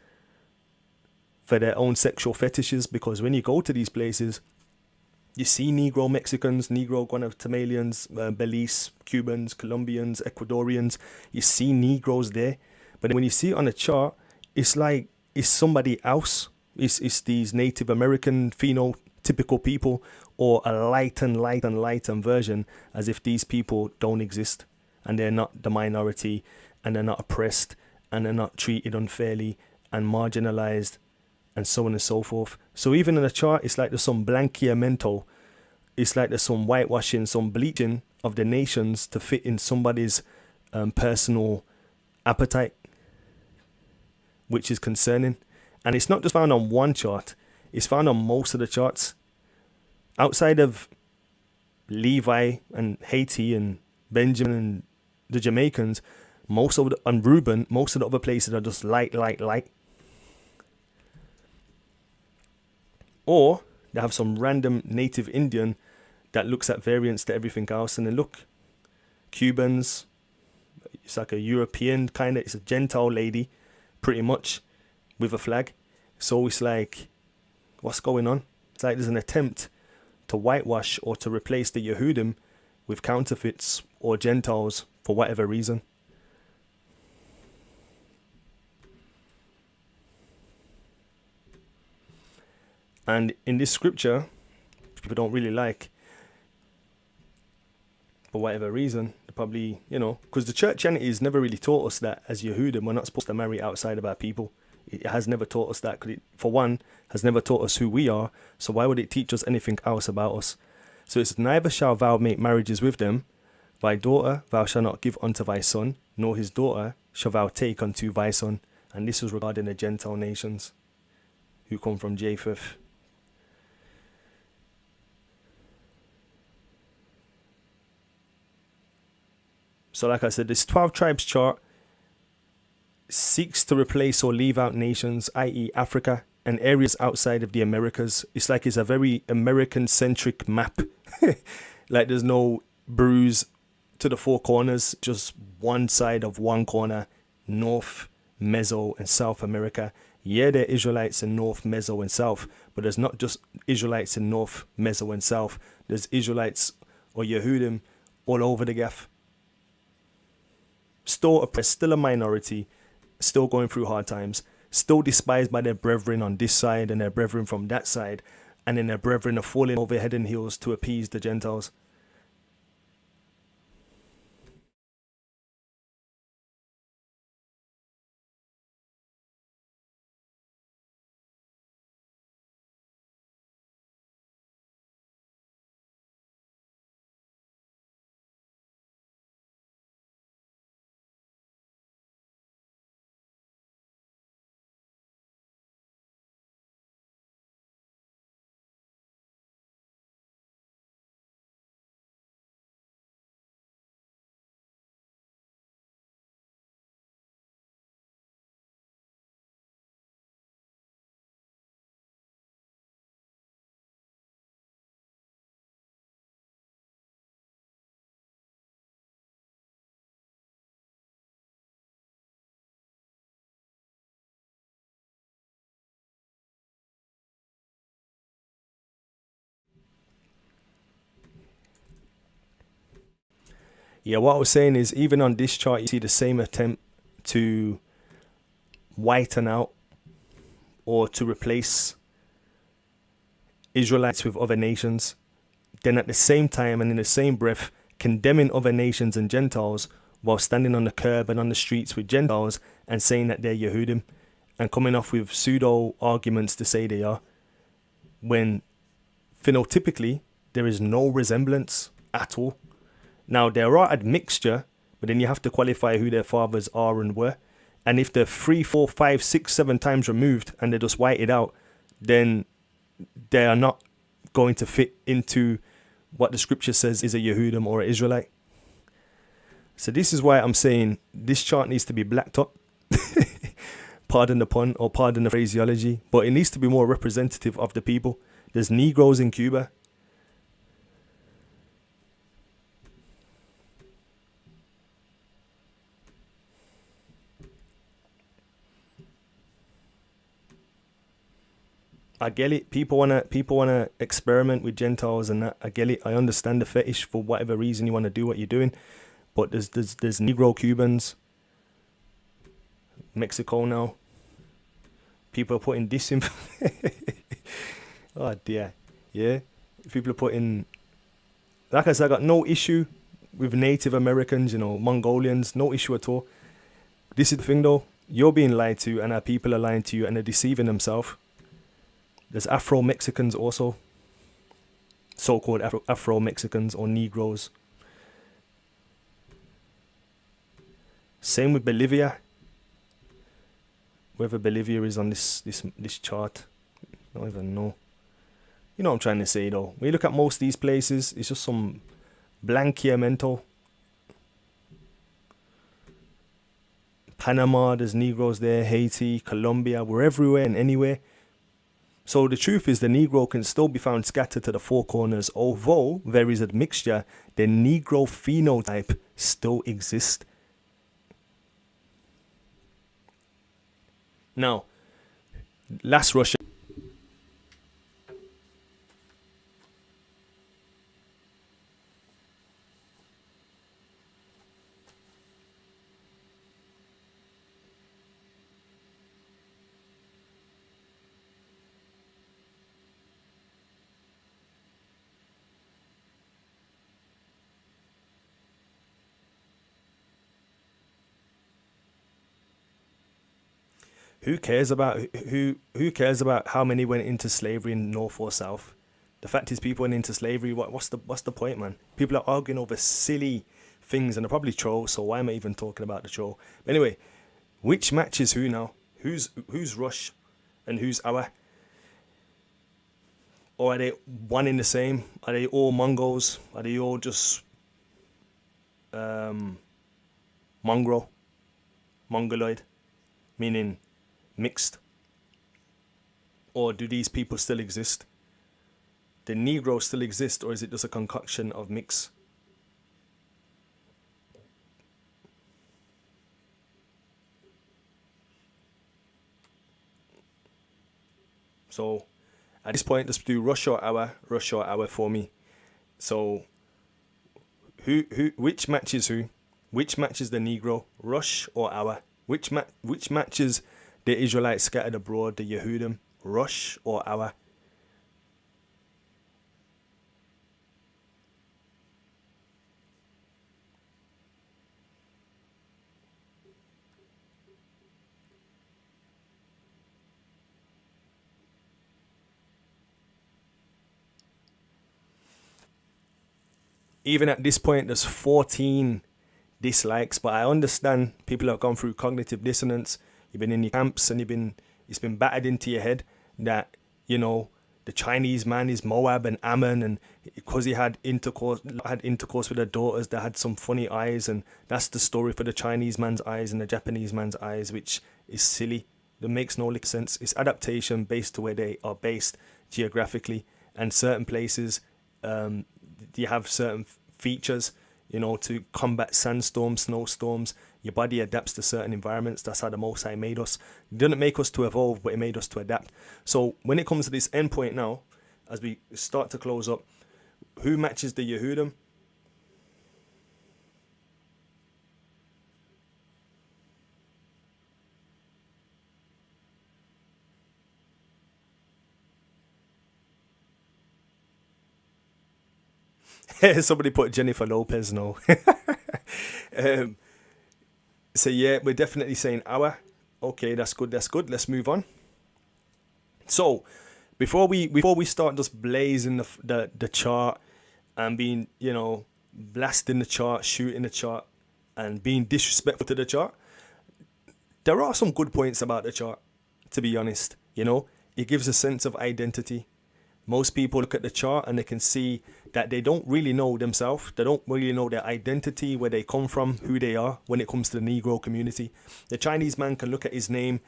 for their own sexual fetishes, because when you go to these places, you see Negro Mexicans, Negro Guatemalans, Belize, Cubans, Colombians, Ecuadorians. You see Negroes there. But when you see it on a chart, it's like it's somebody else. It's these Native American phenotypical people, or a lightened version, as if these people don't exist and they're not the minority and they're not oppressed and they're not treated unfairly and marginalized and so on and so forth. So even in the chart, it's like there's some blanqueamiento. It's like there's some whitewashing, some bleaching of the nations to fit in somebody's personal appetite, which is concerning. And it's not just found on one chart. It's found on most of the charts. Outside of Levi and Haiti and Benjamin and the Jamaicans, and Reuben, most of the other places are just light. Or they have some random native Indian that looks at variants to everything else. And then look, Cubans, it's like a European kind of, it's a Gentile lady, pretty much, with a flag. So it's like, what's going on? It's like there's an attempt to whitewash or to replace the Yehudim with counterfeits or Gentiles for whatever reason. And in this scripture, people don't really like, for whatever reason, probably, because the churchianity has never really taught us that as Yehudim, we're not supposed to marry outside of our people. It has never taught us that, because it, for one, has never taught us who we are. So why would it teach us anything else about us? So it's neither shall thou make marriages with them. Thy daughter thou shalt not give unto thy son, nor his daughter shall thou take unto thy son. And this was regarding the Gentile nations who come from Japheth. So like I said, this 12 tribes chart seeks to replace or leave out nations, i.e. Africa, and areas outside of the Americas. It's like it's a very American-centric map. Like there's no bruise to the four corners, just one side of one corner, North, Meso, and South America. Yeah, there are Israelites in North, Meso, and South, but there's not just Israelites in North, Meso, and South. There's Israelites or Yehudim all over the gaff. Still oppressed, still a minority, still going through hard times, still despised by their brethren on this side and their brethren from that side, and then their brethren are falling over head and heels to appease the Gentiles. Yeah, what I was saying is, even on this chart, you see the same attempt to whiten out or to replace Israelites with other nations. Then at the same time and in the same breath, condemning other nations and Gentiles while standing on the curb and on the streets with Gentiles and saying that they're Yehudim and coming off with pseudo arguments to say they are, when phenotypically there is no resemblance at all. Now, there are admixture, but then you have to qualify who their fathers are and were. And if they're 3, 4, 5, 6, 7 times removed and they're just whited out, then they are not going to fit into what the scripture says is a Yehudim or an Israelite. So this is why I'm saying this chart needs to be blacked up. Pardon the pun or pardon the phraseology, but it needs to be more representative of the people. There's Negroes in Cuba. I get it. People wanna experiment with Gentiles and that. I get it. I understand the fetish for whatever reason you want to do what you're doing. But there's Negro Cubans, Mexico now. People are putting this in. Oh dear. Yeah. People are putting. Like I said, I got no issue with Native Americans, Mongolians, no issue at all. This is the thing though. You're being lied to, and our people are lying to you, and they're deceiving themselves. There's Afro-Mexicans also. So-called Afro-Mexicans or Negroes. Same with Bolivia. Whether Bolivia is on this chart, I don't even know. You know what I'm trying to say though. When you look at most of these places, it's just some blanqueamiento. Panama, there's Negroes there. Haiti, Colombia, we're everywhere and anywhere. So the truth is the Negro can still be found scattered to the four corners. Although there is admixture, the Negro phenotype still exists. Now, last Russia. Who cares about how many went into slavery in North or South? The fact is, people went into slavery. What's the point, man? People are arguing over silly things, and they're probably trolls. So why am I even talking about the troll? But anyway, which matches who now? Who's Rush, and who's our? Or are they one in the same? Are they all Mongols? Are they all just Mongoloid, meaning mixed? Or do these people still exist? The Negro still exist, or is it just a concoction of mix? So at this point, let's do rush or hour for me. So which matches who? Which matches the Negro, Rush or hour? Which matches the Israelites scattered abroad, the Yehudim, Rush or hour? Even at this point, there's 14 dislikes, but I understand people have gone through cognitive dissonance. You've been in your camps, and it's been battered into your head that, you know, the Chinese man is Moab and Ammon, and because he had intercourse with their daughters that had some funny eyes, and that's the story for the Chinese man's eyes and the Japanese man's eyes, which is silly. That makes no sense. It's adaptation based to where they are based geographically, and certain places you have certain features, you know, to combat sandstorms, snowstorms. Your body adapts to certain environments. That's how the Most High made us. He didn't make us to evolve, but he made us to adapt. So when it comes to this end point now, as we start to close up, who matches the Yehudim? Somebody put Jennifer Lopez, no. So yeah, we're definitely saying our. Okay, that's good. Let's move on. So before we start just blazing the chart and being, you know, blasting the chart, shooting the chart, and being disrespectful to the chart, there are some good points about the chart, to be honest. You know, it gives a sense of identity. Most people look at the chart and they can see that they don't really know themselves. They don't really know their identity, where they come from, who they are when it comes to the Negro community. The Chinese man can look at his name,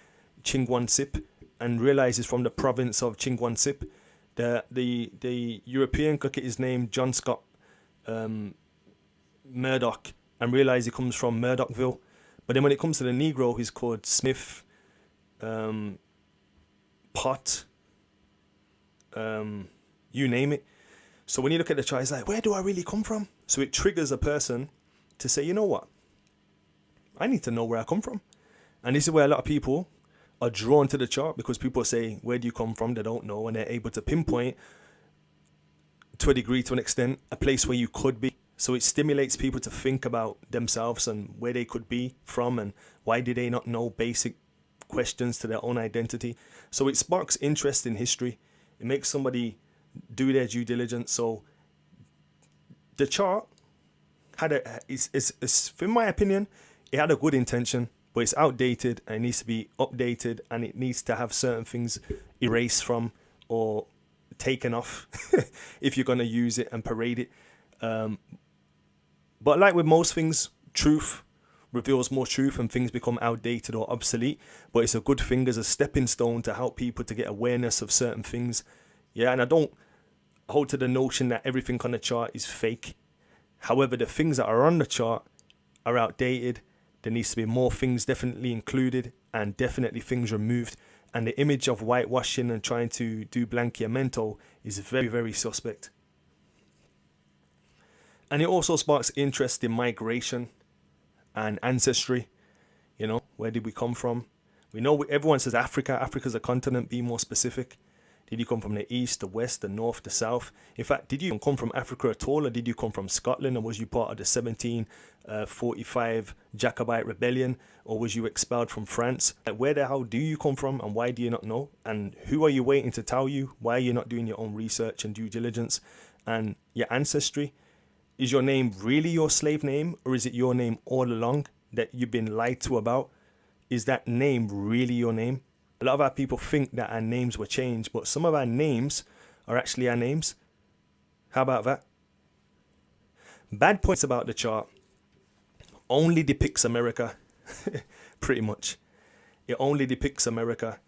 Chingwan Sip, and realize he's from the province of Chingwan Sip. The European can look at his name, John Scott Murdoch, and realize he comes from Murdochville. But then when it comes to the Negro, he's called Smith, Pot, you name it. So when you look at the chart, it's like, where do I really come from? So it triggers a person to say, you know what? I need to know where I come from. And this is where a lot of people are drawn to the chart, because people say, where do you come from? They don't know, and they're able to pinpoint, to a degree, to an extent, a place where you could be. So it stimulates people to think about themselves and where they could be from, and why do they not know basic questions to their own identity. So it sparks interest in history. It makes somebody do their due diligence. So the chart had in my opinion, it had a good intention, but it's outdated and it needs to be updated, and it needs to have certain things erased from or taken off if you're going to use it and parade it. But like with most things, truth reveals more truth and things become outdated or obsolete. But it's a good thing as a stepping stone to help people to get awareness of certain things. Yeah, and I don't hold to the notion that everything on the chart is fake. However, the things that are on the chart are outdated. There needs to be more things definitely included and definitely things removed. And the image of whitewashing and trying to do blanqueamiento is very, very suspect. And it also sparks interest in migration and ancestry. You know, where did we come from? We know everyone says Africa. Africa's a continent. Be more specific. Did you come from the east, the west, the north, the south? In fact, did you come from Africa at all, or did you come from Scotland, and was you part of the 1745 Jacobite rebellion, or was you expelled from France? Like, where the hell do you come from, and why do you not know? And who are you waiting to tell you? Why are you not doing your own research and due diligence and your ancestry? Is your name really your slave name, or is it your name all along that you've been lied to about? Is that name really your name? A lot of our people think that our names were changed, but some of our names are actually our names. How about that? Bad points about the chart. Only depicts America. Pretty much. It only depicts America.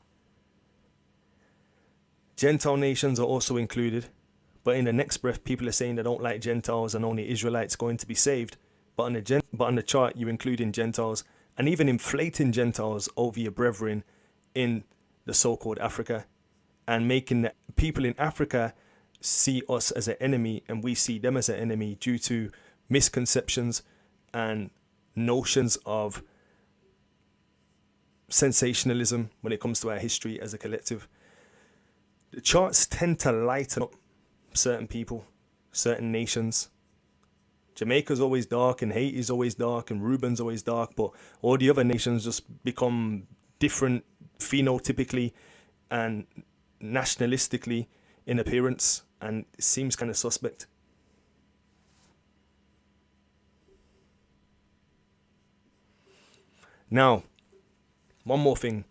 Gentile nations are also included. But in the next breath, people are saying they don't like Gentiles and only Israelites going to be saved. But on the chart, you're including Gentiles and even inflating Gentiles over your brethren in the so-called Africa, and making the people in Africa see us as an enemy and we see them as an enemy due to misconceptions and notions of sensationalism when it comes to our history as a collective. The charts tend to lighten up certain people, certain nations. Jamaica's always dark, and Haiti's always dark, and Reuben's always dark, but all the other nations just become different phenotypically and nationalistically in appearance, and it seems kind of suspect. Now, one more thing.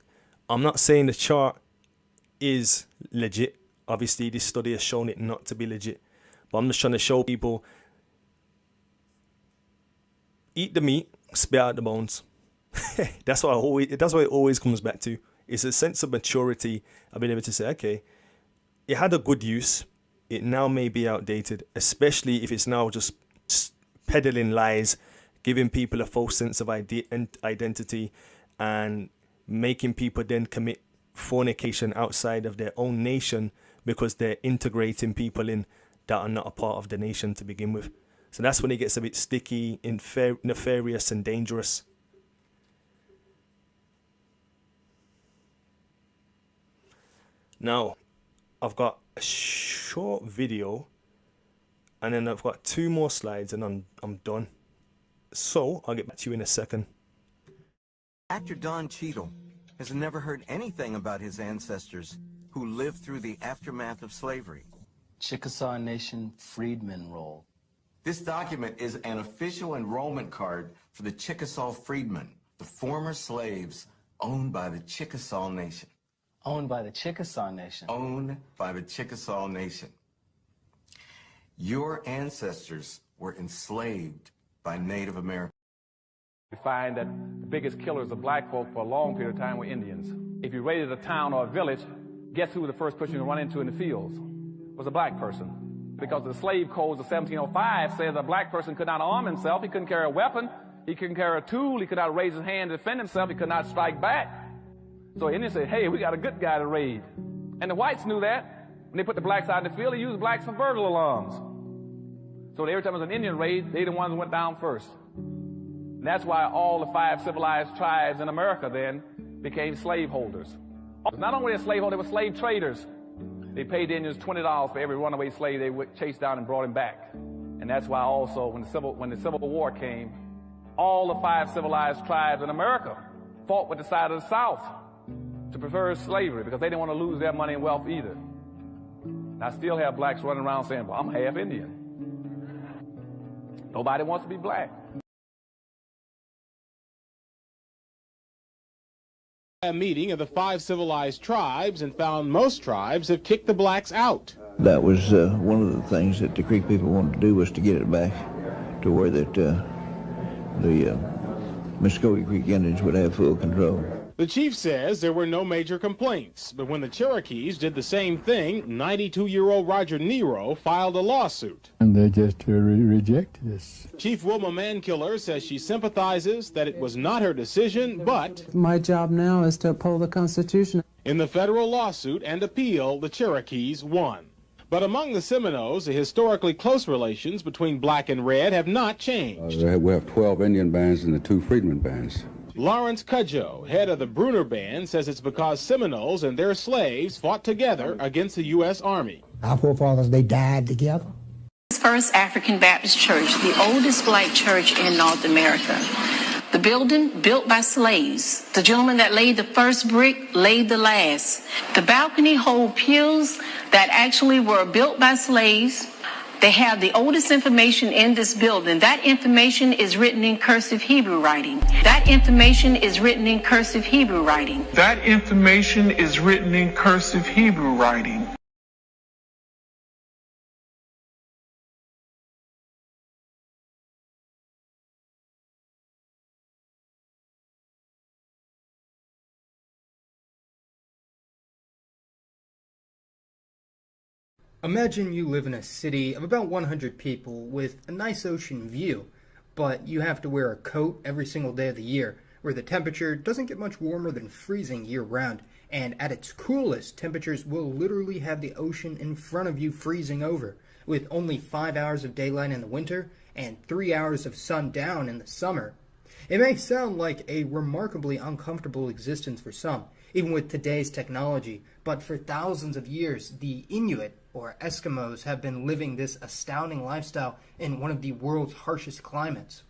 I'm not saying the chart is legit. Obviously, this study has shown it not to be legit. But I'm just trying to show people, eat the meat, spit out the bones. That's what it always comes back to. It's a sense of maturity. I've been able to say, okay, it had a good use. It now may be outdated, especially if it's now just peddling lies, giving people a false sense of identity, and making people then commit fornication outside of their own nation because they're integrating people in that are not a part of the nation to begin with. So that's when it gets a bit sticky, nefarious, and dangerous. Now, I've got a short video, and then I've got 2 more slides, and I'm done. So I'll get back to you in a second. Actor Don Cheadle has never heard anything about his ancestors who lived through the aftermath of slavery. Chickasaw Nation Freedmen Roll. This document is an official enrollment card for the Chickasaw Freedmen, the former slaves owned by the Chickasaw Nation. Owned by the Chickasaw Nation. Owned by the Chickasaw Nation. Your ancestors were enslaved by Native Americans. We find that the biggest killers of black folk for a long period of time were Indians. If you raided a town or a village, guess who was the first person you run into in the fields? Was a black person. Because the slave codes of 1705 says a black person could not arm himself, he couldn't carry a weapon, he couldn't carry a tool, he could not raise his hand to defend himself, he could not strike back. So Indians said, hey, we got a good guy to raid. And the whites knew that. When they put the blacks out in the field, they used blacks for burglar alarms. So every time there was an Indian raid, they the ones who went down first. And that's why all the 5 civilized tribes in America then became slaveholders. Not only were they slaveholders, they were slave traders. They paid the Indians $20 for every runaway slave they chased down and brought him back. And that's why also when the Civil War came, all the 5 civilized tribes in America fought with the side of the South to prefer slavery because they didn't want to lose their money and wealth either. And I still have blacks running around saying, well, I'm half Indian. Nobody wants to be black. A meeting of the 5 civilized tribes and found most tribes have kicked the blacks out. That was one of the things that the Creek people wanted to do, was to get it back to where that the Muskogee Creek Indians would have full control. The chief says there were no major complaints, but when the Cherokees did the same thing, 92-year-old Roger Nero filed a lawsuit. And they just rejected us. Chief Wilma Mankiller says she sympathizes that it was not her decision, but my job now is to uphold the Constitution. In the federal lawsuit and appeal, the Cherokees won. But among the Seminoles, the historically close relations between black and red have not changed. We have 12 Indian bands and the 2 freedmen bands. Lawrence Cudjoe, head of the Bruner Band, says it's because Seminoles and their slaves fought together against the U.S. Army. Our forefathers, they died together. First African Baptist Church, the oldest black church in North America. The building built by slaves. The gentleman that laid the first brick laid the last. The balcony hold pews that actually were built by slaves. They have the oldest information in this building. That information is written in cursive Hebrew writing. That information is written in cursive Hebrew writing. That information is written in cursive Hebrew writing. Imagine you live in a city of about 100 people with a nice ocean view, but you have to wear a coat every single day of the year, where the temperature doesn't get much warmer than freezing year-round, and at its coolest, temperatures will literally have the ocean in front of you freezing over, with only 5 hours of daylight in the winter and 3 hours of sundown in the summer. It may sound like a remarkably uncomfortable existence for some, even with today's technology, but for thousands of years, the Inuit, or Eskimos, have been living this astounding lifestyle in one of the world's harshest climates.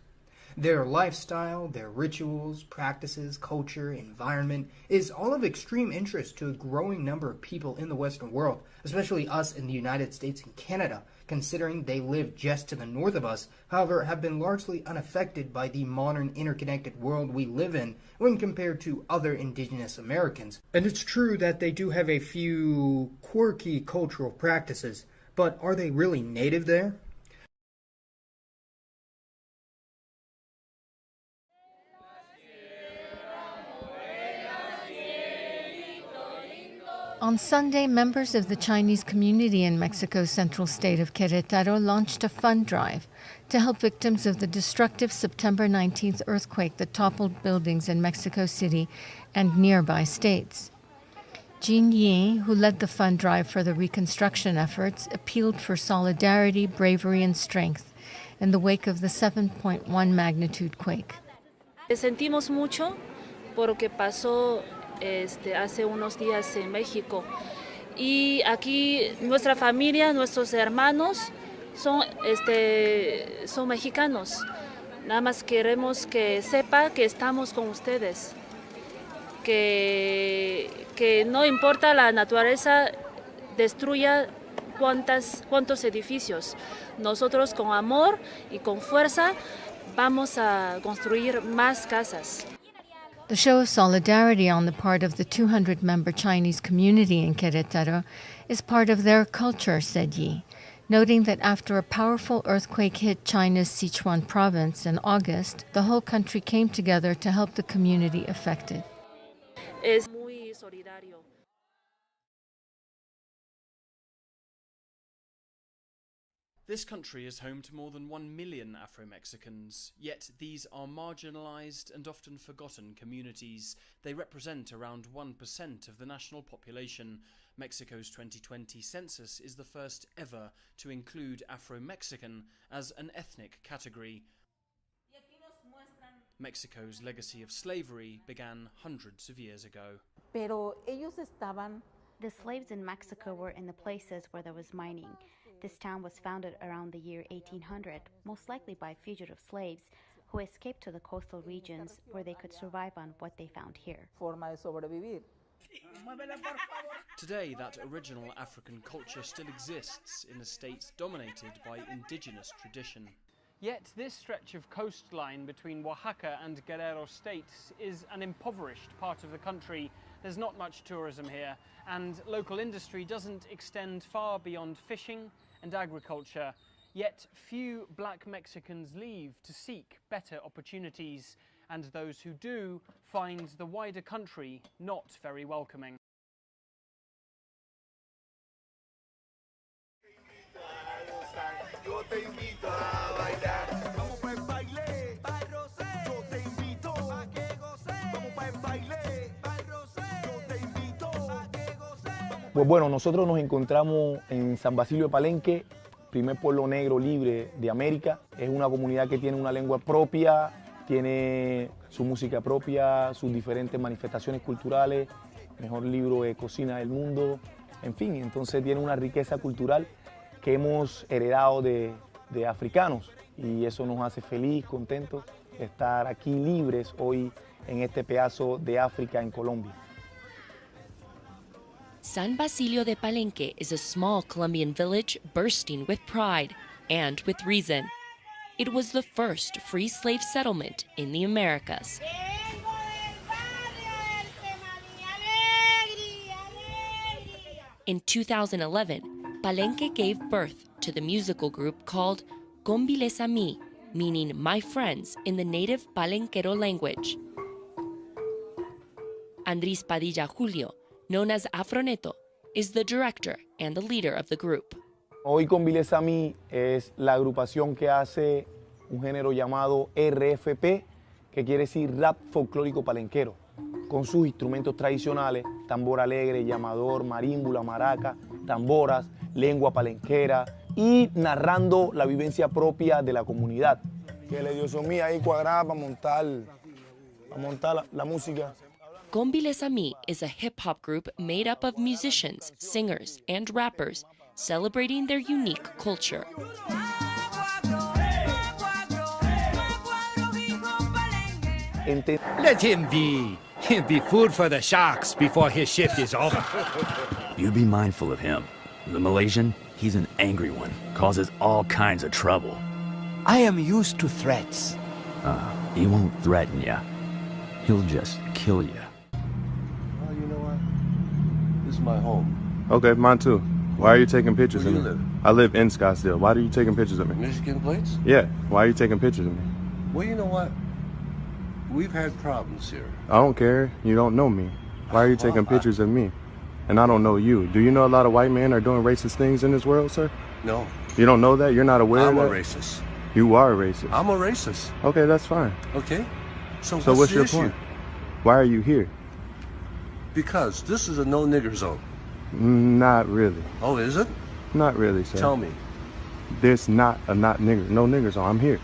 Their lifestyle, their rituals, practices, culture, environment is all of extreme interest to a growing number of people in the Western world, especially us in the United States and Canada, considering they live just to the north of us, however have been largely unaffected by the modern interconnected world we live in when compared to other indigenous Americans. And it's true that they do have a few quirky cultural practices, but are they really native there? On Sunday, members of the Chinese community in Mexico's central state of Querétaro launched a fund drive to help victims of the destructive September 19th earthquake that toppled buildings in Mexico City and nearby states. Jin Yi, who led the fund drive for the reconstruction efforts, appealed for solidarity, bravery, and strength in the wake of the 7.1 magnitude quake. Sentimos mucho por lo que pasó hace unos días en México. Y aquí nuestra familia, nuestros hermanos son mexicanos. Nada más queremos que sepa que estamos con ustedes. Que no importa la naturaleza destruya cuántos edificios. Nosotros con amor y con fuerza vamos a construir más casas. The show of solidarity on the part of the 200-member Chinese community in Querétaro is part of their culture, said Yi, noting that after a powerful earthquake hit China's Sichuan province in August, the whole country came together to help the community affected. Es muy solidario. This country is home to more than 1 million Afro-Mexicans, yet these are marginalized and often forgotten communities. They represent around 1% of the national population. Mexico's 2020 census is the first ever to include Afro-Mexican as an ethnic category. Mexico's legacy of slavery began hundreds of years ago. The slaves in Mexico were in the places where there was mining. This town was founded around the year 1800, most likely by fugitive slaves who escaped to the coastal regions where they could survive on what they found here. Today, that original African culture still exists in a state dominated by indigenous tradition. Yet this stretch of coastline between Oaxaca and Guerrero states is an impoverished part of the country. There's not much tourism here, and local industry doesn't extend far beyond fishing and agriculture. Yet few black Mexicans leave to seek better opportunities, and those who do find the wider country not very welcoming. Pues bueno, nosotros nos encontramos en San Basilio de Palenque, primer pueblo negro libre de América. Es una comunidad que tiene una lengua propia, tiene su música propia, sus diferentes manifestaciones culturales, mejor libro de cocina del mundo, en fin, entonces tiene una riqueza cultural que hemos heredado de africanos y eso nos hace feliz, contentos de estar aquí libres hoy en este pedazo de África en Colombia. San Basilio de Palenque is a small Colombian village bursting with pride, and with reason. It was the first free slave settlement in the Americas. In 2011, Palenque gave birth to the musical group called Cómbiles a mí, meaning my friends in the native Palenquero language. Andrés Padilla Julio, known as Afroneto, is the director and the leader of the group. Hoy Cómbiles a mí es la agrupación que hace un género llamado RFP, que quiere decir rap folclórico palenquero, con sus instrumentos tradicionales, tambor alegre, llamador, marímbula, maraca, tamboras, lengua palenquera y narrando la vivencia propia de la comunidad. Que le dio somía ahí cuadrada para montar la música. Cómbiles a mí is a hip-hop group made up of musicians, singers, and rappers celebrating their unique culture. Let him be. He'll be food for the sharks before his shift is over. You be mindful of him. The Malaysian, he's an angry one, causes all kinds of trouble. I am used to threats. He won't threaten you. He'll just kill you. Oh, you know what? This is my home. Okay, mine too. Why are you taking pictures Where of do you me? live? I live in Scottsdale. Why are you taking pictures of me? Michigan plates? Yeah, why are you taking pictures of me? Well, you know what? We've had problems here. I don't care. You don't know me. Why are you taking pictures of me? And I don't know you. Do you know a lot of white men are doing racist things in this world, sir? No. You don't know that? You're not aware I'm of a that? racist. You are a racist. I'm a racist. Okay, that's fine. Okay? So So what's the your issue? point? Why are you here? Because this is a no-nigger zone. Not really. Oh, is it? Not really, sir. Tell me. There's not a no niggers on. I'm here.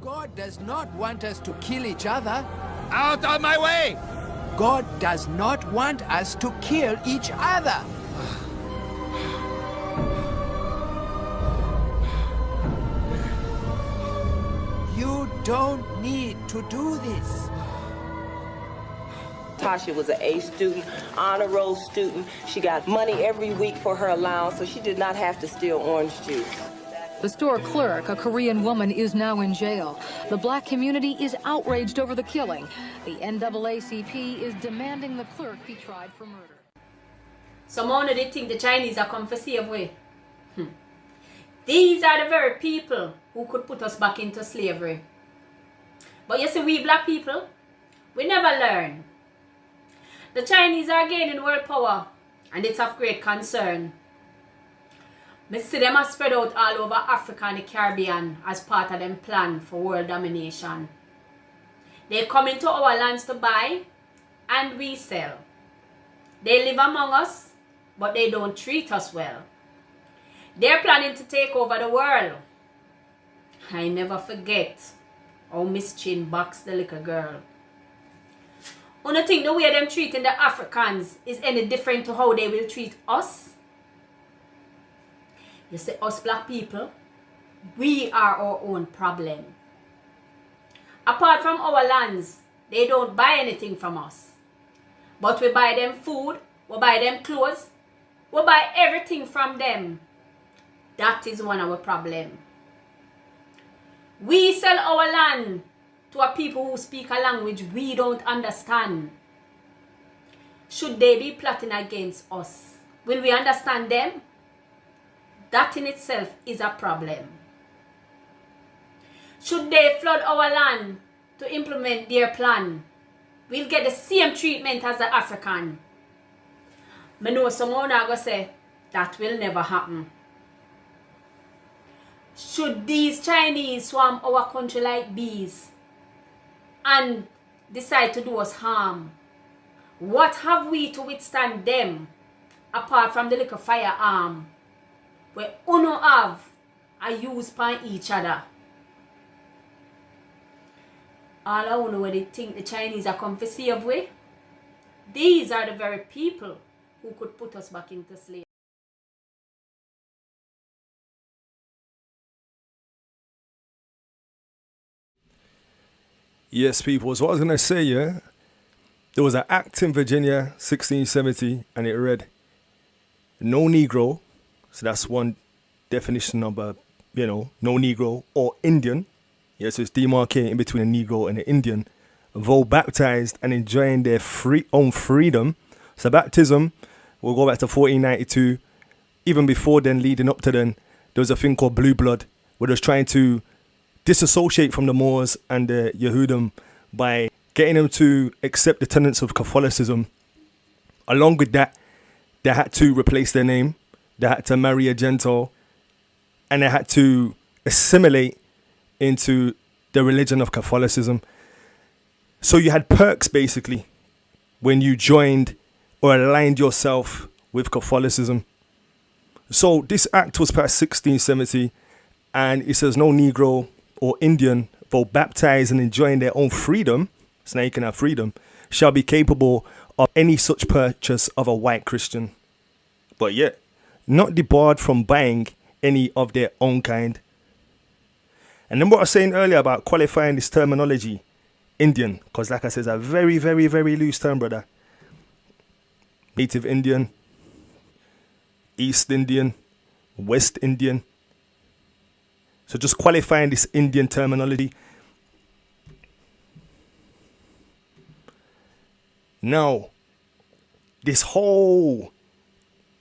God does not want us to kill each other. Out of my way! God does not want us to kill each other. You don't need to do this. Tasha was an A student, honor roll student. She got money every week for her allowance, so she did not have to steal orange juice. The store clerk, a Korean woman, is now in jail. The black community is outraged over the killing. The NAACP is demanding the clerk be tried for murder. Someone did think the Chinese are come for save way. These are the very people who could put us back into slavery. But you see, we black people, we never learn. The Chinese are gaining world power, and it's of great concern. I see them are spread out all over Africa and the Caribbean as part of them plan for world domination. They come into our lands to buy, and we sell. They live among us, but they don't treat us well. They're planning to take over the world. I never forget how Miss Chin boxed the little girl. I don't think the way them treating the Africans is any different to how they will treat us. You see, us black people, we are our own problem. Apart from our lands, they don't buy anything from us. But we buy them food, we buy them clothes, we buy everything from them. That is one of our problems. We sell our land to a people who speak a language we don't understand. Should they be plotting against us? Will we understand them? That in itself is a problem. Should they flood our land to implement their plan? We'll get the same treatment as the African. I know someone are going to say, that will never happen. Should these Chinese swarm our country like bees and decide to do us harm, what have we to withstand them apart from the little firearm where uno have a use upon each other? all I know where they think the Chinese are come to save we. These are the very people who could put us back into slavery. Yes, people. So what I was going to say, yeah, there was an act in Virginia, 1670, and it read, no Negro, so that's one definition of a, no Negro or Indian. Yes, so it's demarcating between a Negro and an Indian, though baptized and enjoying their own freedom. So baptism, we'll go back to 1492. Even before then, leading up to then, there was a thing called blue blood, where they was trying to disassociate from the Moors and the Yehudim by getting them to accept the tenets of Catholicism. Along with that, they had to replace their name, they had to marry a Gentile, and they had to assimilate into the religion of Catholicism. So you had perks, basically, when you joined or aligned yourself with Catholicism. So this act was passed 1670, and it says no Negro or Indian, though baptized and enjoying their own freedom, so now you can have freedom, shall be capable of any such purchase of a white Christian, but yet not debarred from buying any of their own kind. And then what I was saying earlier about qualifying this terminology, Indian, because like I said, it's a very, very, very loose term, brother. Native Indian, East Indian, West Indian. So just qualifying this Indian terminology. Now, this whole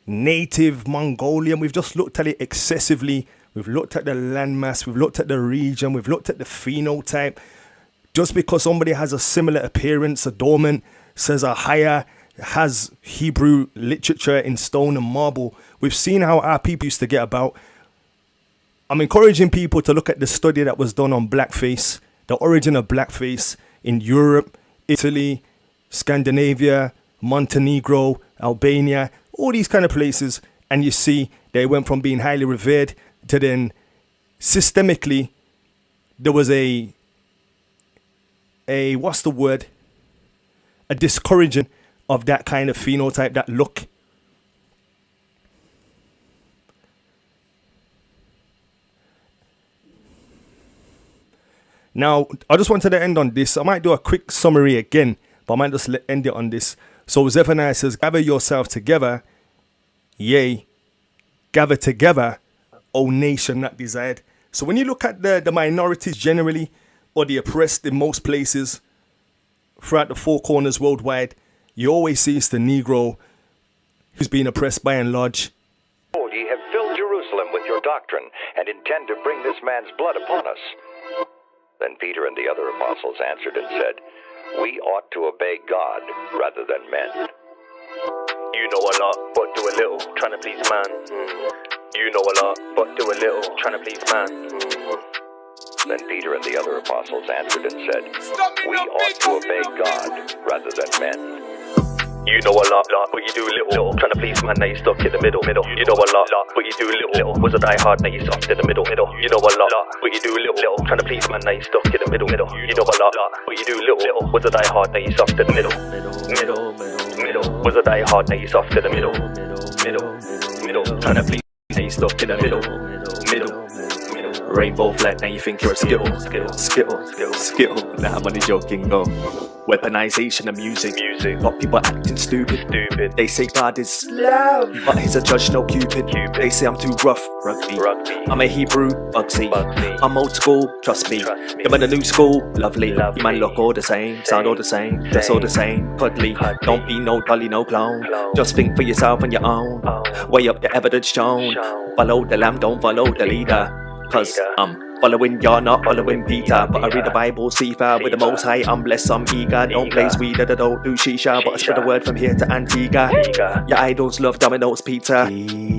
native Mongolian, we've just looked at it excessively. We've looked at the landmass, we've looked at the region, we've looked at the phenotype. Just because somebody has a similar appearance, adornment, says a higher, has Hebrew literature in stone and marble. We've seen how our people used to get about. I'm encouraging people to look at the study that was done on blackface, the origin of blackface in Europe, Italy, Scandinavia, Montenegro, Albania, all these kind of places. And you see they went from being highly revered to then systemically there was a what's the word? A discouraging of that kind of phenotype, that look. Now, I just wanted to end on this. I might do a quick summary again, but I might just end it on this. So Zephaniah says, gather yourself together, yea, gather together, O nation not desired. So when you look at the minorities generally, or the oppressed in most places, throughout the four corners worldwide, you always see it's the Negro who's being oppressed by and large. Ye have filled Jerusalem with your doctrine, and intend to bring this man's blood upon us. Then Peter and the other apostles answered and said, we ought to obey God rather than men. You know a lot, but do a little, trying to please man. You know a lot, but do a little, trying to please man. Then Peter and the other apostles answered and said, we ought to obey God rather than men. You know a lot, but you do little, trying to please man, now you stuck in the middle. You know a lot, but you do little, was a die hard, now you soft in the middle. You know a lot, but you do little, trying to please man, now you stuck in the middle. You know a lot, but you do little, was a die hard, now you soft in the middle. Middle, was a die hard, now you soft in the middle. Middle, trying to please, now you stuck in the middle. Rainbow flag, now you think you're a skittle. Nah, I'm only joking, no. Weaponization of music. Got people acting stupid. They say God is love, but he's a judge, no Cupid. They say I'm too rough, rugby. I'm a Hebrew, Bugsy. I'm old school, trust me. I'm in the new school, lovely. You man look all the same, sound all the same, dress all the same, cuddly. Don't be no dolly, no clown. Just think for yourself on your own. Weigh up the evidence shown. Follow the lamb, don't follow the leader. Cause I'm following, you're not following Peter. But I read the Bible, see far with the most high. I'm blessed, I'm eager. Don't blaze weed, I don't do shisha. But I spread the word from here to Antigua. Your idols love Domino's pizza. Wait, you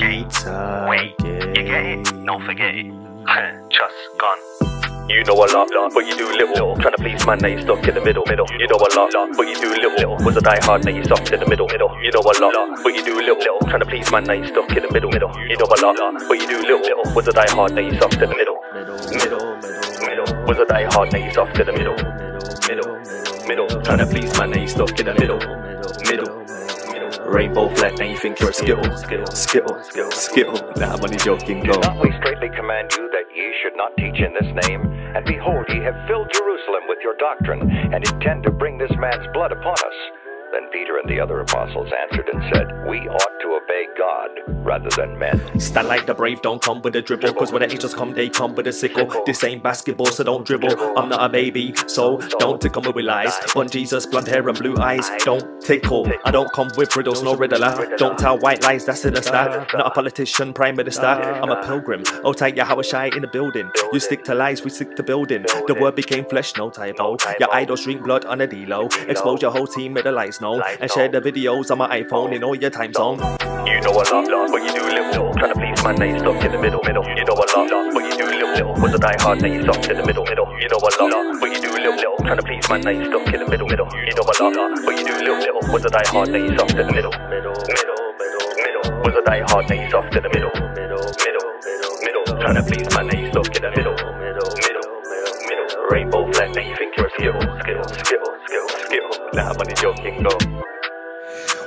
get it? Don't forget it. Just gone. You know a lot, but you do little, trying to please man, now you stuck in the middle. You know a lot, but you do little, was a die hard, now you soft in the middle. You know a lot, but you do little, trying to please man, now you stuck in the middle. You know a lot, but you do little, was a die hard, now you soft in the middle. Middle, was a die hard, now you soft in the middle. Trying to please man, now you stuck in the middle. Rainbow flag, now you think you're a skittle. Nah, I'm only joking, Did not we straightly command you that ye should not teach in this name? And behold, ye have filled Jerusalem with your doctrine, and intend to bring this man's blood upon us. Then Peter and the other apostles answered and said, We ought to obey God rather than men. Stand like the brave, don't come with a dribble, cause when the angels come, they come with a sickle. This ain't basketball, so don't dribble. I'm not a baby, so don't tickle me with lies. One Jesus, blonde hair and blue eyes, don't tickle. I don't come with riddles, no riddler. Don't tell white lies, that's sinister. Not a politician, prime minister. I'm a pilgrim, oh tight, yeah, how shy in the building. You stick to lies, we stick to building. The word became flesh, no typo. Your idols drink blood on a D-low. Expose your whole team with the lies, no. And share the videos on my iPhone in all your time zone. You know a lot, but you do little. Trying to please man, now you stuck in the middle. You know a lot, but you do little. Was a die hard, now you stuck in the middle. You know a lot, but you do little. Trying to please man, now you stuck in the middle. You know a lot, but you do little. Was a die hard, now you stuck in the middle. Was a die hard, now you stuck in the middle. Trying to please man, now you stuck in the middle. Rainbow flag, now you think you're a skittle. Nah, I'm only joking, go.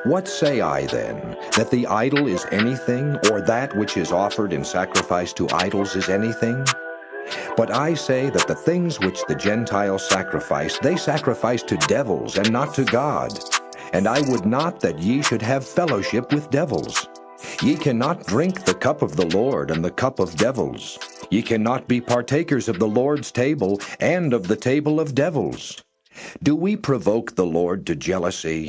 What say I then? That the idol is anything, or that which is offered in sacrifice to idols is anything? But I say that the things which the Gentiles sacrifice, they sacrifice to devils and not to God. And I would not that ye should have fellowship with devils. Ye cannot drink the cup of the Lord and the cup of devils. Ye cannot be partakers of the Lord's table and of the table of devils. Do we provoke the Lord to jealousy?